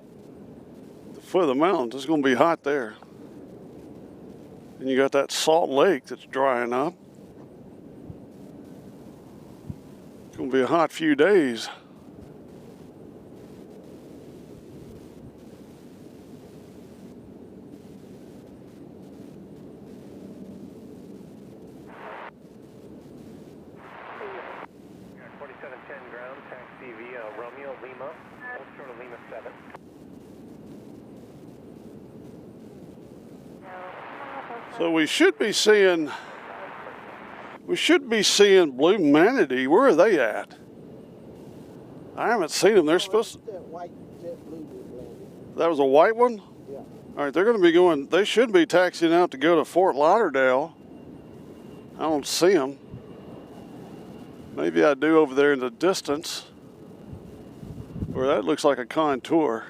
The foot of the mountains, it's going to be hot there. And you got that Salt Lake that's drying up. It's going to be a hot few days. So we should be seeing Blue Manatee. Where are they at? I haven't seen them. They're supposed to. That white JetBlue was landing. That was a white one? Yeah. All right, they're going to be going. They should be taxiing out to go to Fort Lauderdale. I don't see them. Maybe I do over there in the distance. Or that looks like a contour.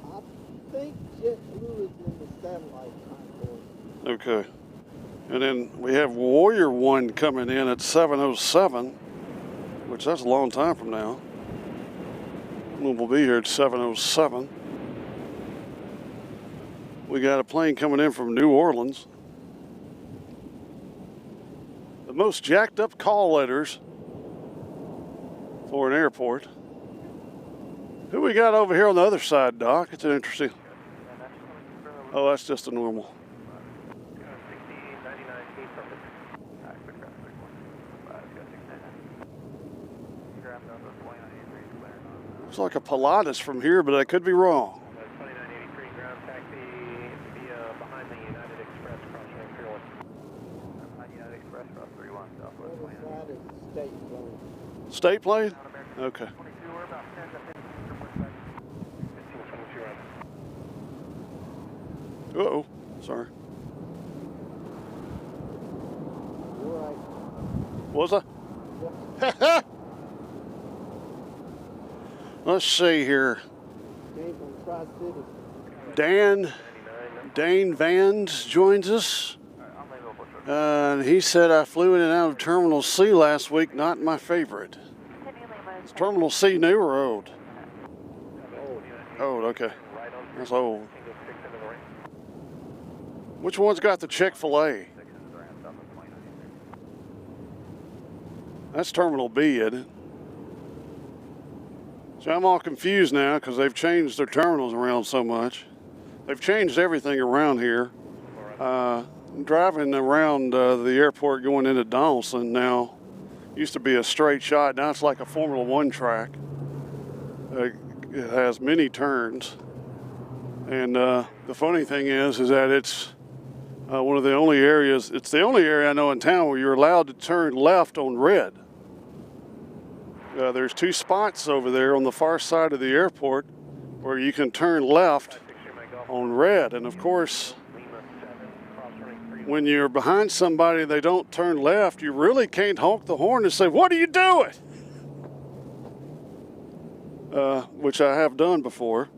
I think JetBlue is in the satellite contour. Okay. And then we have Warrior 1 coming in at 7:07, which that's a long time from now. We'll be here at 7:07. We got a plane coming in from New Orleans. The most jacked up call letters for an airport. Who we got over here on the other side, Doc? It's an interesting. Oh, that's just a normal. Looks like a Pilatus from here, but I could be wrong. 2983 ground taxi via behind the United Express crossing Imperial. United Express cross 31 Southwest. The other side is the state plane. State plane? Okay. 22, we're about 10 to 15 from West 15 22 right. Uh-oh. Sorry. You're right. Was I? Let's see here. Came from Tri-City. Dane Vans joins us. And he said, I flew in and out of Terminal C last week, not my favorite. Is Terminal C new or old? Old, okay. That's old. Which one's got the Chick-fil-A? That's Terminal B, isn't it? So I'm all confused now because they've changed their terminals around so much. They've changed everything around here. Driving around the airport going into Donaldson now used to be a straight shot. Now it's like a Formula One track. It has many turns. And the funny thing is that it's one of the only areas, it's the only area I know in town where you're allowed to turn left on red. There's two spots over there on the far side of the airport where you can turn left on red. And of course, when you're behind somebody, they don't turn left, you really can't honk the horn and say, "What are you doing?" Which I have done before.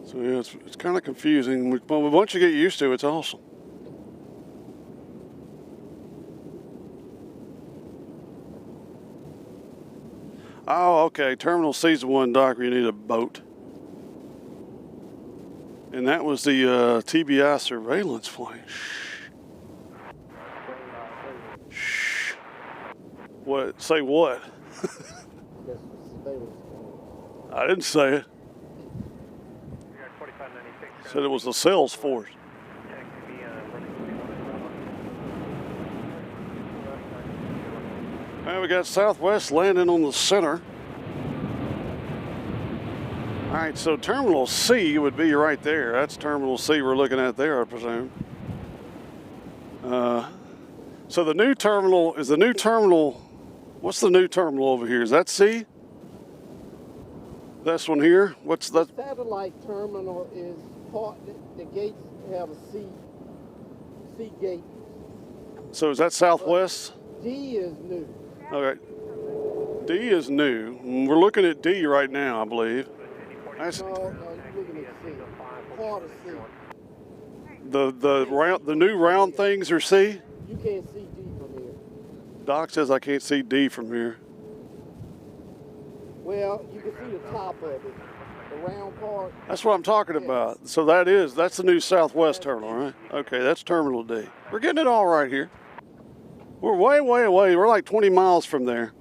So yeah, it's kind of confusing, but once you get used to it, it's awesome. Oh, okay. Terminal C's the one, Doc, where you need a boat. And that was the TBI surveillance plane. Shh. Shh. What? Say what? I didn't say it. Said it was the sales force. Now we got Southwest landing on the center. All right, so Terminal C would be right there. That's Terminal C we're looking at there, I presume. So the new terminal, is the new terminal, what's the new terminal over here? Is that C? This one here? What's that? The satellite terminal is part, the gates have a C gate. So is that Southwest? D is new. Okay. D is new. We're looking at D right now, I believe. That's No, you're looking at C. Part of C. the new round things are C? You can't see D from here. Doc says I can't see D from here. Well, you can see the top of it. The round part. That's what I'm talking about. So that's the new Southwest terminal, right? Okay, that's Terminal D. We're getting it all right here. We're way, way away. We're like 20 miles from there.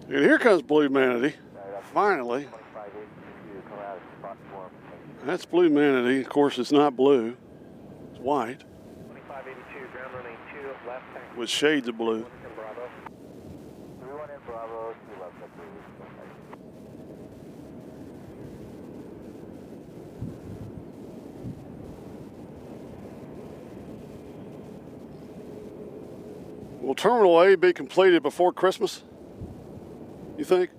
And here comes Blue Manatee. Finally. That's Blue Manatee. Of course, it's not blue. It's white. 2582, ground running 2, left tank. With shades of blue. Bravo. 31 in Bravo, 2 left tank, please. Will Terminal A be completed before Christmas? You think?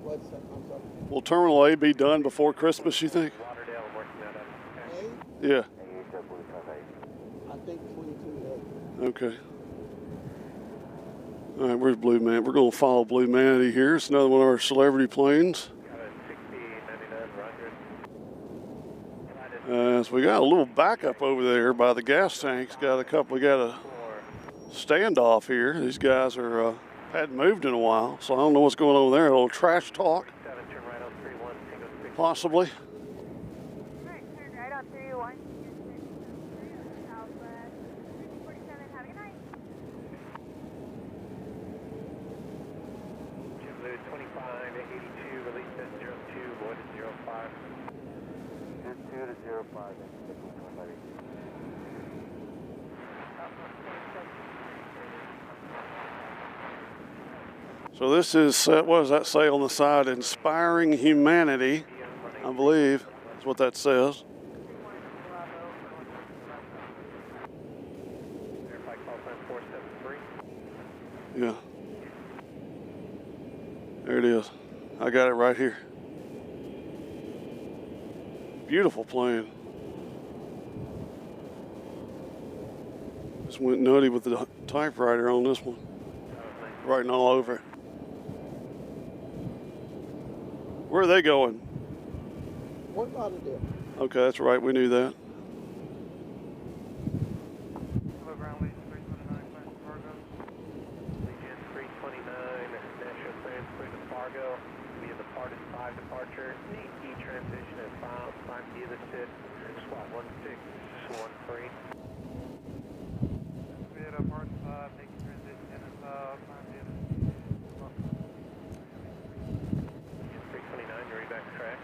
What's that? I'm sorry. Will Terminal A be done before Christmas, you think? Lauderdale, I'm working that up. Yeah. I think 22.8. Okay. All right, where's Blue Man? We're going to follow Blue Manatee here. It's another one of our celebrity planes. So we got a little backup over there by the gas tanks. We got a standoff here. These guys are hadn't moved in a while, so I don't know what's going on there. A little trash talk, possibly. Alright, turn right on 301. Southwest 47. Have a good night. JetBlue 25 82, release at 02, void at 05. 2 to 05, So this is, what does that say on the side? Inspiring Humanity, I believe. That's what that says. Verify call sign 473. Yeah. There it is. I got it right here. Beautiful plane. Just went nutty with the typewriter on this one. Writing all over it. Where are they going? Fort Lauderdale. Okay, that's right. We knew that. Hello, ground lead 329, Fargo. Legion 329, Nashville transfer to Fargo. We have departed 5 departure. E transition at 5, climb dealership, squad 1613. We had a part 5, making transition at 5, climb the other. 329, you're back track.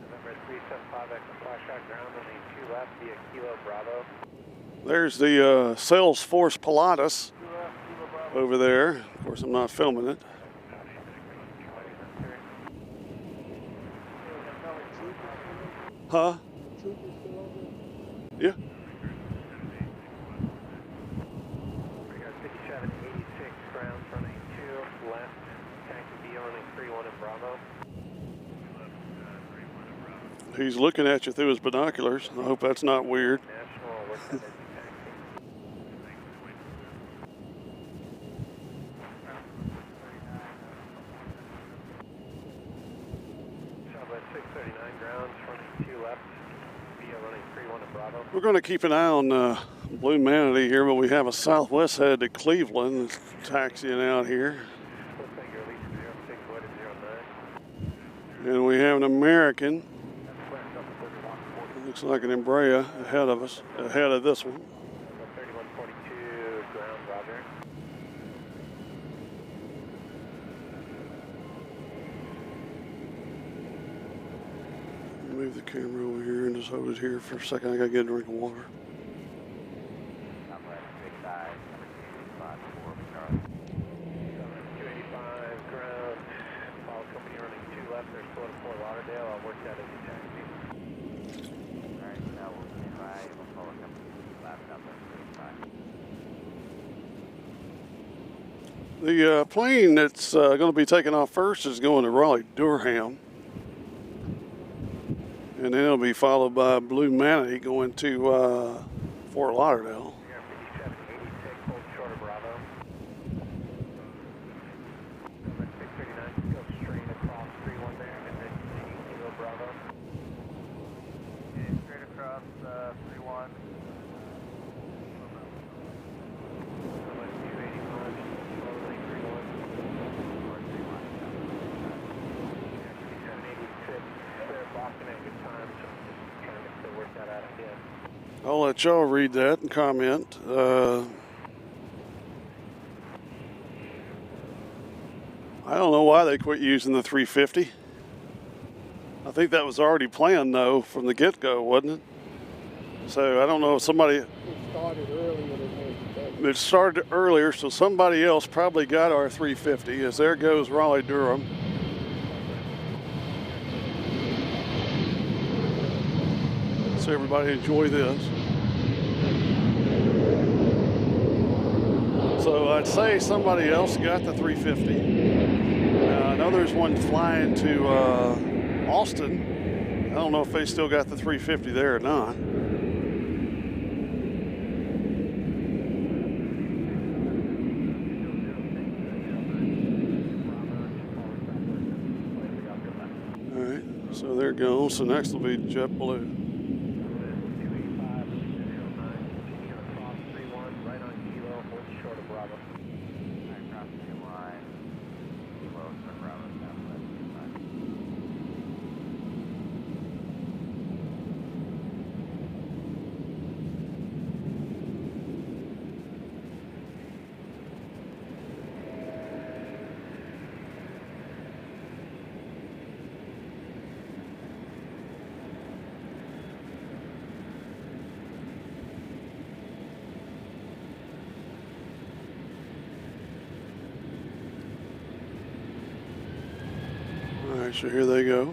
November 375, exit flash out ground on the 2 left via Kilo Bravo. There's the Salesforce Pilatus over there. Of course, I'm not filming it. Huh? Troopers still over there? Yeah. We got 5786, ground running 2 left, taxi B running 31 in Bravo. He's looking at you through his binoculars. I hope that's not weird. National, what's that taxi? Southwest 639 grounds, running 2 left, via running 31 in Bravo. We're going to keep an eye on Blue Manatee here, but we have a Southwest headed to Cleveland that's taxiing out here. Looks like you're at least 06, void at 09. And we have an American. Looks like an Embraer ahead of us, ahead of this one. 3142, ground, roger. Move the camera over here and just hold it here for a second. I gotta get a drink of water. Southwest 65, number 285, ground. Follow company running 2 left, there's Fort Lauderdale. I'll work that as a taxi. Alright, now we'll stand by. We'll follow company left, Southwest 35. The plane that's going to be taking off first is going to Raleigh-Durham. And then it'll be followed by Blue Manatee going to Fort Lauderdale. We got 5786, hold short of Bravo. Number 639, go straight across 31 there, and then Kilo Bravo. Okay, straight across 31. Number 281, slowly 31. 5786, they're blocking at good time, so I'm just trying to work that out again. I'll let y'all read that and comment. I don't know why they quit using the 350. I think that was already planned, though, from the get-go, wasn't it? So I don't know if somebody... It started earlier than that. It started earlier, so somebody else probably got our 350, as there goes Raleigh-Durham. So everybody enjoy this. So I'd say somebody else got the 350. I know there's one flying to Austin. I don't know if they still got the 350 there or not. All right, so there it goes. So next will be JetBlue. All right, so here they go.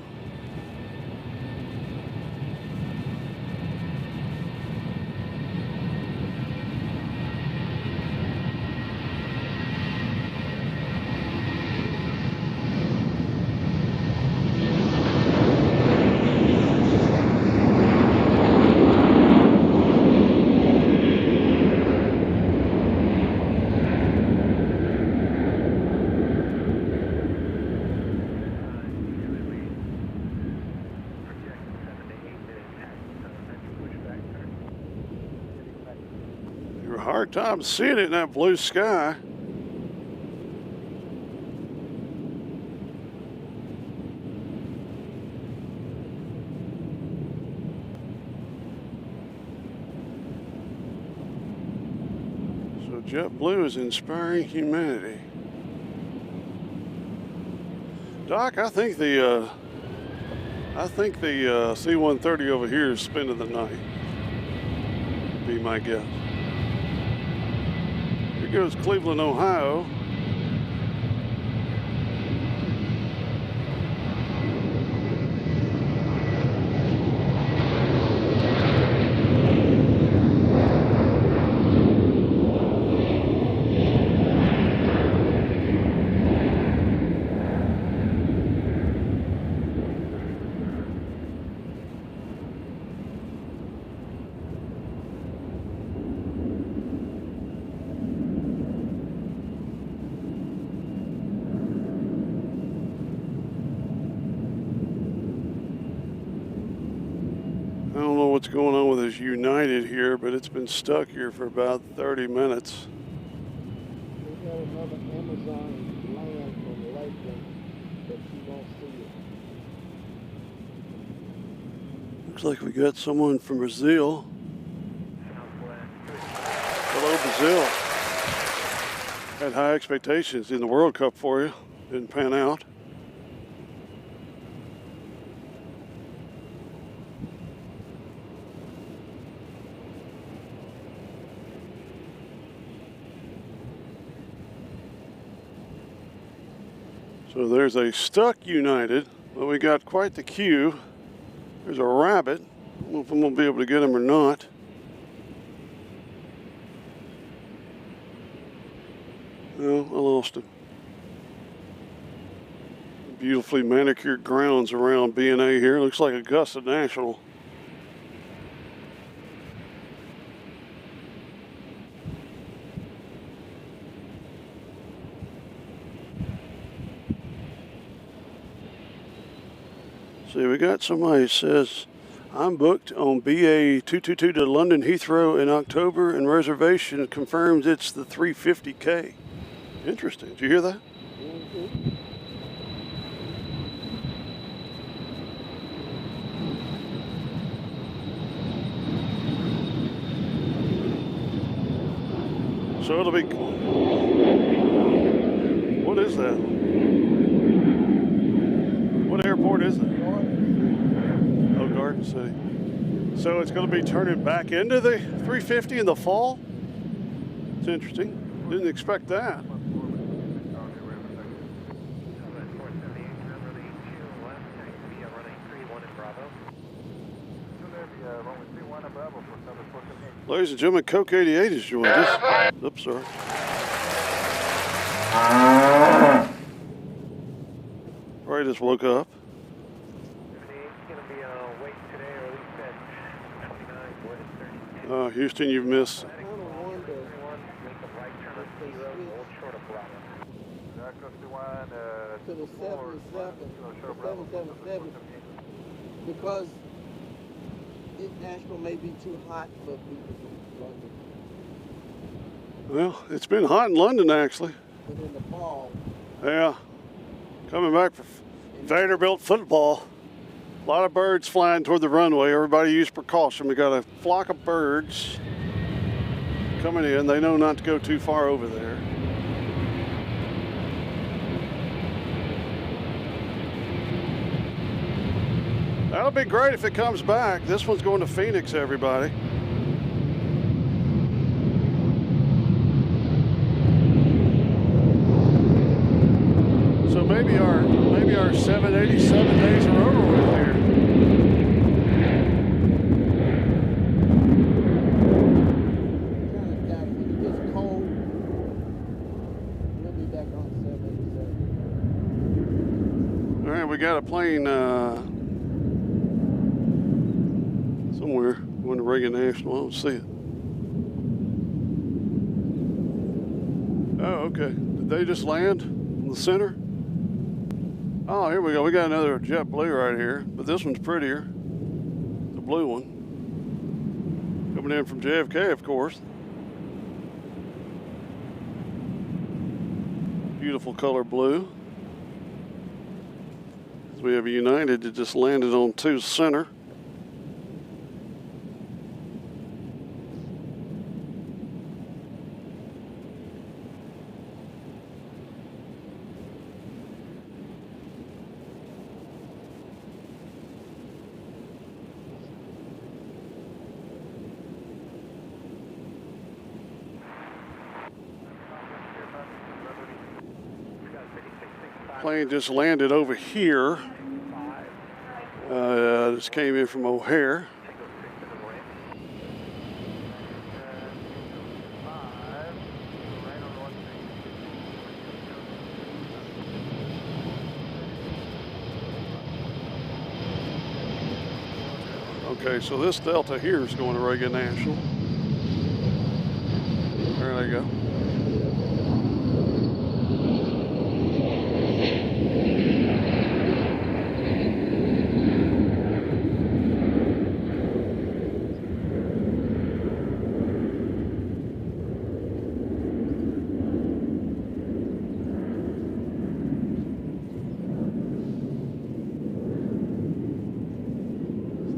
Hard time seeing it in that blue sky. So JetBlue is inspiring humanity. Doc, I think the C-130 over here is spending the night. Be my guess. Here goes Cleveland, Ohio. I don't know what's going on with this United here, but it's been stuck here for about 30 minutes. We got another Amazon land from Lakeland, but you won't see it. Looks like we got someone from Brazil. Hello, Brazil. Had high expectations in the World Cup for you. Didn't pan out. So there's a stuck United, but we got quite the queue. There's a rabbit. I don't know if I'm going to be able to get him or not. No, I lost him. Beautifully manicured grounds around BNA here. Looks like Augusta National. See, we got somebody who says, I'm booked on BA 222 to London Heathrow in October, and reservation confirms it's the 350K. Interesting. Did you hear that? Mm-hmm. So it'll be... What is that? What airport is that? Oh, Garden City. So it's going to be turning back into the 350 in the fall? It's interesting. Didn't expect that. Ladies and gentlemen, Coke 88 has joined us. Oops, sorry. Probably just woke up. Houston, you've missed. I kind of wonder to the 777 because Nashville may be too hot for people from London. Well, it's been hot in London actually. But in the fall, Yeah, coming back for Vanderbilt football. A lot of birds flying toward the runway. Everybody use precaution. We got a flock of birds coming in. They know not to go too far over there. That'll be great if it comes back. This one's going to Phoenix, everybody. So maybe our 787 days are over with here. kind of got when it gets cold, we'll be back on 787. All right, we got a plane somewhere going to Reagan National. I don't see it. Oh, okay. Did they just land in the center? Oh, here we go. We got another JetBlue right here, but this one's prettier. The blue one. Coming in from JFK, of course. Beautiful color blue. We have a United that just landed on 2 center. Plane just landed over here. This came in from O'Hare. Okay, so this Delta here is going to Reagan National. There they go.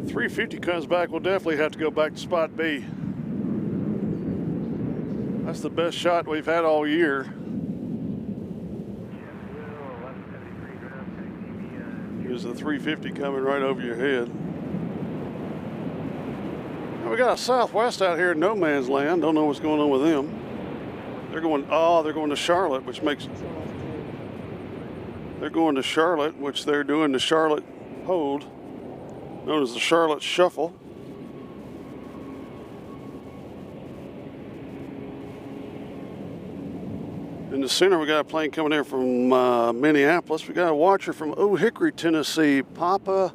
If 350 comes back, we'll definitely have to go back to spot B. That's the best shot we've had all year. Is the 350 coming right over your head. Now we got a Southwest out here in no man's land. Don't know what's going on with them. They're going to Charlotte, which makes they're going to Charlotte, which they're doing the Charlotte hold, known as the Charlotte Shuffle. In the center, we got a plane coming in from Minneapolis. We got a watcher from Old Hickory, Tennessee, Papa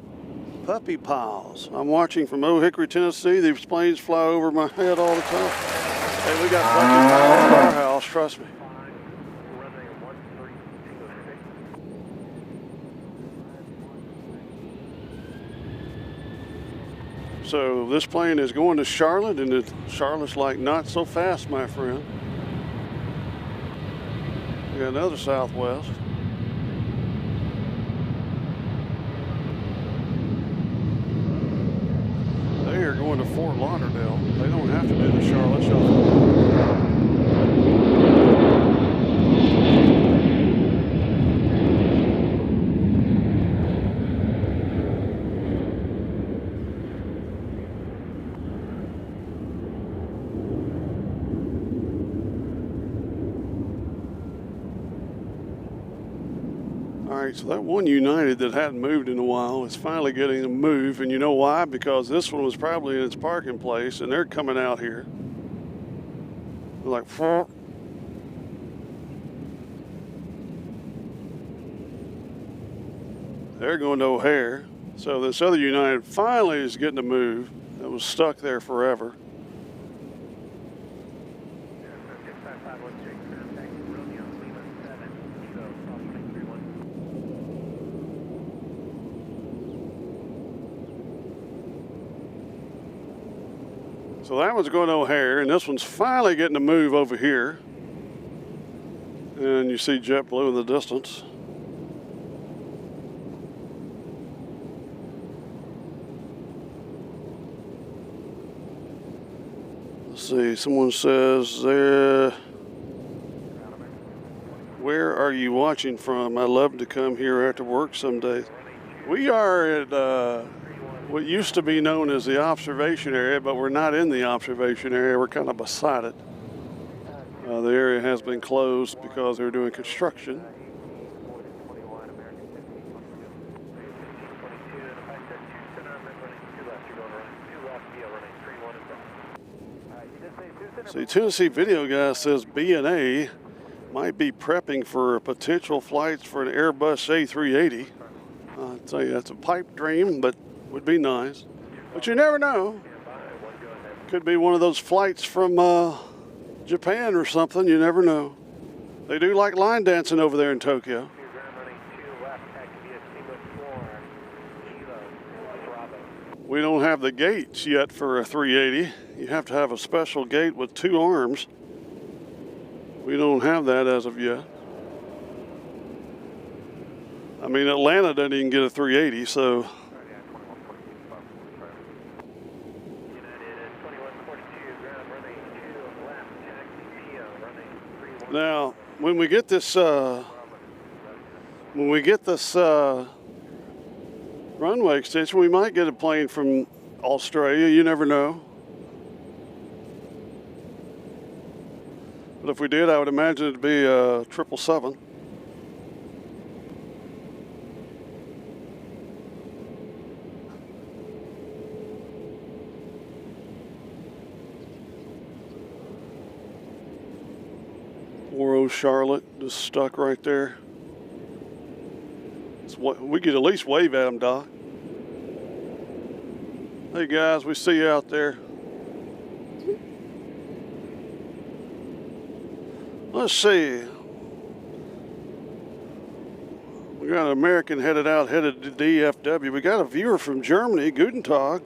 Puppy Piles. I'm watching from Old Hickory, Tennessee. These planes fly over my head all the time. Hey, we got Puppy Piles in our house, trust me. So this plane is going to Charlotte, and Charlotte's like, not so fast, my friend. We got another Southwest. They are going to Fort Lauderdale. They don't have to do the Charlotte Shuffle. All right, so that one United that hadn't moved in a while is finally getting to move, and you know why? Because this one was probably in its parking place, and they're coming out here. They're like, "Pfft." They're going to O'Hare. So this other United finally is getting to move. That was stuck there forever. So that one's going to O'Hare, and this one's finally getting to move over here. And you see JetBlue in the distance. Let's see, someone says there, where are you watching from? I'd love to come here after work some days. We are at what used to be known as the observation area, but we're not in the observation area. We're kind of beside it. The area has been closed because they're doing construction. See, Tennessee Video Guy says BNA might be prepping for potential flights for an Airbus A380. I'd tell you that's a pipe dream, but would be nice. But you never know. Could be one of those flights from Japan or something. You never know. They do like line dancing over there in Tokyo. We don't have the gates yet for a 380. You have to have a special gate with 2 arms. We don't have that as of yet. I mean, Atlanta doesn't even get a 380, so. Now, when we get this runway extension, we might get a plane from Australia. You never know. But if we did, I would imagine it'd be a 777. Charlotte, just stuck right there. We could at least wave at them, Doc. Hey guys, we see you out there. Let's see. We got an American headed to DFW. We got a viewer from Germany. Guten Tag.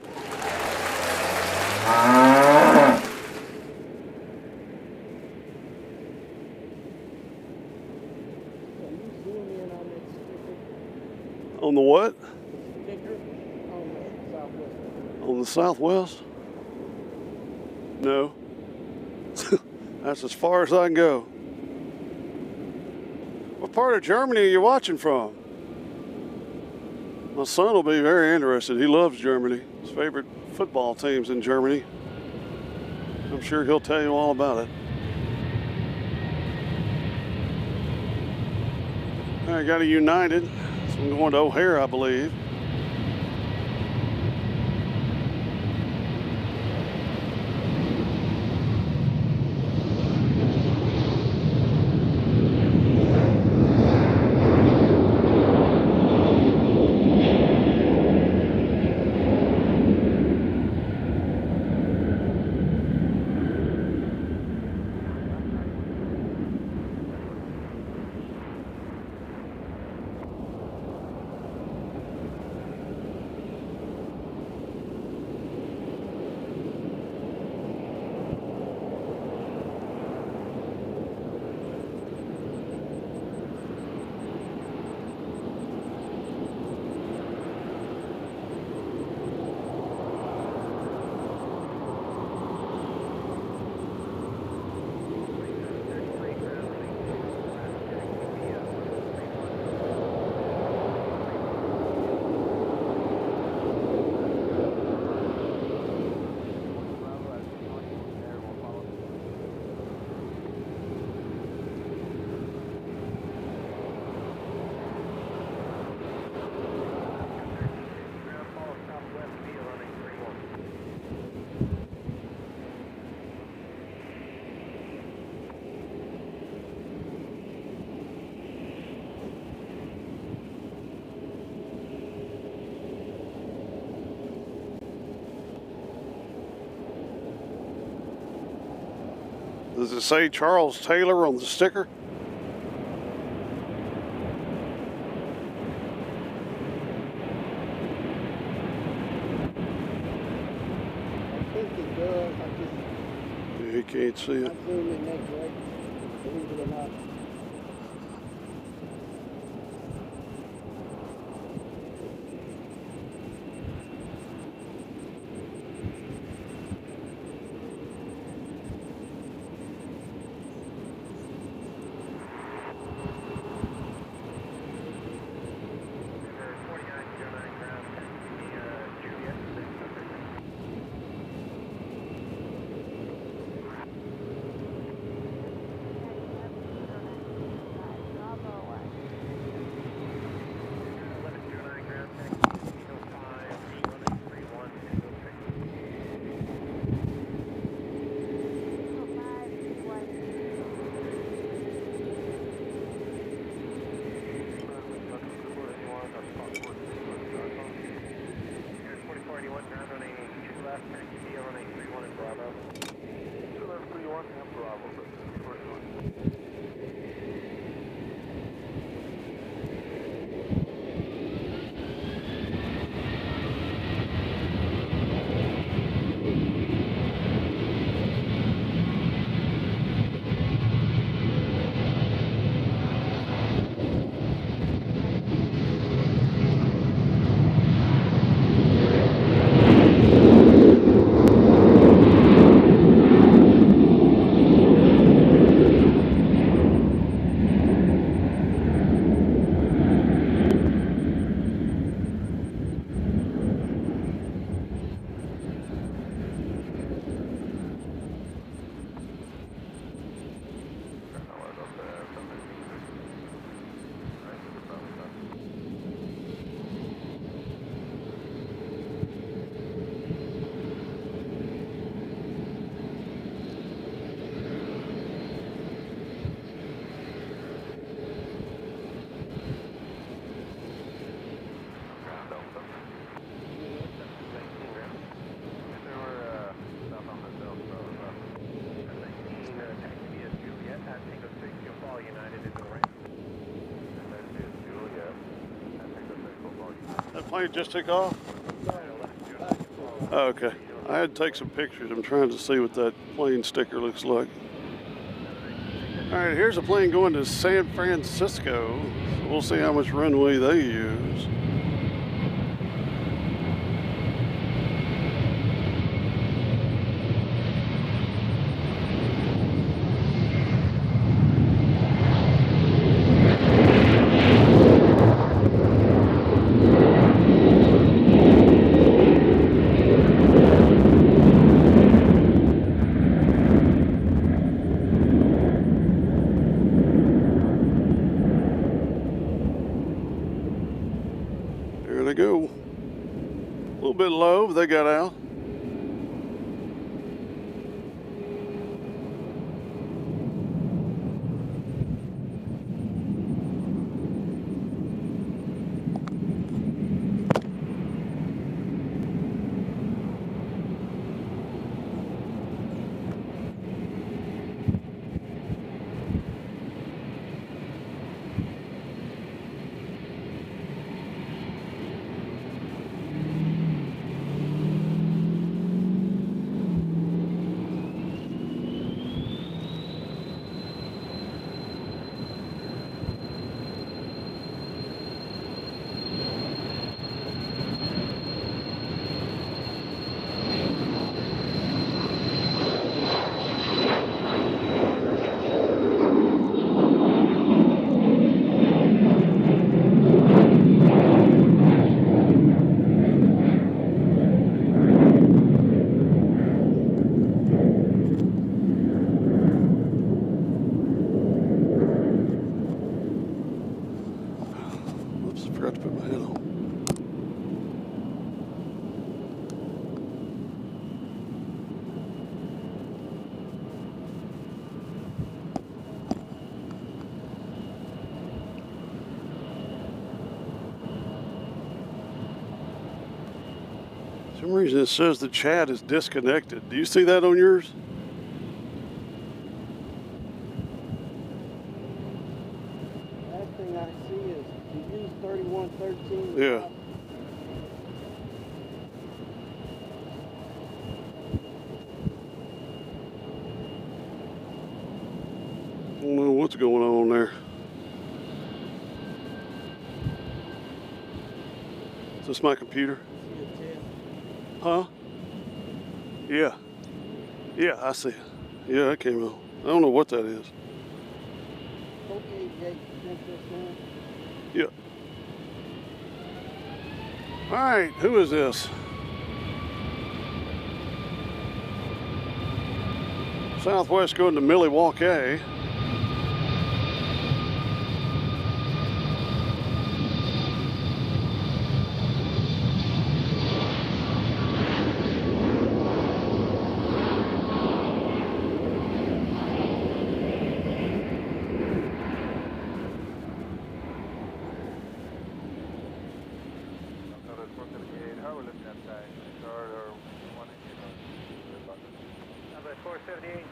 On the what? On the Southwest? No. That's as far as I can go. What part of Germany are you watching from? My son will be very interested. He loves Germany. His favorite football team's in Germany. I'm sure he'll tell you all about it. I got a United. I'm going to O'Hare, I believe. Does it say Charles Taylor on the sticker? I think it does. You can't see it. I zoomed in that way, believe it or not. That plane just took off? Oh, okay. I had to take some pictures. I'm trying to see what that plane sticker looks like. All right, here's a plane going to San Francisco. We'll see how much runway they use. There they go. A little bit low, but they got out. Oops, I forgot to put my head on. For some reason it says the chat is disconnected. Do you see that on yours? what's going on there. Is this my computer? Huh? Yeah. Yeah, I see it. Yeah, that came on. I don't know what that is. Yeah. All right, who is this? Southwest going to Milwaukee.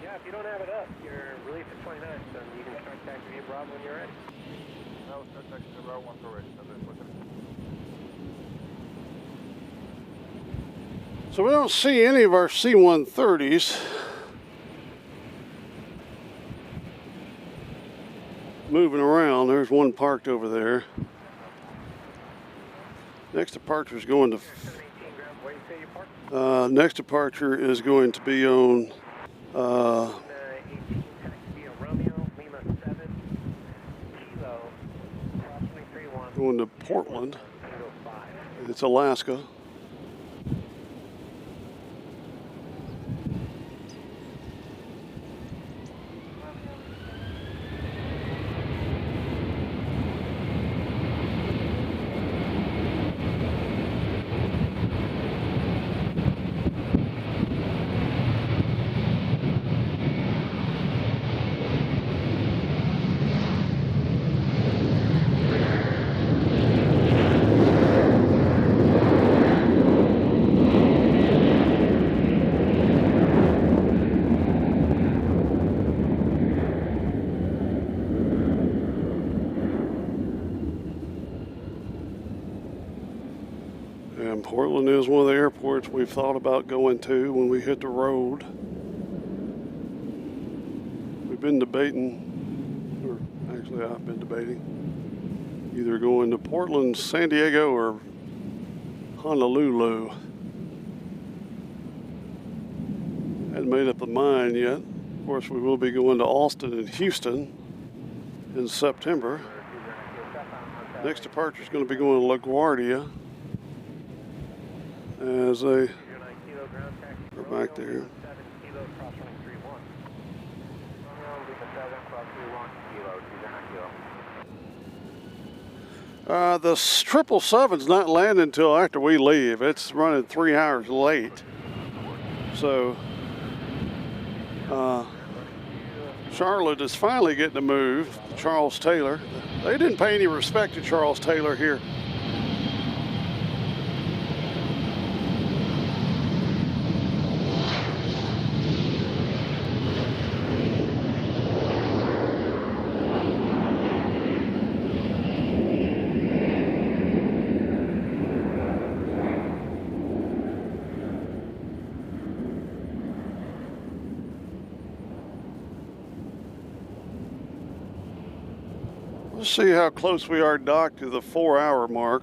Yeah, if you don't have it up, you're released at 29, so you can start taxi via Bravo when you're ready. No, start taxi via Bravo once we're ready. So we don't see any of our C-130s. Moving around. There's one parked over there. Next departure is going to... next departure is going to be on... going to Portland. It's Alaska. And Portland is one of the airports we've thought about going to when we hit the road. We've been debating, or actually I've been debating, either going to Portland, San Diego, or Honolulu. Hadn't made up the mind yet. Of course, we will be going to Austin and Houston in September. Next departure is going to be going to LaGuardia. As they are back there. The 777's not landing until after we leave. It's running 3 hours late. So Charlotte is finally getting to move. Charles Taylor. They didn't pay any respect to Charles Taylor here. Let's see how close we are, Doc, to the 4-hour mark.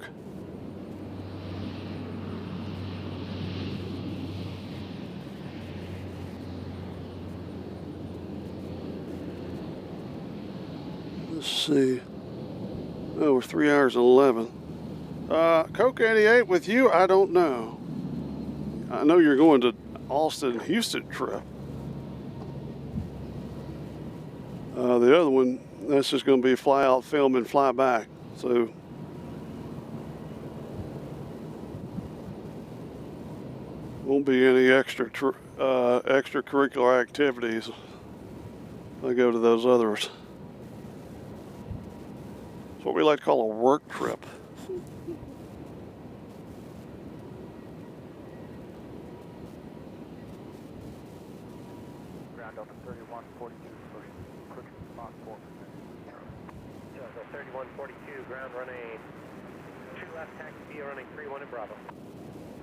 Let's see. Oh, we're 3 hours and 11. Coke 88 with you? I don't know. I know you're going to Austin and Houston trip. The other one, that's just going to be fly out, film, and fly back. So won't be any extracurricular activities. I go to those others. It's what we like to call a work trip. Ground Delta 3142 for quick response 4%. Delta 3142, ground running 2 left, taxi via running 31 in Bravo.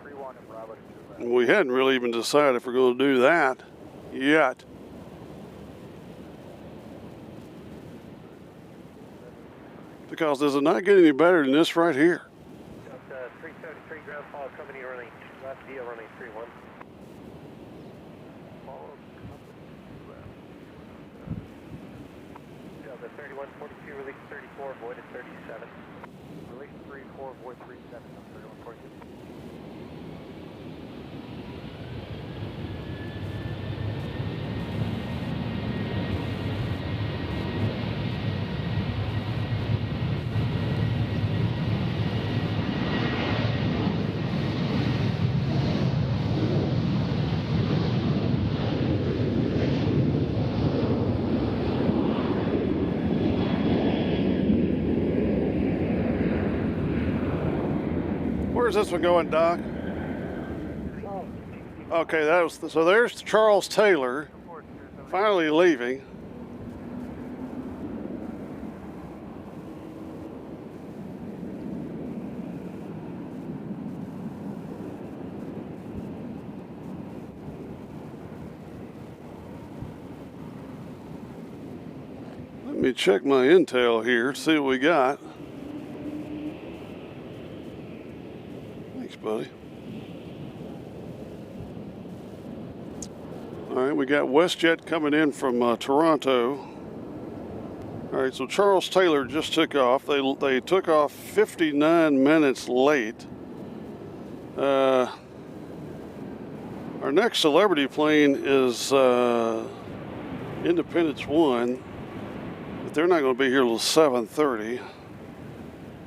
31 in Bravo to 2 left. We hadn't really even decided if we're going to do that yet. because does it not get any better than this right here? 373 ground follow company running left via running 31. The 3142 release 34 void at 37. Release 34 void 37 on 3142. Where's this one going, Doc? Oh, Okay, that was so. There's Charles Taylor, finally leaving. Let me check my intel here, see what we got. Thanks, buddy. All right, we got WestJet coming in from Toronto. All right, so Charles Taylor just took off. They took off 59 minutes late. Our next celebrity plane is Independence 1, but they're not going to be here till 7:30,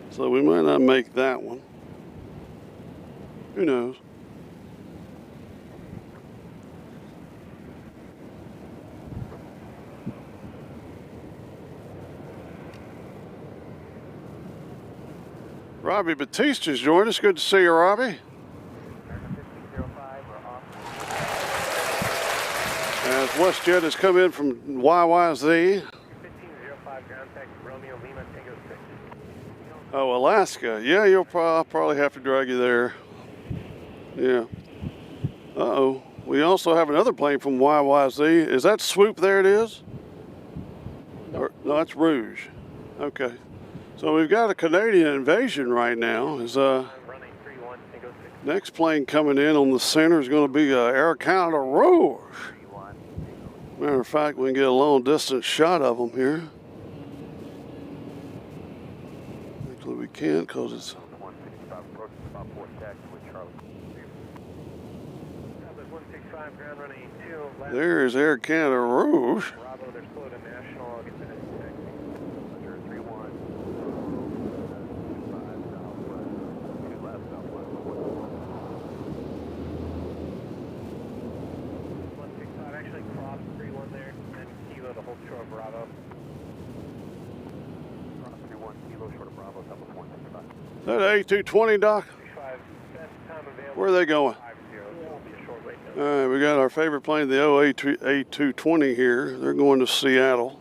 so we might not make that one. Who knows? Robbie Batista's joined us. Good to see you, Robbie. 1505, we're off. As WestJet has come in from YYZ. 1505 ground taxi Romeo Lima Tango 6. Oh, Alaska. Yeah, I'll probably have to drag you there. Yeah. Uh-oh. We also have another plane from YYZ. Is that Swoop there it is? No, that's Rouge. Okay. So we've got a Canadian invasion right now. Is Running 31 Tango 6. next plane coming in on the center is going to be Air Canada Rouge. 31. Matter of fact, we can get a long distance shot of them here. Actually, we can't because it's 165 approach spot 4 taxi with Charlie. 165 ground running 2 left. there's Air Canada Rouge. Bravo, they're slow to National. I'll get the next taxi. 31. 5 southwest. 2 left southwest. 165 actually crossed 31 there. Then kilo to hold short of Bravo. Cross 31 kilo short of Bravo. Top of 165. Is that A220, Doc? 65. Best time available. Where are they going? 50. It won't be a short wait. All right, we got our favorite plane, the A220 here. They're going to Seattle.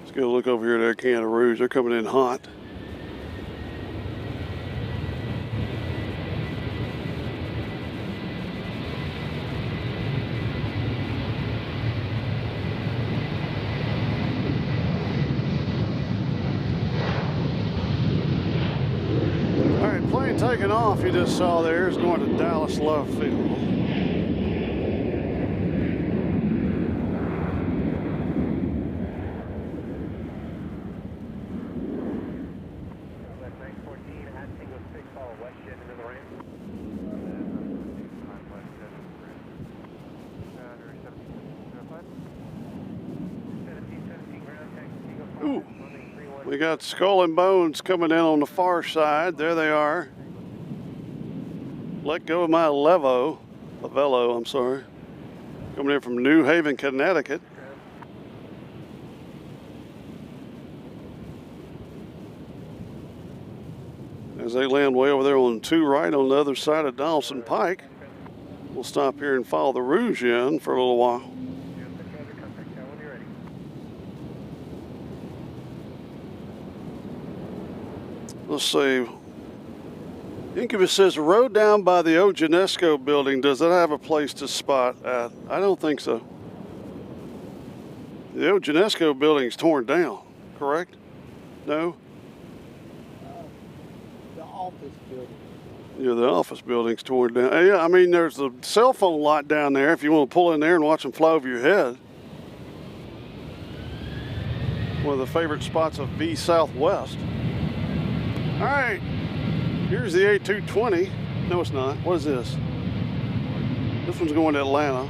Let's go look over here at Air Canada Rouge. They're coming in hot. All right, plane taking off, you just saw there, is going to Dallas Love Field. Ooh, we got Skull and Bones coming in on the far side. There they are. Let go of my Levelo, I'm sorry. Coming in from New Haven, Connecticut. As they land way over there on 2 right on the other side of Donaldson Pike. We'll stop here and follow the Rouge in for a little while. Let's see. Incubus says, the road down by the old Genesco building, does it have a place to spot at? I don't think so. The old Genesco building is torn down, correct? No? The office building. Yeah, the office building's torn down. Yeah, I mean, there's a cell phone lot down there if you want to pull in there and watch them fly over your head. One of the favorite spots of V Southwest. All right, here's the A220. No, it's not. What is this? This one's going to Atlanta.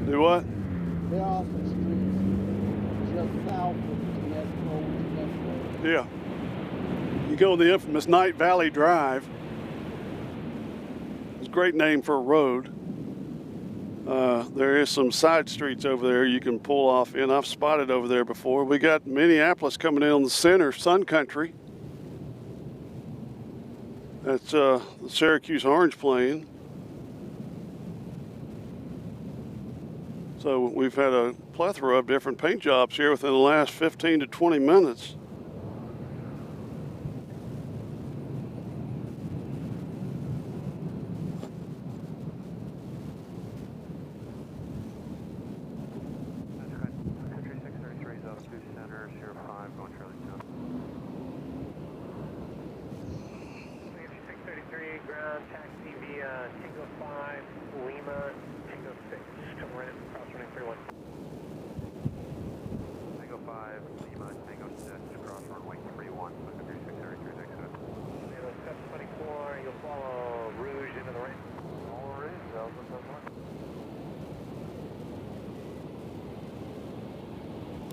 Do what? There are some streets just south of Nashville. Yeah. You go the infamous Night Valley Drive. It's a great name for a road. There is some side streets over there you can pull off in. I've spotted over there before. We got Minneapolis coming in on the center, Sun Country. That's the Syracuse Orange Plain. So we've had a plethora of different paint jobs here within the last 15 to 20 minutes.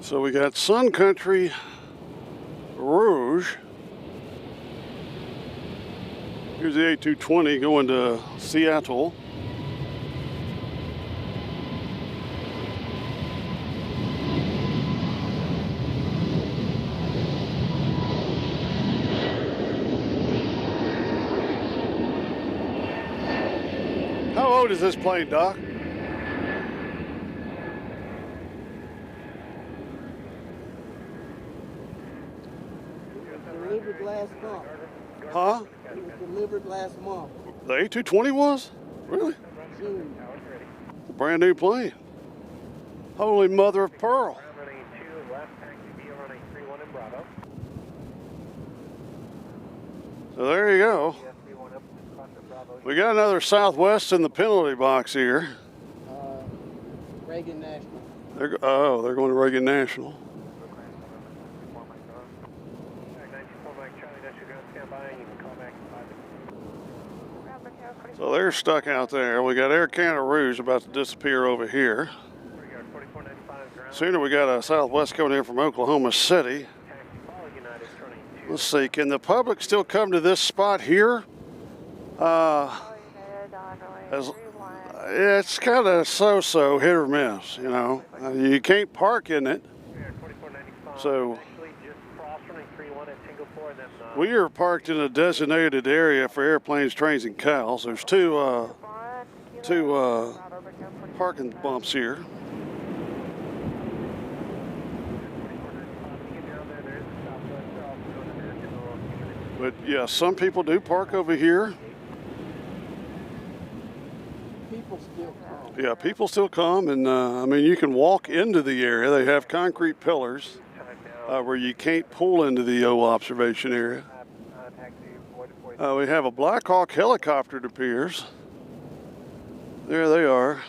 So we got Sun Country, Rouge. Here's the A220 going to Seattle. How old is this plane, Doc? Delivered last month. Huh? It was delivered last month. The A220 was? Really? June. It's a brand new plane. Holy mother of pearl. So there you go. We got another Southwest in the penalty box here. Reagan National. They're going to Reagan National. So they're stuck out there. We got Air Canada Rouge about to disappear over here. Sooner we got a Southwest coming in from Oklahoma City. Let's see, can the public still come to this spot here? It's kind of so-so, hit or miss, you know. You can't park in it. So we are parked in a designated area for airplanes, trains, and cows. There's two parking bumps here. But yeah, some people do park over here. People still come. Yeah, people still come, and I mean, you can walk into the area. They have concrete pillars where you can't pull into the O observation area. We have a Black Hawk helicopter, it appears. There they are.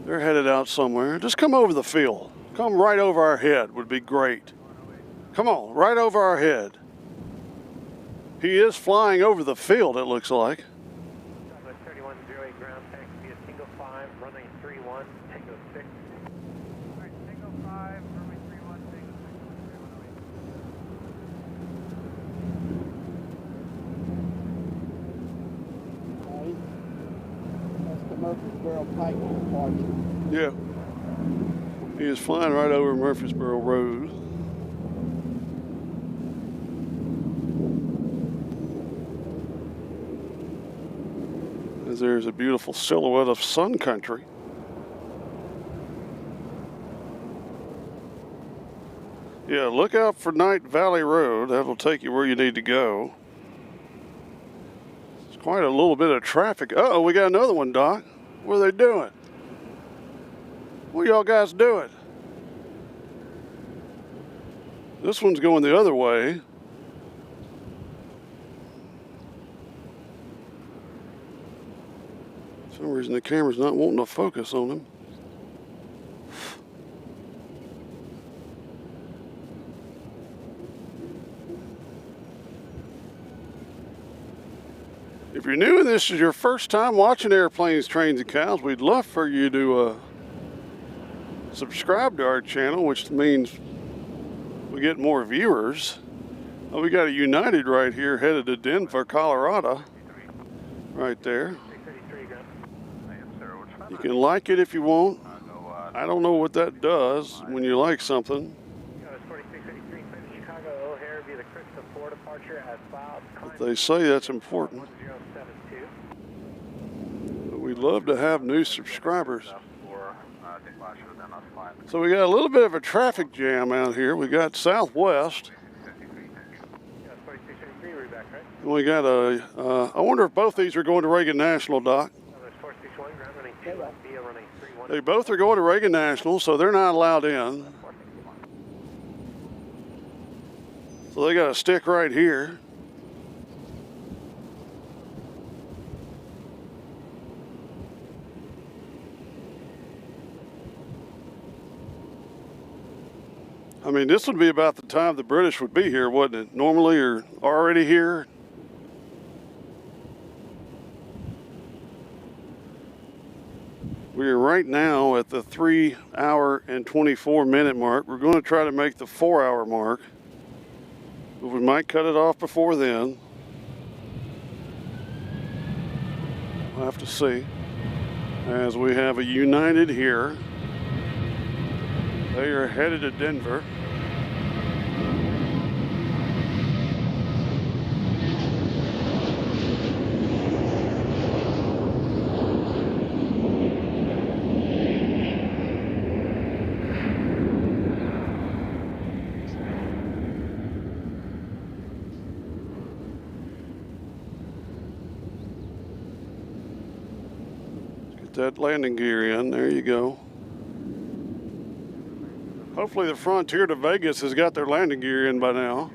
They're headed out somewhere. Just come over the field. Come right over our head would be great. Come on, right over our head. He is flying over the field, it looks like. 3108 ground, taxi a single 5, runway 31, Tango 6. All right, Tango 5, runway 31, Tango 6. Murfreesboro Pike departure. Yeah. He is flying right over Murfreesboro Road. As there's a beautiful silhouette of sun country. Yeah, look out for Night Valley Road. That'll take you where you need to go. It's quite a little bit of traffic. Uh-oh, we got another one, Doc. What are they doing? What are y'all guys doing? This one's going the other way. For some reason the camera's not wanting to focus on him. If you're new and this is your first time watching Airplanes, Trains, and Cows, we'd love for you to subscribe to our channel, which means we get more viewers. Oh, we got a United right here headed to Denver, Colorado. Right there. You can like it if you want. I don't know what that does when you like something. But they say that's important. But we'd love to have new subscribers. So we got a little bit of a traffic jam out here. We got Southwest. And we got I wonder if both these are going to Reagan National, Doc. They both are going to Reagan National, so they're not allowed in. So they got to stick right here. I mean, this would be about the time the British would be here, wouldn't it? Normally, or already here. We are right now at the 3 hour and 24 minute mark. We're going to try to make the 4 hour mark, but we might cut it off before then. We'll have to see. As we have a United here. They are headed to Denver. Get that landing gear in. There you go. Hopefully the Frontier to Vegas has got their landing gear in by now.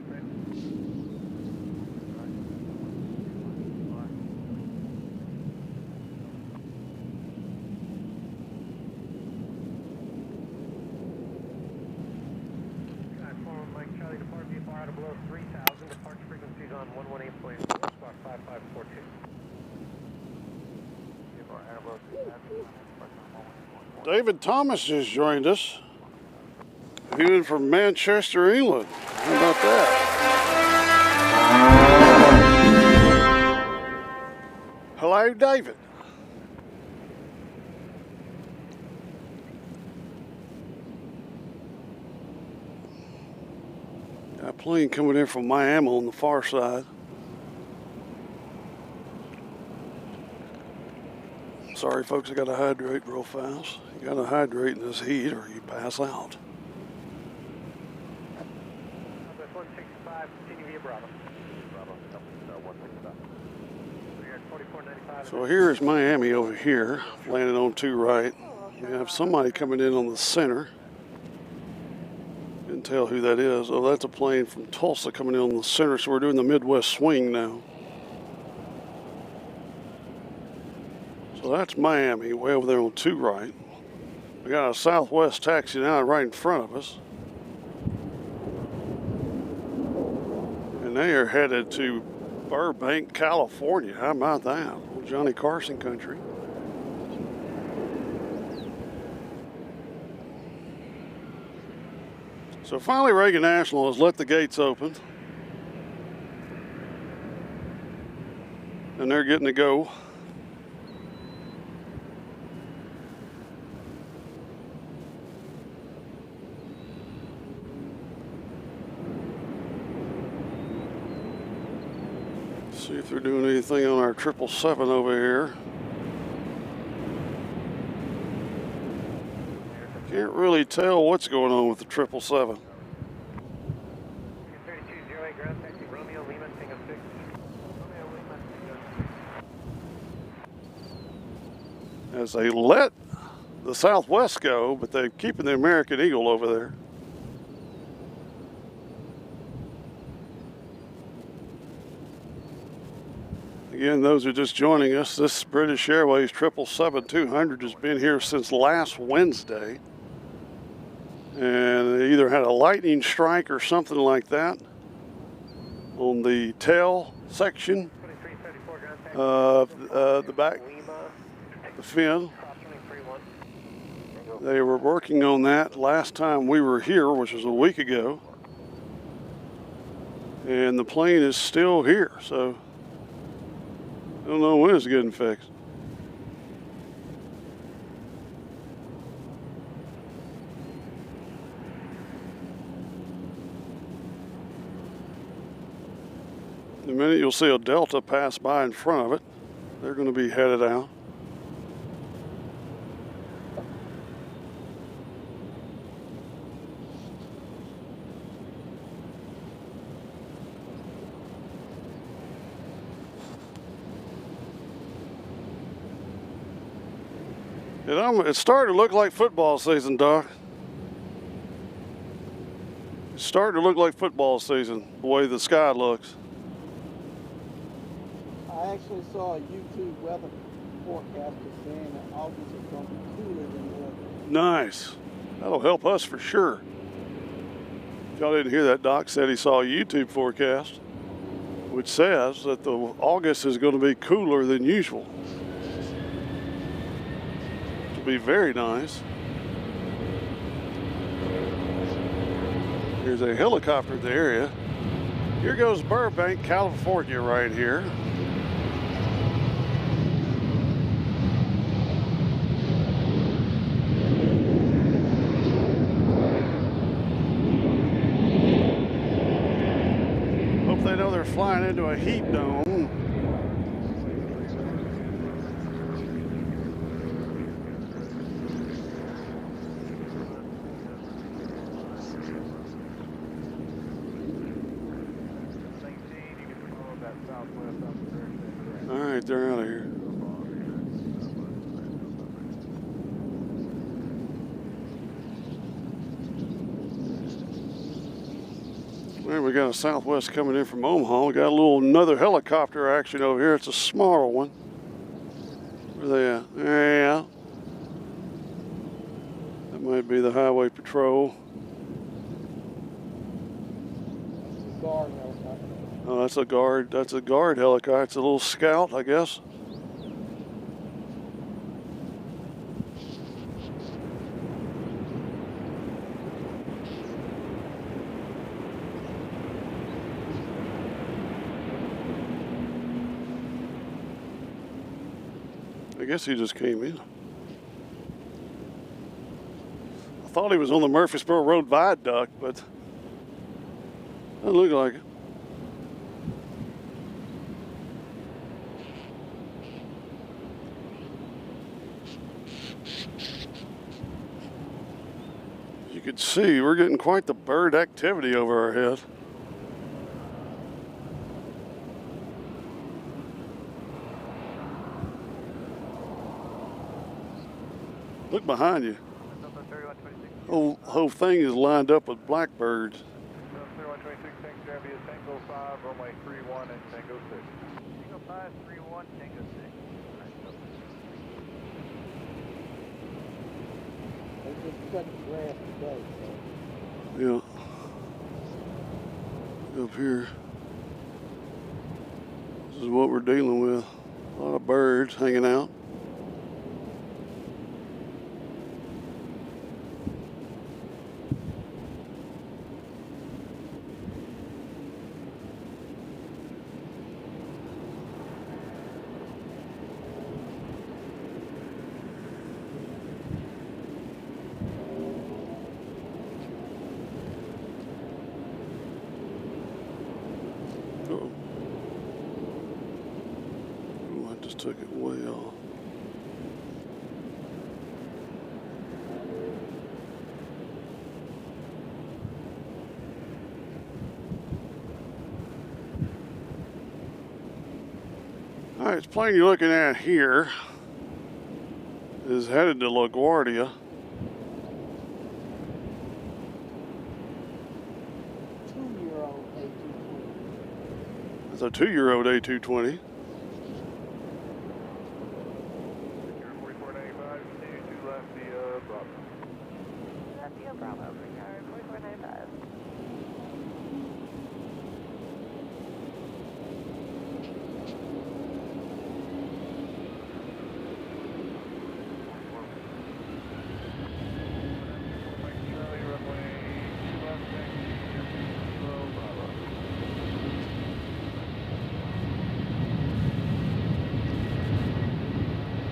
Mike Charlie, depart VFR out of below 3,000. Departure frequencies on 118.4, squawk 5542. VFR out of below 3,000. David Thomas just joined us. Viewing from Manchester, England. How about that? Hello, David. Got a plane coming in from Miami on the far side. Sorry, folks, I got to hydrate real fast. You got to hydrate in this heat or you pass out. So here's Miami over here, landing on 2 right. We have somebody coming in on the center. Can't tell who that is. Oh, that's a plane from Tulsa coming in on the center, so we're doing the Midwest swing now. So that's Miami, way over there on 2 right. We got a Southwest taxi now right in front of us. And they are headed to Burbank, California. How about that? Old Johnny Carson country. So finally Reagan National has let the gates open. And they're getting to go. See if they're doing anything on our 777 over here. Can't really tell what's going on with the 777. 3208 ground taxi, Romeo Lima, Tango 6. Romeo Lima, Tango 6. As they let the Southwest go, but they're keeping the American Eagle over there. Again, those who are just joining us, this British Airways 777-200 has been here since last Wednesday. And they either had a lightning strike or something like that on the tail section of the back, the fin. They were working on that last time we were here, which was a week ago. And the plane is still here, so I don't know when it's getting fixed. In a minute you'll see a Delta pass by in front of it. They're going to be headed out. It's starting to look like football season, Doc. It's starting to look like football season, the way the sky looks. I actually saw a YouTube weather forecaster saying that August is going to be cooler than normal. Nice. That'll help us for sure. If y'all didn't hear that, Doc said he saw a YouTube forecast which says that the August is going to be cooler than usual. It'll be very nice. Here's a helicopter in the area. Here goes Burbank, California right here. Hope they know they're flying into a heat dome. All right, they're out of here. Well, we got a Southwest coming in from Omaha. We got another helicopter action over here. It's a smaller one. Where are they at? Yeah. That might be the Highway Patrol. Guard helicopter. Oh, that's a guard. That's a guard helicopter. It's a little scout, I guess. I guess he just came in. I thought he was on the Murfreesboro Road Viaduct, but doesn't look like it. You could see we're getting quite the bird activity over our head. Look behind you. Whole thing is lined up with blackbirds. 3126, Tango 5, runway 31 and Tango 6. Tango 5, 31, Tango 6. They just cut the grass today, so. Yeah. Up here. This is what we're dealing with. A lot of birds hanging out. took it way off. All right, this plane you're looking at here is headed to LaGuardia. It's a 2-year-old A220. 4495, continue to left the Bravo. Left the Bravo for yard 4495.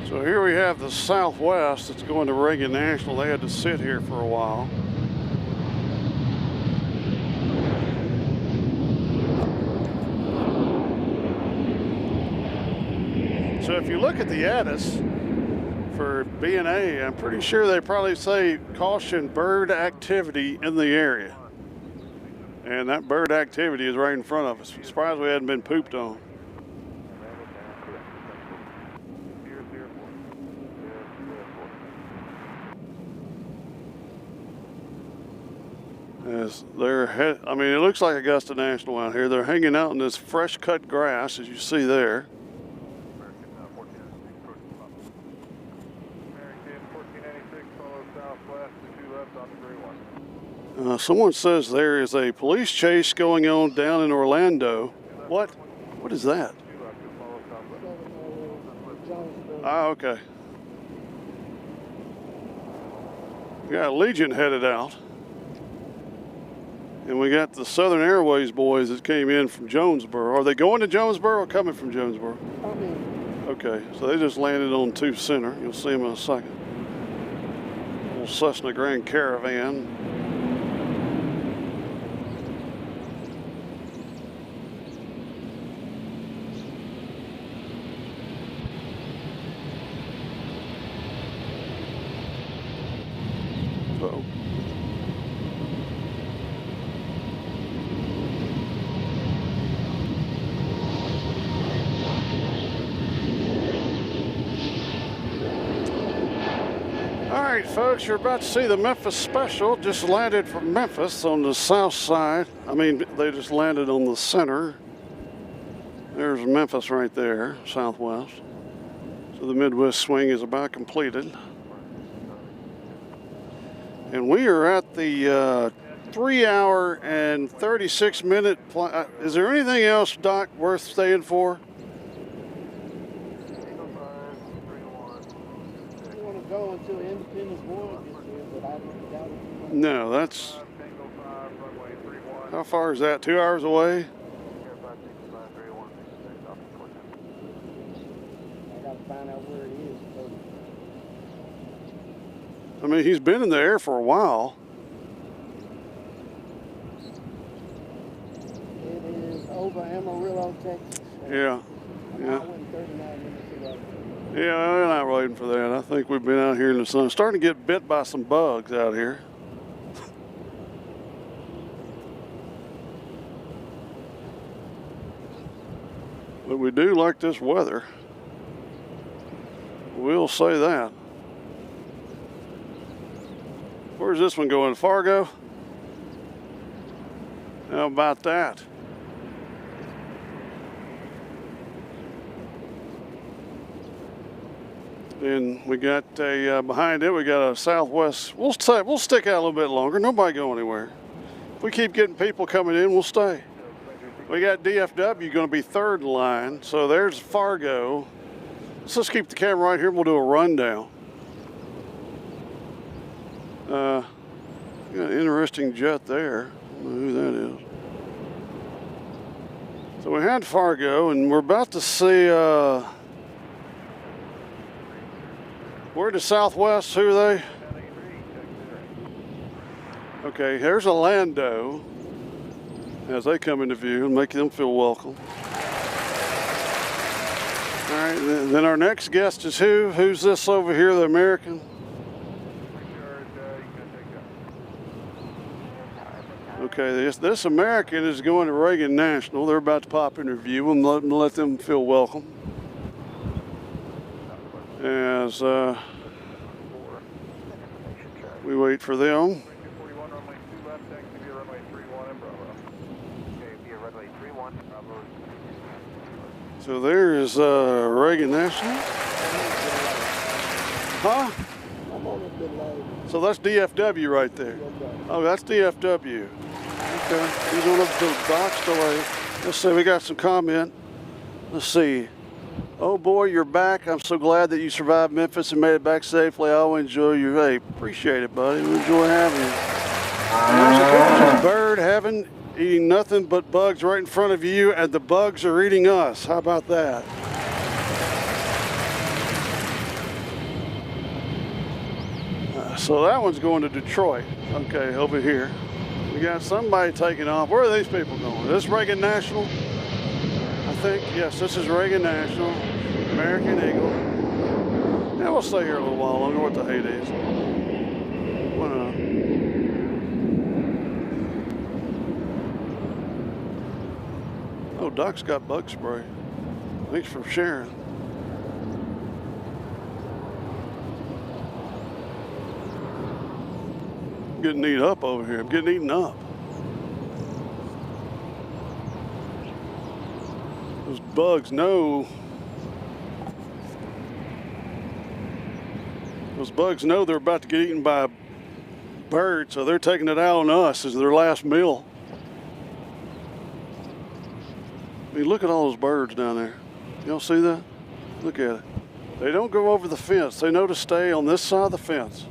So here we have the Southwest that's going to Reagan National. They had to sit here for a while. So if you look at the ATIS for BNA, I'm pretty sure they probably say caution bird activity in the area. And that bird activity is right in front of us. I'm surprised we hadn't been pooped on. As I mean, it looks like Augusta National out here. They're hanging out in this fresh cut grass, as you see there. Someone says there is a police chase going on down in Orlando. What? What is that? Ah, okay. We got Legion headed out. And we got the Southern Airways boys that came in from Jonesboro. Are they going to Jonesboro or coming from Jonesboro? Okay, so they just landed on 2 Center. You'll see them in a second. Little Cessna Grand Caravan. So. All right, folks, you're about to see the Memphis Special. Just landed from Memphis on the south side. I mean, they just landed on the center. There's Memphis right there, southwest. So the Midwest swing is about completed. And we are at the 3-hour and 36-minute. Is there anything else, Doc, worth staying for? Go until Independence One gets here, but I doubt it. No, that's. How far is that? 2 hours away? I gotta find out where it is. I mean, he's been in the air for a while. It is over Amarillo, Texas. Yeah. Yeah. I went 39 minutes ago. Yeah, we're not waiting for that. I think we've been out here in the sun. Starting to get bit by some bugs out here. But we do like this weather. We'll say that. Where's this one going? Fargo? How about that? And we got a, behind it, we got a Southwest. We'll stick out a little bit longer. Nobody go anywhere. If we keep getting people coming in, we'll stay. We got DFW going to be third in line. So there's Fargo. Let's just keep the camera right here. We'll do a rundown. Got an interesting jet there. I don't know who that is. So we had Fargo, and we're about to see. Where to Southwest? Who are they? Okay, here's Orlando as they come into view and make them feel welcome. All right, then our next guest is who? Who's this over here, the American? Okay, this American is going to Reagan National. They're about to pop interview them, let them feel welcome. As we wait for them. So there is Reagan National. Huh? I'm on a delay. So that's DFW right there. Oh, that's DFW. Okay, he's on up to the docks delay. Let's see, we got some comment. Let's see. Oh boy, you're back. I'm so glad that you survived Memphis and made it back safely. I'll enjoy you. Hey, appreciate it, buddy. We enjoy having you. And there's a picture of bird heaven eating nothing but bugs right in front of you, and the bugs are eating us. How about that? So that one's going to Detroit. Okay, over here. We got somebody taking off. Where are these people going? Is this Reagan National? I think, yes, this is Reagan National, American Eagle. Yeah, we'll stay here a little while longer. What the hate is. Oh, Doc's got bug spray. Thanks for sharing. I'm getting eaten up over here. I'm getting eaten up. Those bugs know. Those bugs know they're about to get eaten by a bird, so they're taking it out on us as their last meal. I mean, look at all those birds down there. Y'all see that? Look at it. They don't go over the fence. They know to stay on this side of the fence.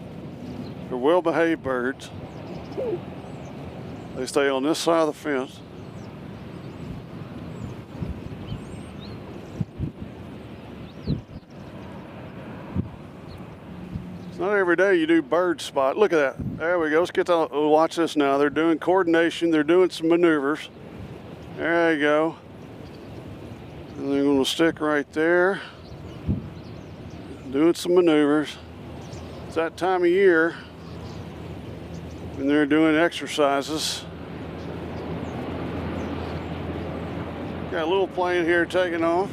They're well-behaved birds. They stay on this side of the fence. It's not every day you do bird spot. Look at that. There we go. Let's get to watch this now. They're doing coordination. They're doing some maneuvers. There you go. And they're going to stick right there. Doing some maneuvers. It's that time of year when they're doing exercises. Got a little plane here taking off.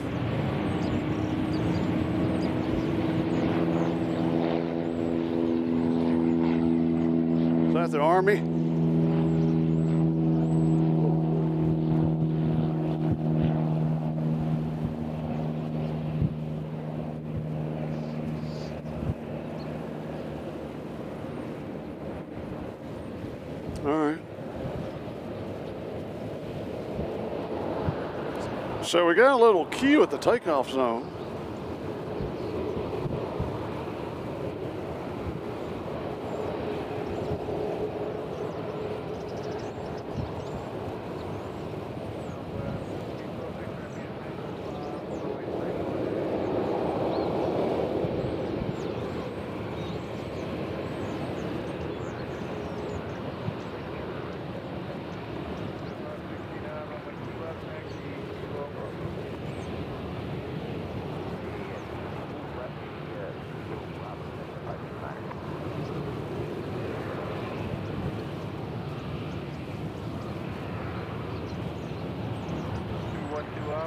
Is that the Army? All right. So we got a little queue at the takeoff zone.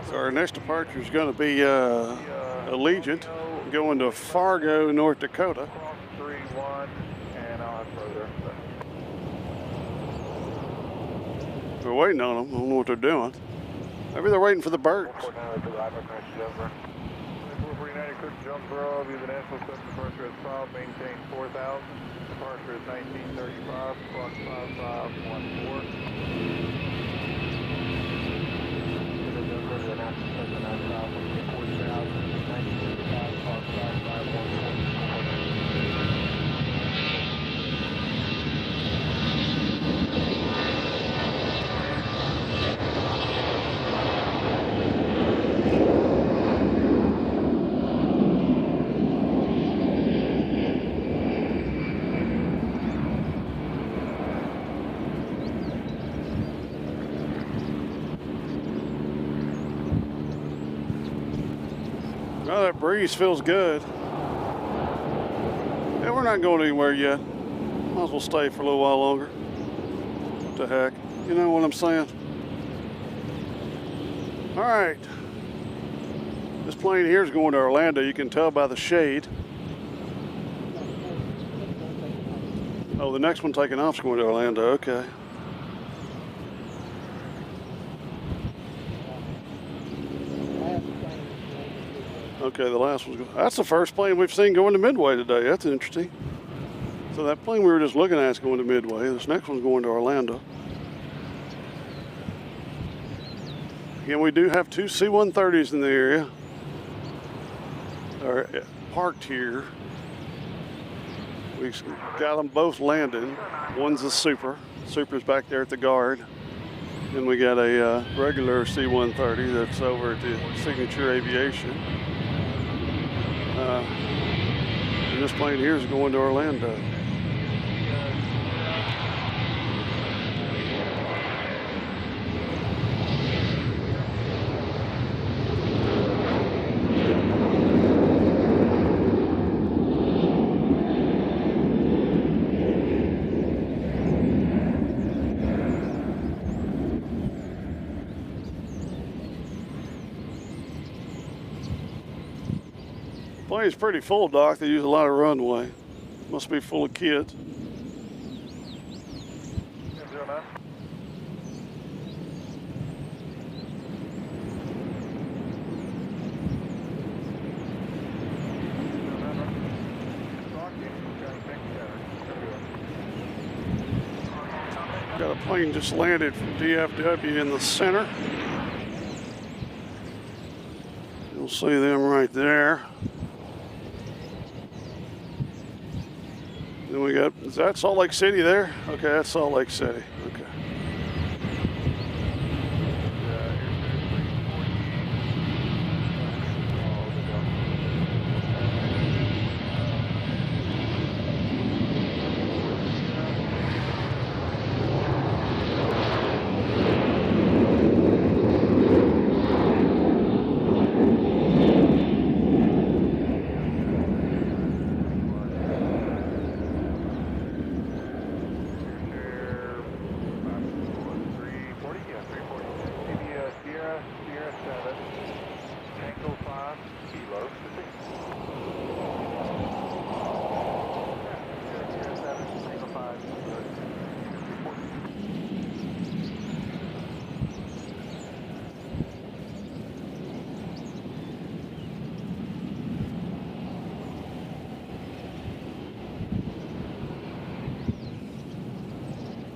So our next departure is going to be Allegiant, going to Fargo, North Dakota. 3-1, and I'll have further. We're waiting on them. I don't know what they're doing. Maybe they're waiting for the birds. 449, quick jump throw. View the Nashville Coast departure as filed. Maintain 4,000. Departure is 1935. Clock 5514. Oh, that breeze feels good. Yeah, we're not going anywhere yet. Might as well stay for a little while longer. What the heck? You know what I'm saying? All right. This plane here is going to Orlando. You can tell by the shade. Oh, the next one taking off is going to Orlando. Okay. Okay, the last one's going. That's the first plane we've seen going to Midway today. That's interesting. So that plane we were just looking at is going to Midway. This next one's going to Orlando. Again, we do have two C-130s in the area. They're parked here. We've got them both landing. One's a Super. Super's back there at the guard. Then we got a regular C-130 that's over at the Signature Aviation. And this plane here is going to Orlando. Plane's pretty full, Doc. They use a lot of runway. Must be full of kids. Got a plane just landed from DFW in the center. You'll see them right there. Then we got, is that Salt Lake City there? Okay, that's Salt Lake City. Okay.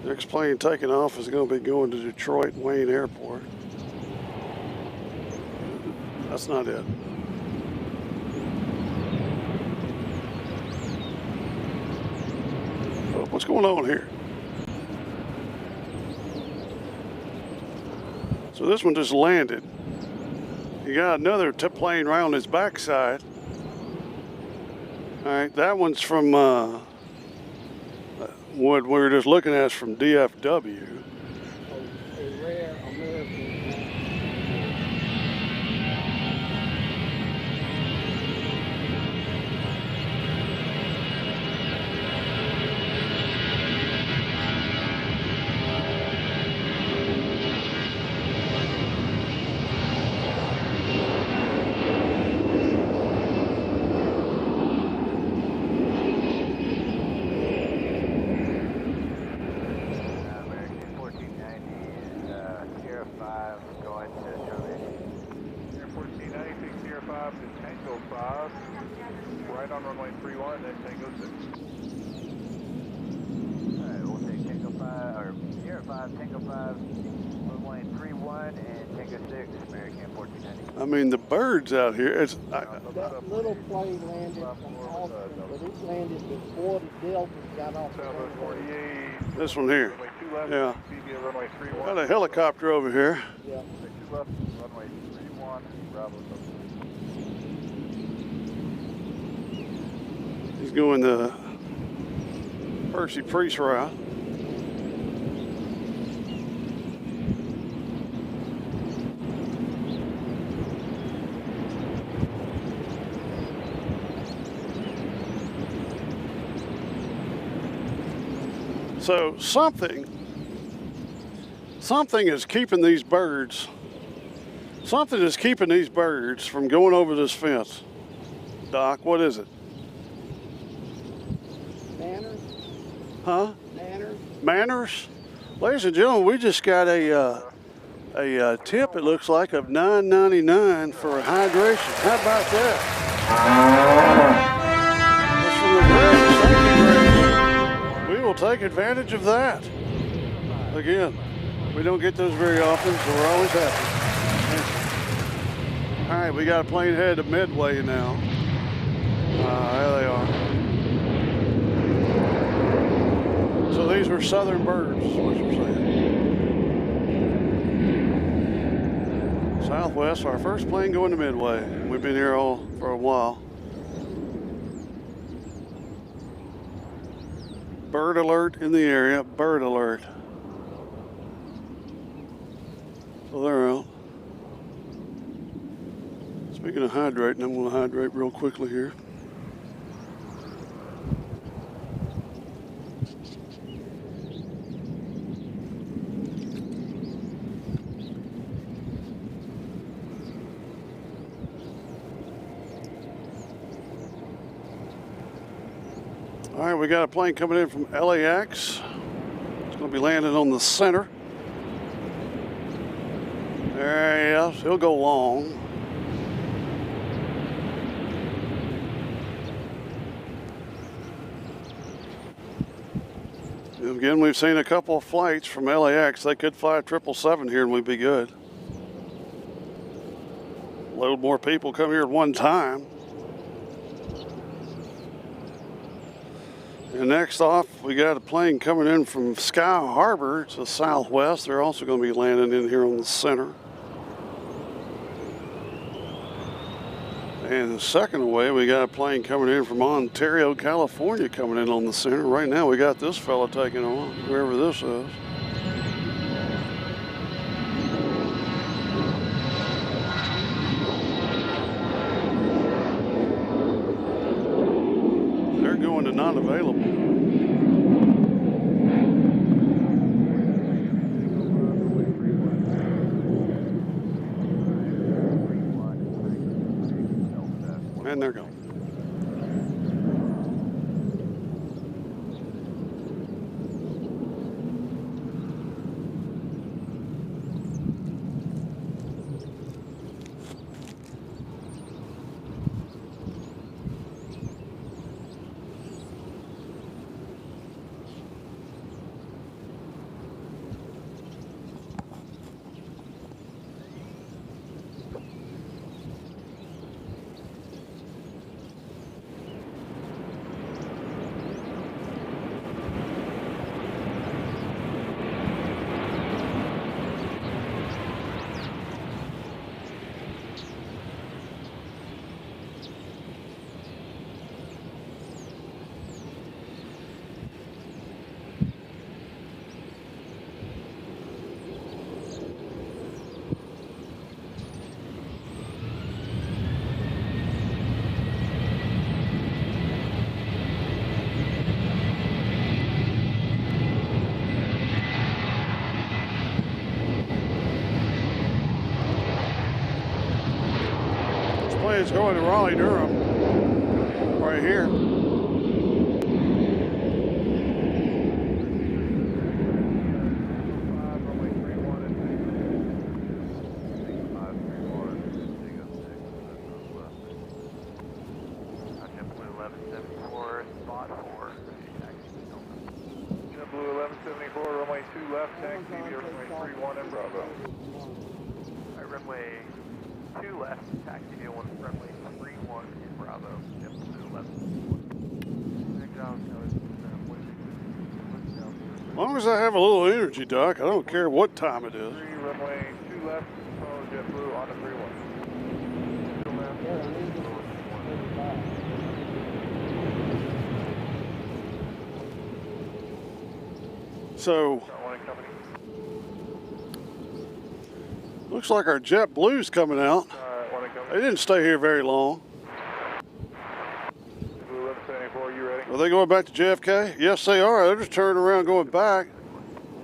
Next plane taking off is going to be going to Detroit Wayne Airport. That's not it. Oh, what's going on here? So this one just landed. You got another plane right on his backside. All right, that one's from what we were just looking at is from DFW. A rare American. Right on runway 31, then Tango 6. Alright, we'll take Tango 5, or Sierra 5, Tango 5, runway 31, and Tango 6, American 1490. I mean, the birds out here. It's. That little plane landed from Austin, but it landed before the Deltas got off the runway. 48. This one here. Runway 2 left, Yeah. CBA runway 31. Got a helicopter over here. Yeah. 2 left, runway 31, Bravo. He's going the Percy Priest route. So something is keeping these birds. Something is keeping these birds from going over this fence. Doc, what is it? Manners? Huh? Manners? Manners? Ladies and gentlemen, we just got a tip, it looks like, of $9.99 for hydration. How about that? That's from the Grace. Thank you, Grace. We will take advantage of that. Again, we don't get those very often, so we're always happy. All right, we got a plane headed to Midway now. There they are. So these were southern birds, is what you're saying. Southwest, our first plane going to Midway. We've been here all for a while. Bird alert in the area, bird alert. So they're out. Speaking of hydrating, I'm going to hydrate real quickly here. All right, we got a plane coming in from LAX. It's going to be landing on the center. There he is. He'll go long. Again, we've seen a couple of flights from LAX. They could fly a 777 here and we'd be good. Load more people come here at one time. And next off, we got a plane coming in from Sky Harbor to Southwest. They're also going to be landing in here on the center. And second away, we got a plane coming in from Ontario, California, coming in on the center. Right now, we got this fella taking on, whoever this is. They're going to not available. And they're going. Plane's going to Raleigh, Durham, right here. JetBlue 1174, runway 2 left, taxi via runway 31 and Bravo. Runway 2 left, taxi via runway 31 in Bravo. JetBlue 1174. As long as I have a little energy, Doc, I don't care what time it is. Runway 2 left, follow JetBlue on to 31. So, looks like our JetBlue's coming out. They didn't stay here very long. Blue 1174, you ready? Are they going back to JFK? Yes, they are. They're just turning around going back.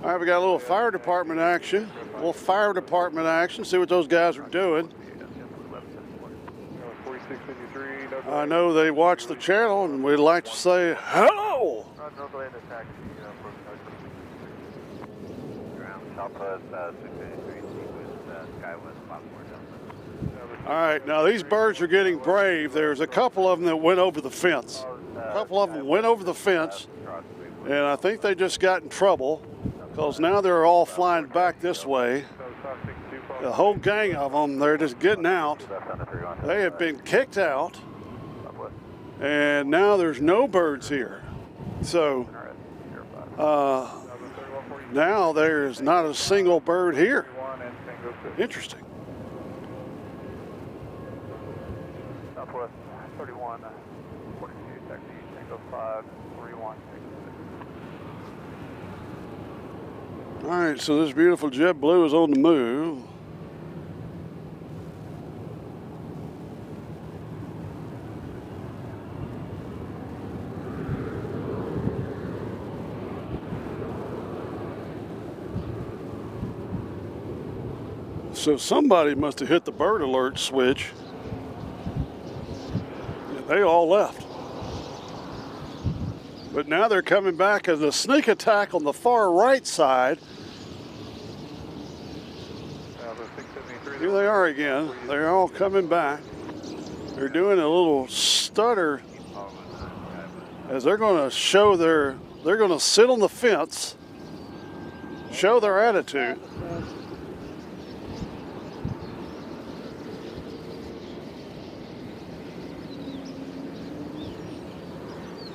All right, we got a little fire department action. A little fire department action. See what those guys are doing. 4653. I know they watch the channel, and we'd like to say hello. Southwest 683, Skywest 54 Delta. All right, now these birds are getting brave. There's a couple of them that went over the fence. A couple of them went over the fence, and I think they just got in trouble because now they're all flying back this way. The whole gang of them, they're just getting out. They have been kicked out, and now there's no birds here. So now there's not a single bird here. Interesting. Southwest 31, 42, taxi, Tango 5, 31, All right, so this beautiful JetBlue is on the move. So somebody must have hit the bird alert switch. And they all left. But now they're coming back as a sneak attack on the far right side. Here they are again. They're all coming back. They're doing a little stutter as they're going to show they're going to sit on the fence, show their attitude.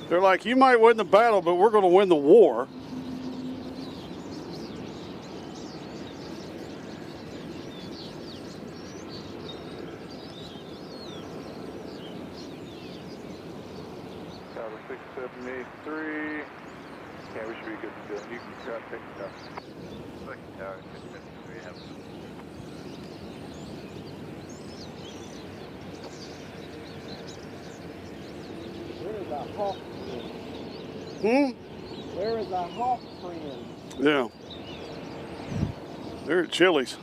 They're like, you might win the battle, but we're going to win the war. Tower 6783. Yeah, we should be good to go. You can try to pick it up. Second tower 673. Have Where is our hawk friend? Where is our hawk friend? Yeah. They're at Chili's.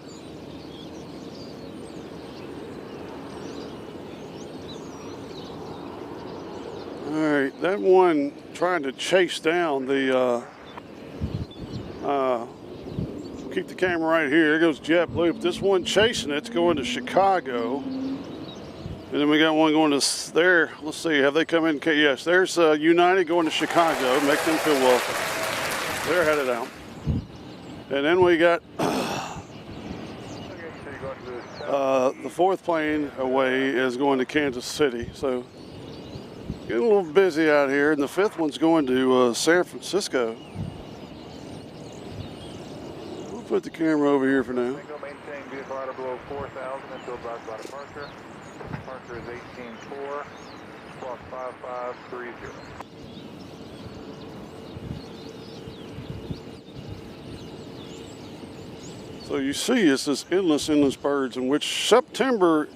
All right, that one trying to chase down the, keep the camera right here. Here goes JetBlue. But this one chasing it's going to Chicago. And then we got one going to there. Let's see, have they come in? Yes, there's United going to Chicago. Make them feel welcome. They're headed out. And then we got the fourth plane away is going to Kansas City. So getting a little busy out here. And the fifth one's going to San Francisco. We'll put the camera over here for now. maintain vehicle out below 4,000 until blocked by departure. Departure is 18-4, squawk 5530. So you see it's this endless birds in which September,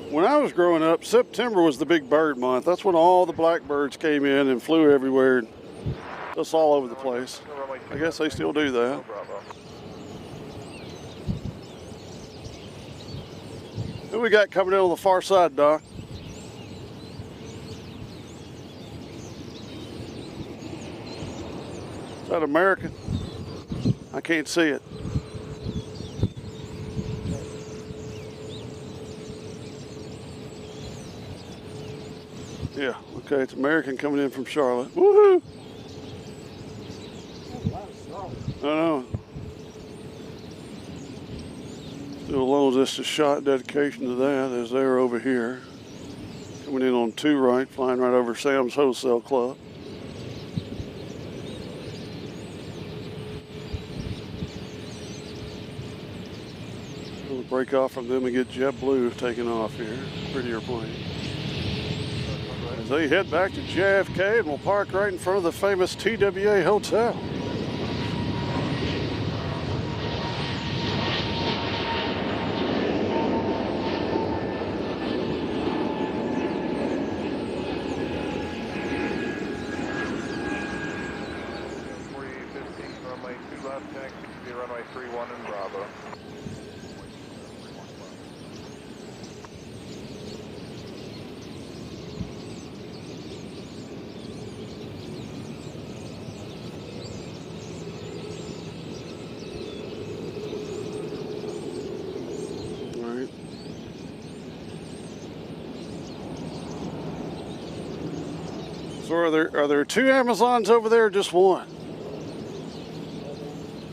when I was growing up, September was the big bird month. That's when all the blackbirds came in and flew everywhere, just all over the place. I guess they still do that. Who we got coming in on the far side, Doc? Is that American? I can't see it. Yeah, okay, it's American coming in from Charlotte. Woohoo! I know. Still alone just a shot dedication to that as they're over here. Coming in on 2 right, flying right over Sam's Wholesale Club. We'll break off from them and get JetBlue taking off here. Prettier plane. As they head back to JFK and will park right in front of the famous TWA Hotel. taxi, runway 31 and Bravo. So are there two Amazons over there or just one?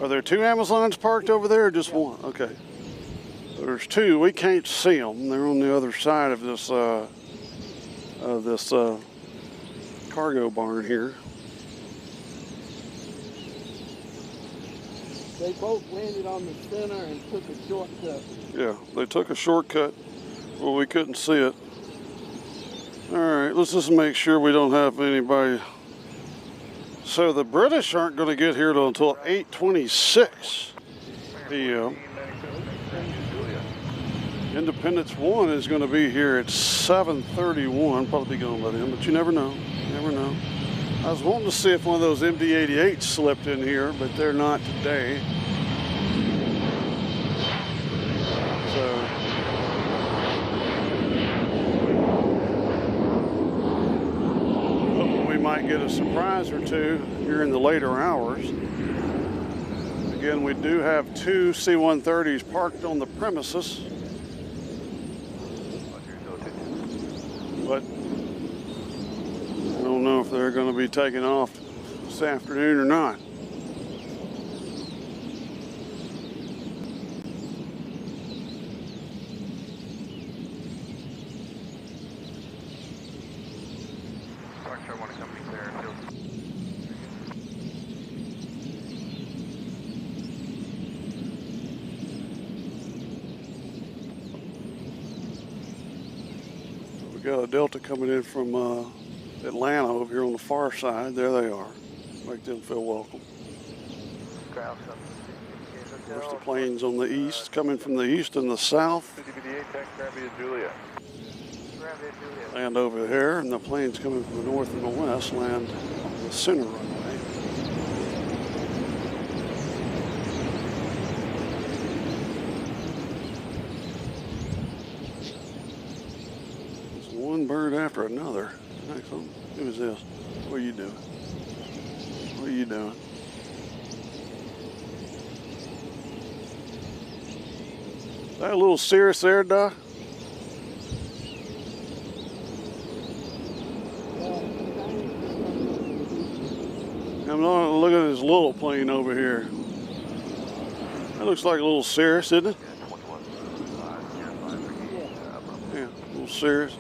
Are there two Amazons parked over there or just one? Okay. There's two. We can't see them. They're on the other side of this cargo barn here. They both landed on the center and took a shortcut. Yeah, they took a shortcut. Well, we couldn't see it. All right, let's just make sure we don't have anybody. So the British aren't going to get here until 8:26 p.m. Independence 1 is going to be here at 7:31. Probably be gone by then, but you never know. You never know. I was wanting to see if one of those MD-88s slipped in here, but they're not today. So. Might get a surprise or two here in the later hours. Again, we do have two C-130s parked on the premises, but I don't know if they're going to be taking off this afternoon or not. Got a Delta coming in from Atlanta over here on the far side. There they are. Make them feel welcome. There's the planes on the east, coming from the east and the south. Land over here, and the planes coming from the north and the west land on the center runway. One bird after another. Who is this? What are you doing? What are you doing? Is that a little Cirrus there, Doc? I'm not looking at this little plane over here. That looks like a little Cirrus, isn't it? Yeah, a little Cirrus.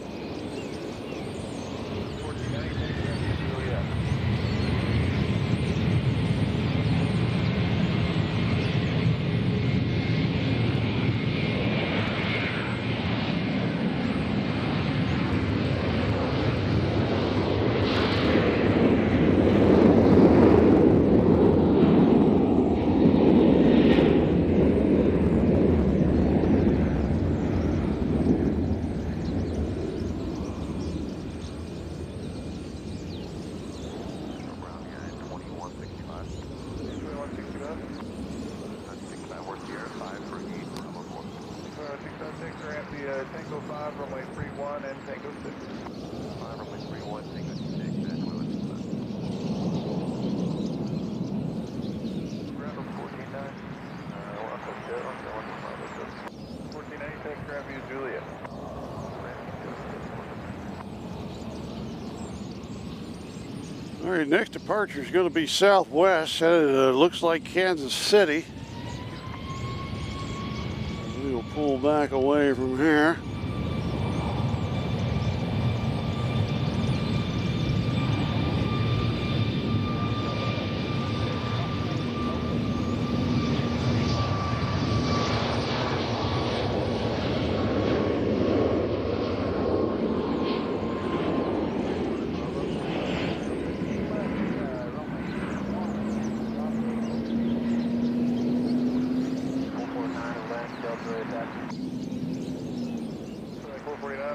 Tango 5, runway 31 and Tango 6. 5, runway 31, Tango 6, and Willis. Ground on 14-9. 14-9, take grab you, Julia. All right, next departure is going to be southwest. Looks like Kansas City. We'll pull back away from here.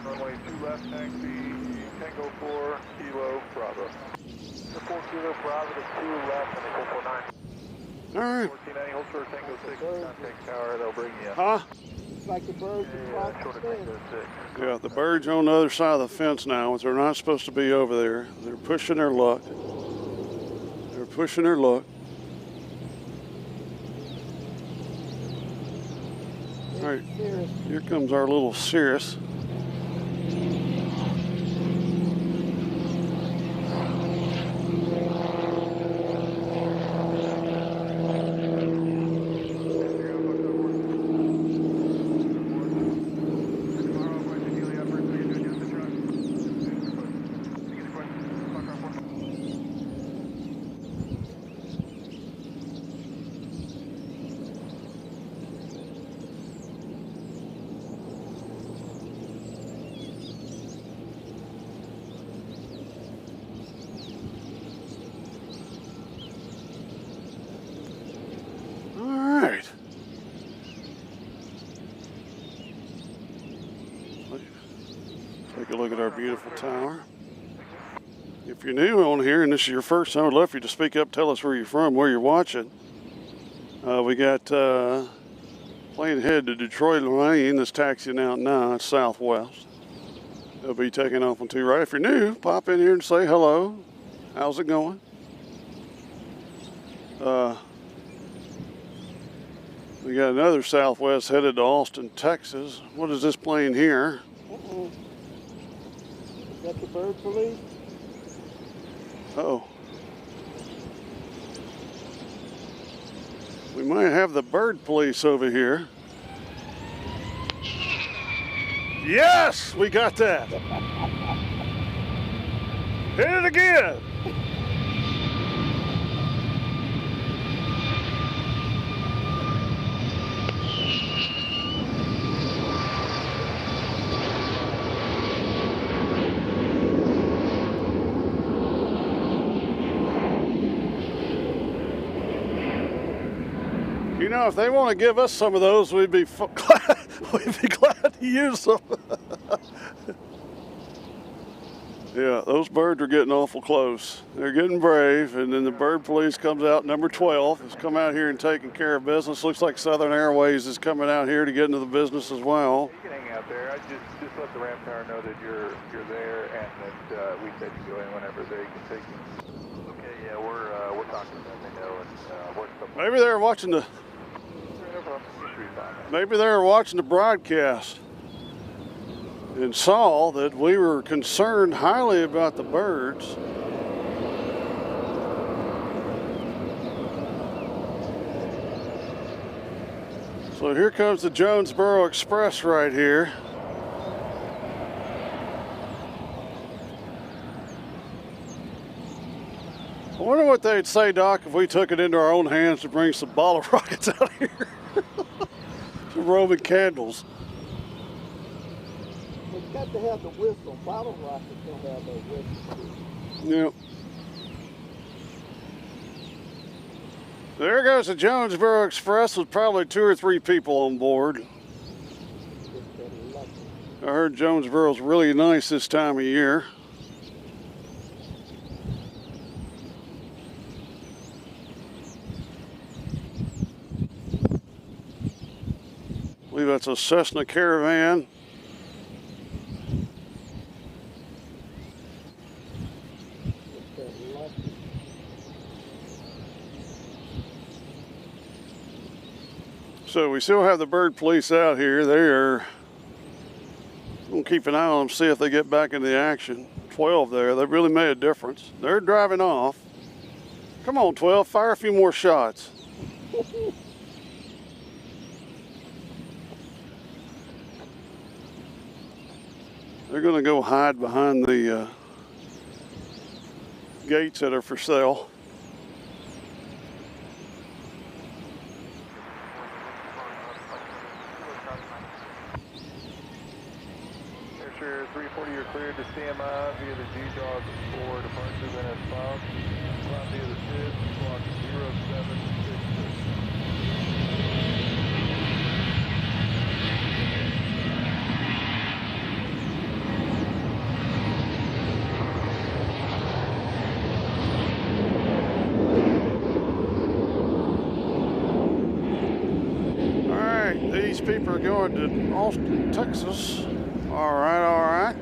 Runway 2 left, taxi, Tango 4, Kilo, Bravo. The 4 Kilo, Bravo to 2 left, and 449. All right. 1490, hold short Tango 6, contact tower, they'll bring you. Huh? It's like the birds across Short the Tango fence. 6. Yeah, the birds are on the other side of the fence now. They're not supposed to be over there. They're pushing their luck. They're pushing their luck. All right, here comes our little Cirrus. Take a look at our beautiful tower. If you're new on here and this is your first time, I'd love for you to speak up, tell us where you're from, where you're watching. We got plane ahead to Detroit Lane that's taxiing out now. It's southwest. They'll be taking off on 2 right. If you're new, pop in here and say hello. How's it going? We got another southwest headed to Austin, Texas. What is this plane here? Is that the bird police? Uh-oh. We might have the bird police over here. Yes, we got that. Hit it again. You know, if they want to give us some of those, we'd be glad to use them. Yeah, those birds are getting awful close. They're getting brave, and then the bird police comes out. Number 12 has come out here and taken care of business. Looks like Southern Airways is coming out here to get into the business as well. You can hang out there. I just let the ramp tower know that you're there, and that we said you go in whenever they can take you. Okay, yeah, we're talking to them. They know, and what's the Maybe they're watching the. Maybe they were watching the broadcast and saw that we were concerned highly about the birds. So here comes the Jonesboro Express right here. I wonder what they'd say, Doc, if we took it into our own hands to bring some bottle rockets out here. Some Roman candles. It's got to have the whistle. Bottle rockets don't have no whistle. Yep. There goes the Jonesboro Express with probably 2 or 3 people on board. I heard Jonesboro's really nice this time of year. I believe that's a Cessna Caravan. So we still have the bird police out here. They're going to keep an eye on them, see if they get back into the action. 12 there, they really made a difference. They're driving off. Come on, 12, fire a few more shots. They're going to go hide behind the gates that are for sale. Air 340, you're cleared to CMI via the G-Dog for departure, then as follows. Fly via the SID, squawk 0766. these people are going to Austin, Texas. All right, all right.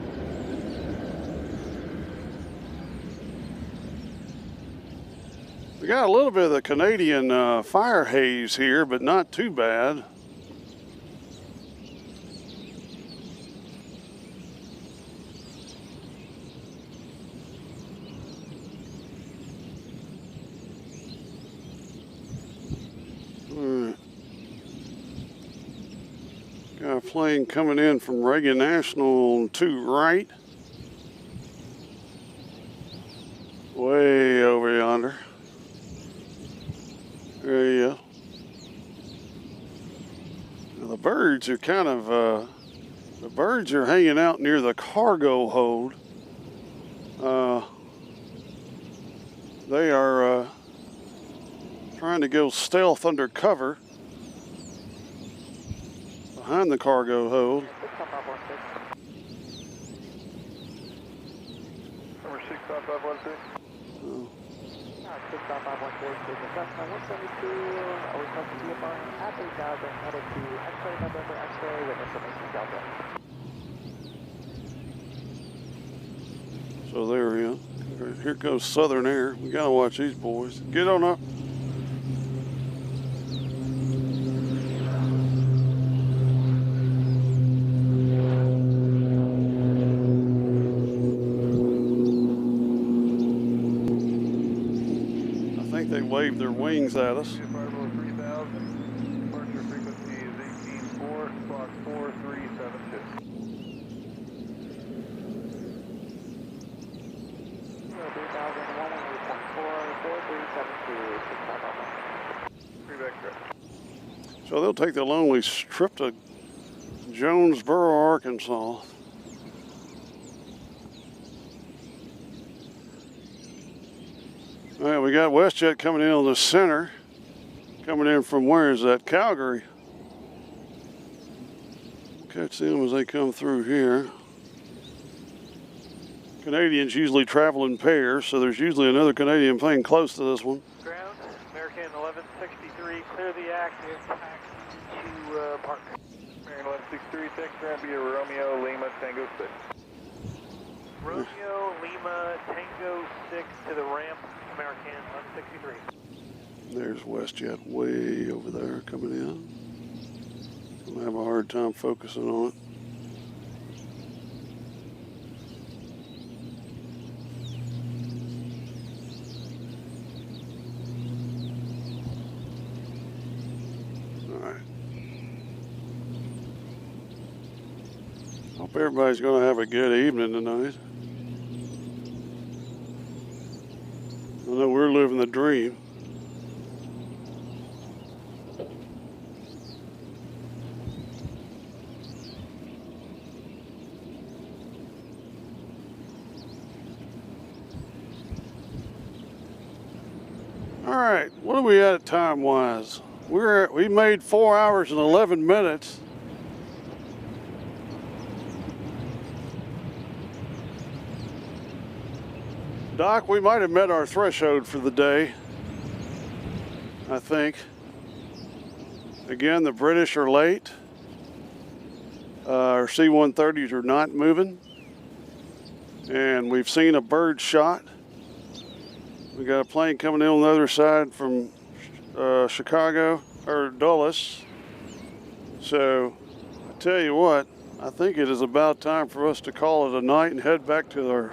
We got a little bit of the Canadian fire haze here, but not too bad. Got a plane coming in from Reagan National to right. Way over yonder. There you go. Now the birds are kind of, the birds are hanging out near the cargo hold. They are trying to go stealth under cover behind the cargo hold. Number 65516. 65514, Cessna 172, are requested to be upon at 8,000, headed to X-ray November X-ray with information Delta. So there we go. Here goes Southern Air. We gotta watch these boys. Get on up. They wave their wings at us. 3000, departure frequency is 18.4, Fox 4372. So they'll take the lonely trip to Jonesboro, Arkansas. All right, we got WestJet coming in on the center. Coming in from where is that? Calgary. Catch them as they come through here. Canadians usually travel in pairs, so there's usually another Canadian plane close to this one. Ground, American 1163, clear the active, taxi to park. American 1163, text ground via Romeo, Lima, Tango 6. Romeo, Lima, Tango 6 to the ramp, American 1163. There's WestJet way over there coming in. Gonna have a hard time focusing on it. Hope everybody's going to have a good evening tonight. I know we're living the dream. All right, what are we at time-wise? We made 4 hours and 11 minutes. Doc, we might have met our threshold for the day, I think. Again, the British are late. Our C-130s are not moving. And we've seen a bird shot. We got a plane coming in on the other side from Chicago, or Dulles. So, I tell you what, I think it is about time for us to call it a night and head back to our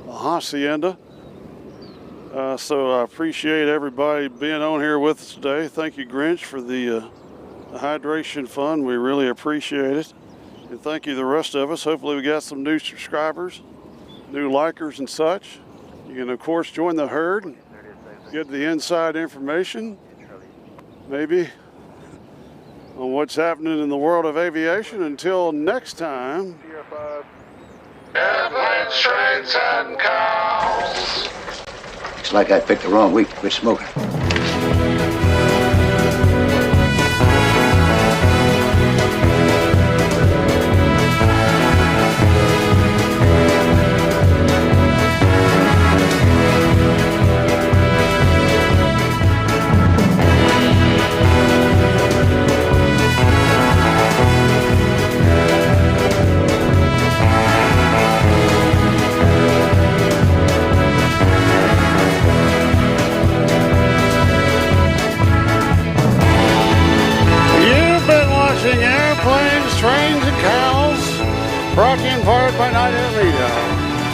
hacienda. So I appreciate everybody being on here with us today. Thank you, Grinch, for the hydration fund. We really appreciate it. And thank you the rest of us. Hopefully we got some new subscribers, new likers and such. You can, of course, join the herd and get the inside information, maybe, on what's happening in the world of aviation. Until next time. Airplanes, trains, and cars. Looks like I picked the wrong week to quit smoking. and powered by Night Air Media.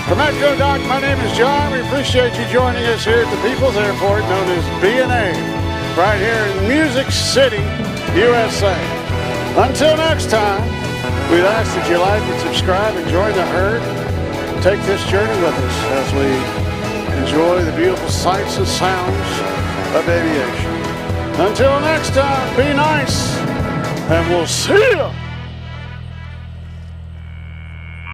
From Metro Doc, my name is John. We appreciate you joining us here at the People's Airport, known as BNA, right here in Music City, USA. Until next time, we'd ask that you like and subscribe and join the herd. Take this journey with us as we enjoy the beautiful sights and sounds of aviation. Until next time, be nice, and we'll see you.